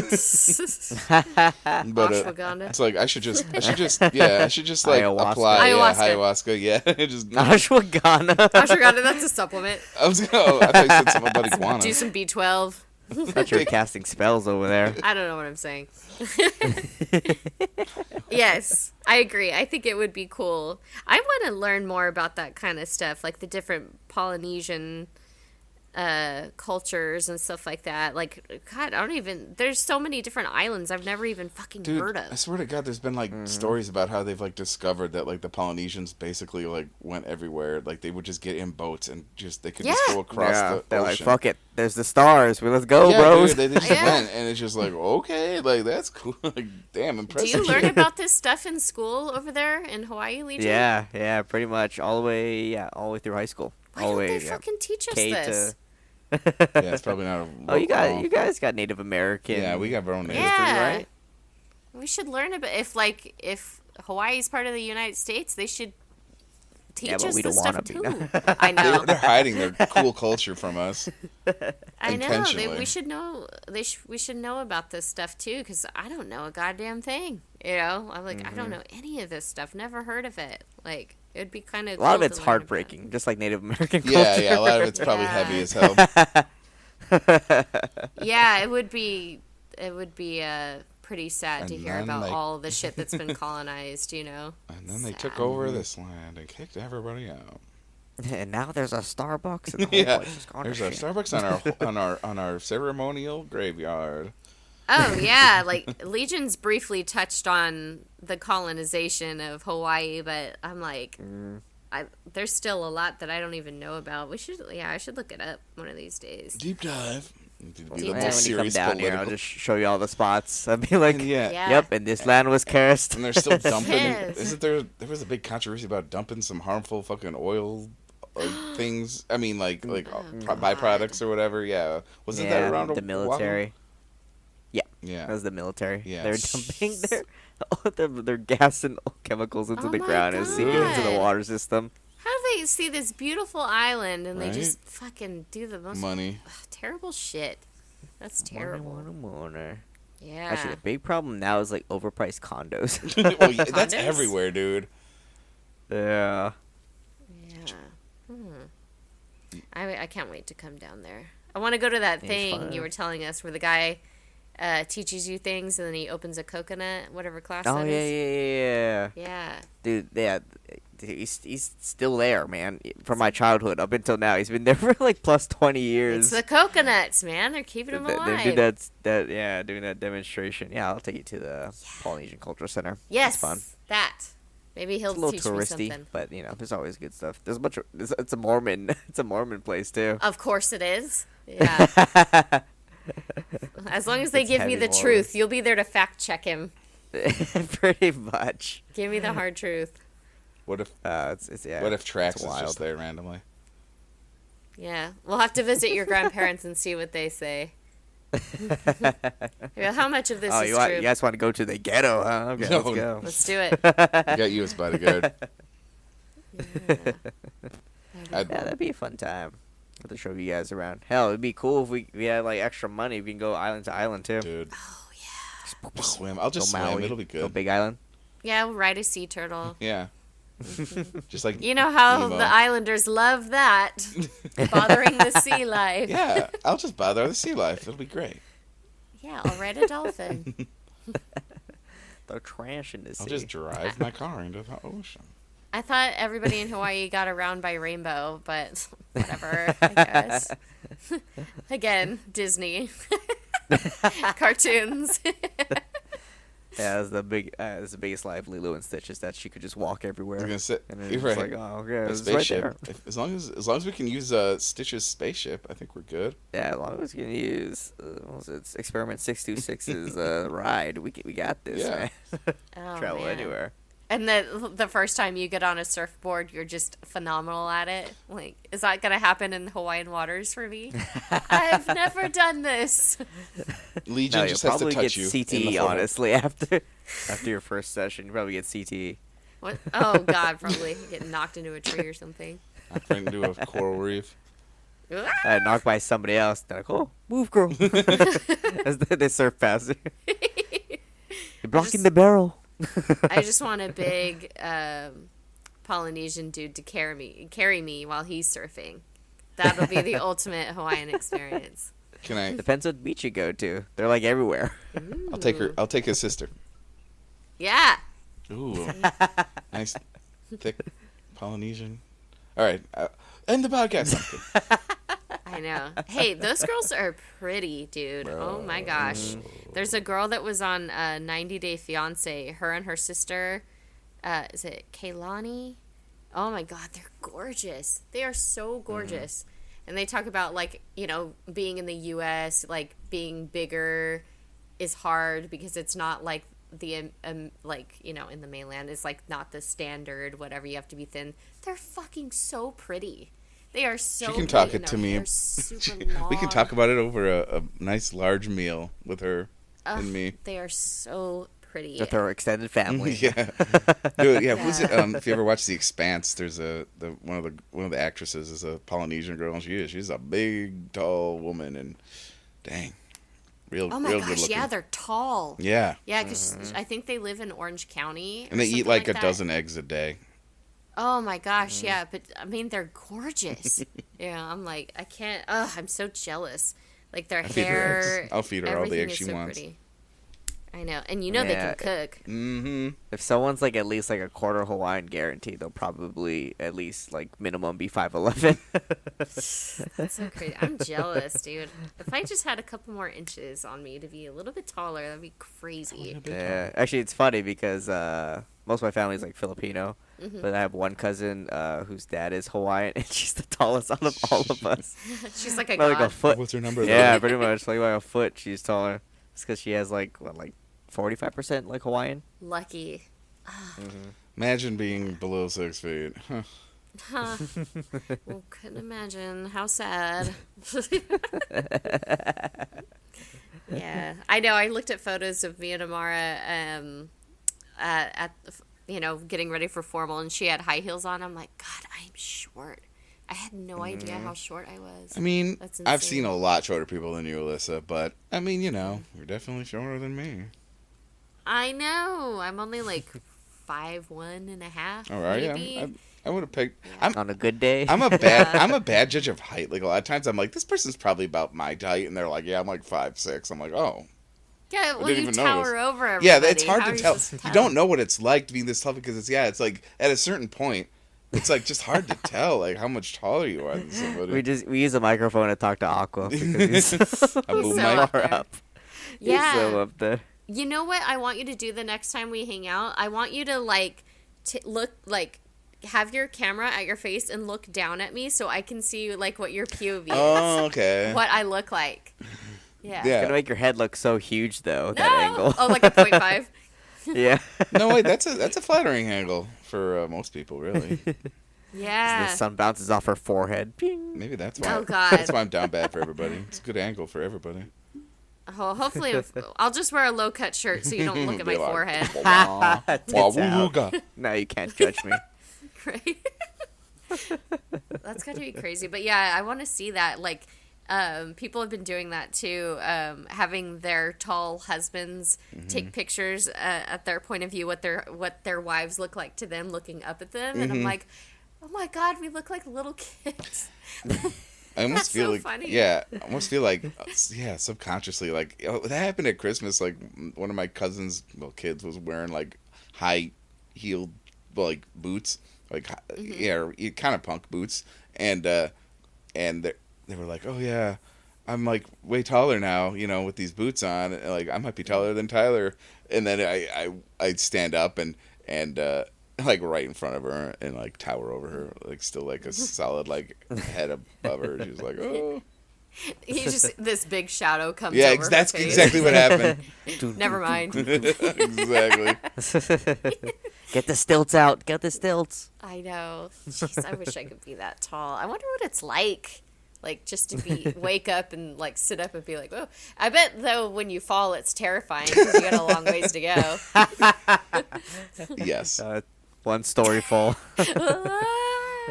Ashwagandha. it's like I should just like Ayahuasca. apply Ayahuasca. ayahuasca. Yeah, just Ashwagandha. Ashwagandha, that's a supplement. I thought you said something about iguana. Do some B12. thought you were casting spells over there. I don't know what I'm saying. Yes, I agree. I think it would be cool. I want to learn more about that kind of stuff, like the different Polynesian cultures and stuff like that. Like, God, I don't even. There's so many different islands I've never even fucking heard of. I swear to God, there's been like stories about how they've like discovered that like the Polynesians basically like went everywhere. Like they would just get in boats and they could just go across the they're like, ocean. fuck it. There's the stars. Well, let's go, Yeah, bros. dude, they just went, and it's just like, okay, like that's cool. Like, damn, Do impressive. you learn about this stuff in school over there in Hawaii, Legion? Yeah, pretty much all the way through high school. Why all the don't way, they fucking teach us K this? Yeah, it's probably not. You guys got Native American. Yeah, we got our own native. Yeah. right? We should learn about if Hawaii's part of the United States, they should teach but us we this don't stuff wanna be, too. no. I know. They're hiding their cool culture from us. I know. intentionally. We should know. We should know about this stuff too, because I don't know a goddamn thing. You know, I'm like, I don't know any of this stuff. Never heard of it. Like, it'd be kind of. A lot of it's heartbreaking, just like Native American culture. Yeah, a lot of it's probably heavy as hell. Yeah, it would be. Pretty sad to And hear then, about like- all the shit that's been colonized. You know. And then they took Sad. over this land and kicked everybody out. And now there's a Starbucks. And the whole Yeah, place is gone to there's a shit. Starbucks on our ceremonial graveyard. Oh yeah, like Legion's briefly touched on the colonization of Hawaii, but I'm like, there's still a lot that I don't even know about. I should look it up one of these days. Deep dive. Be the Deep most dive. When you come serious down here, I'll political. just show you all the spots. I'll be like, Yeah. Yeah. yep, and this land was cursed. And they're still dumping. Yes. Isn't there was a big controversy about dumping some harmful fucking oil things? I mean, like byproducts or whatever. Yeah, wasn't that around the Oahu? military? Yeah, That was the military. Yeah. They're dumping their gas and chemicals into Oh the my ground and seeping into the God. water system. How do they see this beautiful island and Right? they just fucking do the most money. terrible shit? That's terrible. Warner. Yeah. Actually, the big problem now is like overpriced condos. Well, yeah, that's Condos? everywhere, dude. Yeah. Yeah. I can't wait to come down there. I want to go to that It's thing fun. you were telling us where the guy teaches you things and then he opens a coconut, whatever class Oh that yeah, is. yeah. Yeah. Dude, yeah, he's still there, man. From my childhood up until now, he's been there for like plus 20 years. It's the coconuts, man. They're keeping them They're alive. doing that demonstration. Yeah, I'll take you to the Polynesian Cultural Center. Yes. It's fun. That. Maybe he'll It's a little teach me touristy, something. but there's always good stuff. There's a bunch of it's a Mormon it's a Mormon place too. Of course it is. Yeah. As long as they It's give me heavy the Mormon. truth, you'll be there to fact check him. Pretty much. Give me the hard truth. What if It's what if Trax it's is wild. just there randomly? Yeah. We'll have to visit your grandparents and see what they say. Yeah, how much of this is you true? guys want to go to the ghetto, huh? Okay, No. let's go. Let's do it. I got you as bodyguard. Yeah, that'd be a fun time. Have to show you guys around. Hell, it'd be cool if we had like extra money. We can go island to island too. Dude, Oh yeah. I'll swim. I'll just Go swim. Maui, It'll be Go good. Big Island. Yeah, we'll ride a sea turtle. Yeah. Just like You know how Nemo. the islanders love that. Bothering the sea life. Yeah, I'll just bother the sea life. It'll be great. Yeah, I'll ride a dolphin. Throw trash in the sea. I'll just drive my car into the ocean. I thought everybody in Hawaii got around by rainbow, but whatever, I guess. Again, Disney. Cartoons. Yeah, that's the biggest lie of Lilo and Stitch is that she could just walk everywhere. I was gonna say, And then you're it's right. like, oh, okay, A it's right there. spaceship. As long as we can use Stitch's spaceship, I think we're good. Yeah, as long as we can use what was it, Experiment 626's ride, we got this, Yeah. man. Oh, Travel man. anywhere. And the first time you get on a surfboard, you're just phenomenal at it. Like, is that gonna happen in Hawaiian waters for me? I've never done this. Legion No, you'll just has to probably touch get you. in CTE, the forehead. honestly, after your first session. You probably get CTE. What? Oh God, probably get knocked into a tree or something. Knocked right into a coral reef. Knocked by somebody else. They're like, oh, move, girl. As they surf past you. You're blocking the barrel. I just want a big Polynesian dude to carry me while he's surfing. That'll be the ultimate Hawaiian experience. Can I? Depends what beach you go to. They're like everywhere. I'll take her. I'll take his sister. Yeah. Ooh, nice, thick Polynesian. All right, end the podcast. I know. Hey, those girls are pretty, dude. Oh my gosh. There's a girl that was on 90 Day Fiance. Her and her sister, is it Kaylani? Oh my God, they're gorgeous. They are so gorgeous. And they talk about, like, you know, being in the U.S., like, being bigger is hard because it's not like the, like, you know, in the mainland, it's like not the standard, whatever, you have to be thin. They're fucking so pretty. They are so She can talk pretty, it to me. super long. We can talk about it over a nice large meal with her and me. They are so pretty. With her extended family. Yeah, dude. Yeah, who's it? If you ever watch The Expanse, there's one of the actresses is a Polynesian girl, and she's a big, tall woman, and dang, real. Oh my real gosh, good looking. yeah, they're tall. Yeah, Yeah, because I think they live in Orange County. and they eat like a that. dozen eggs a day. Oh my gosh, yeah, but I mean they're gorgeous. Yeah, I'm like I can't. I'm so jealous. Like their hair. I'll feed her all the everything eggs is she so wants. pretty. I know, and you know they can cook. Mm-hmm. If someone's like at least like a quarter Hawaiian guaranteed, they'll probably at least like minimum be 5'11". That's so crazy. I'm jealous, dude. If I just had a couple more inches on me to be a little bit taller, that'd be crazy. Yeah, actually, it's funny because most of my family's like Filipino, but I have one cousin whose dad is Hawaiian, and she's the tallest out of all of us. She's like a By, god. like a foot. What's her number? Yeah, pretty much like by a foot. She's taller. It's because she has like 45% like Hawaiian. Lucky. Imagine being below 6 feet. Huh. Huh. Well, couldn't imagine. How sad. Yeah, I know. I looked at photos of me and Amara at you know, getting ready for formal, and she had high heels on. I'm like, God, I'm short. I had no idea how short I was. I mean, That's I've insane. seen a lot shorter people than you, Alyssa, but I mean, you know, you're definitely shorter than me. I know. I'm only like 5'1.5". All right, maybe. yeah, I would have picked. On a good day. I'm a bad judge of height. Like a lot of times, I'm like, this person's probably about my height, and they're like, yeah, I'm like 5'6". I'm like, oh, Yeah, well, didn't you even tower notice. over everybody. yeah, it's hard How to are tell. supposed to You don't know what it's like to be this tall because it's like at a certain point, it's like just hard to tell like how much taller you are than somebody. we use a microphone to talk to Aqua because he's A boom so mic. up far there. up. Yeah. He's so up there. You know what I want you to do the next time we hang out? I want you to like look like have your camera at your face and look down at me so I can see like what your POV is. Oh, okay. What I look like. Yeah. Yeah. Gonna make your head look so huge though. No. That angle. Oh, like a 0.5. Yeah. No, wait, that's a flattering angle for most people, really. Yeah. The sun bounces off her forehead. Ping. Maybe that's why. Oh, God. That's why I'm down bad for everybody. It's a good angle for everybody. Oh, hopefully I'll just wear a low cut shirt so you don't look at my Be like, forehead. Tits Wah, out. wooga. Now you can't judge me. Right? That's got to be crazy. But yeah, I want to see that. Like, people have been doing that too, having their tall husbands take pictures at their point of view, what their wives look like to them, looking up at them, and I'm like, oh my God, we look like little kids. I almost That's feel so like, funny. yeah, I almost feel like, yeah, subconsciously, like that happened at Christmas. Like one of my cousins, kids was wearing like high heeled like boots, like yeah, kind of punk boots, and they were like, oh yeah, I'm like way taller now, you know, with these boots on, and, like I might be taller than Tyler, and then I'd stand up and like right in front of her and like tower over her, like still like a solid like head above her. She was like, oh. He just this big shadow comes Yeah, over that's her face. exactly what happened. Never mind. Exactly. Get the stilts out. Get the stilts. I know. Jeez, I wish I could be that tall. I wonder what it's like just to wake up and like sit up and be like, oh. I bet though when you fall, it's terrifying because you got a long ways to go. Yes. One story full. I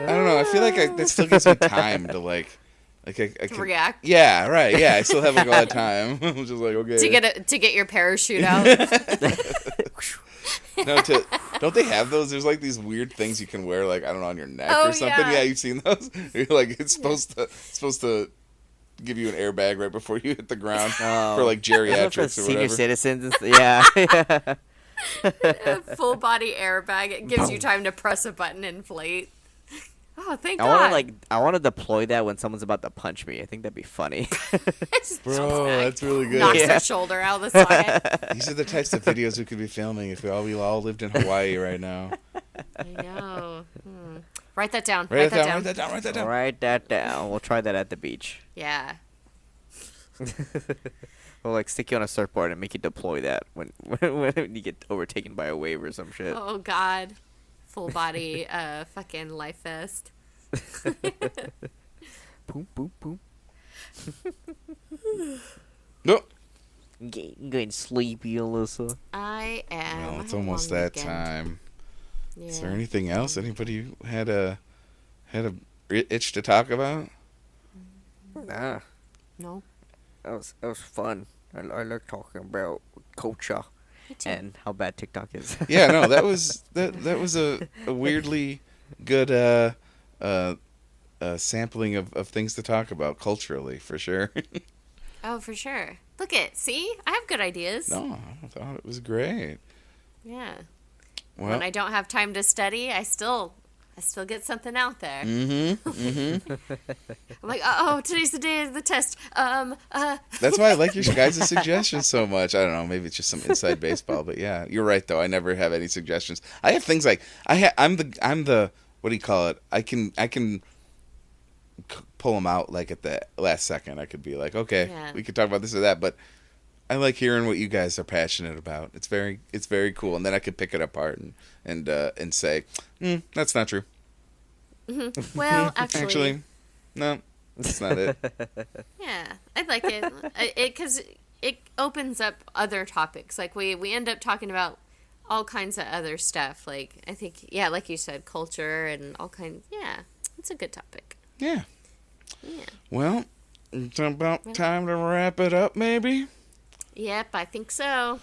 don't know. I feel like that still gives me time to I can react. Yeah, right. Yeah, I still have like a lot of time. I'm just like, okay. To get your parachute out. No, don't they have those? There's like these weird things you can wear, like I don't know, on your neck Oh, or something. yeah. Yeah, you've seen those. You're like it's supposed to give you an airbag right before you hit the ground Oh. for like Is that for geriatrics or senior whatever. citizens. Yeah. A full body airbag. It gives you time to press a button and inflate. Oh, thank I God. want to deploy that when someone's about to punch me. I think that'd be funny. Bro, that's really good. Knocks Yeah. their shoulder out of the side. These are the types of videos we could be filming if we all lived in Hawaii right now. I know. Write that down. Write that down. Write that down. We'll try that at the beach. Yeah. We'll like stick you on a surfboard and make you deploy that when you get overtaken by a wave or some shit. Oh God. Full body fucking life vest. Boom, boom, boom. No. Getting sleepy, Alyssa. I am. Well, it's I had a almost long that weekend. time. Yeah. Is there anything else? Anybody had a itch to talk about? Nah, No. that was fun. I like talking about culture Me too. and how bad TikTok is. Yeah, no, that was a weirdly good sampling of things to talk about culturally, for sure. Oh, for sure. Look it. See? I have good ideas. No, I thought it was great. Yeah. Well, When I don't have time to study, I still get something out there. I'm I'm like, oh, today's the day of the test. That's why I like your guys' suggestions so much. I don't know, maybe it's just some inside baseball, but yeah, you're right though. I never have any suggestions. I have things like I'm the what do you call it? I can pull them out like at the last second. I could be like, okay, Yeah. we could talk about this or that, but I like hearing what you guys are passionate about. It's very cool, and then I could pick it apart and say, that's not true. well, Actually, no, that's not it. yeah, I like it. Because it opens up other topics. Like we end up talking about all kinds of other stuff. Like I think, yeah, like you said, culture and all kinds. Yeah, it's a good topic. Yeah. Yeah. Well, it's about time to wrap it up, maybe. Yep, I think so.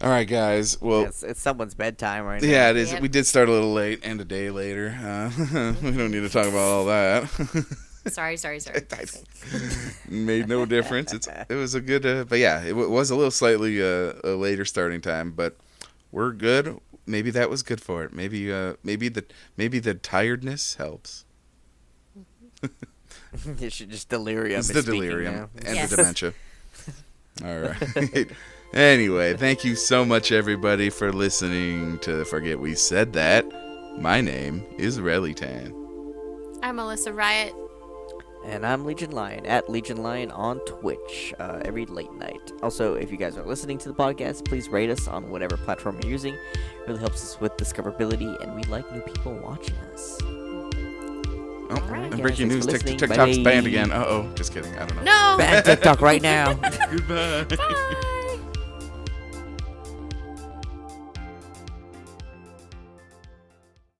All right, guys. Well, It's someone's bedtime right now. yeah, it is. Yep. We did start a little late and a day later. We don't need to talk about all that. Sorry. Made no difference. It was a good, but yeah, it was a little slightly a later starting time, but we're good. Maybe that was good for it. Maybe the tiredness helps. It's just delirium. It's is the speaking delirium now. and Yes. the dementia. All right. Anyway, thank you so much, everybody, for listening to Forget We Said That. My name is Relytan. I'm Alyssa Riot. And I'm Legion Lion, at Legion Lion on Twitch, every late night. Also, if you guys are listening to the podcast, please rate us on whatever platform you're using. It really helps us with discoverability, and we like new people watching us. Oh, right, and guys, breaking thanks news, for listening. TikTok's Bye. banned again. Uh-oh, just kidding. I don't know. No. Ban TikTok right now. Goodbye. Bye.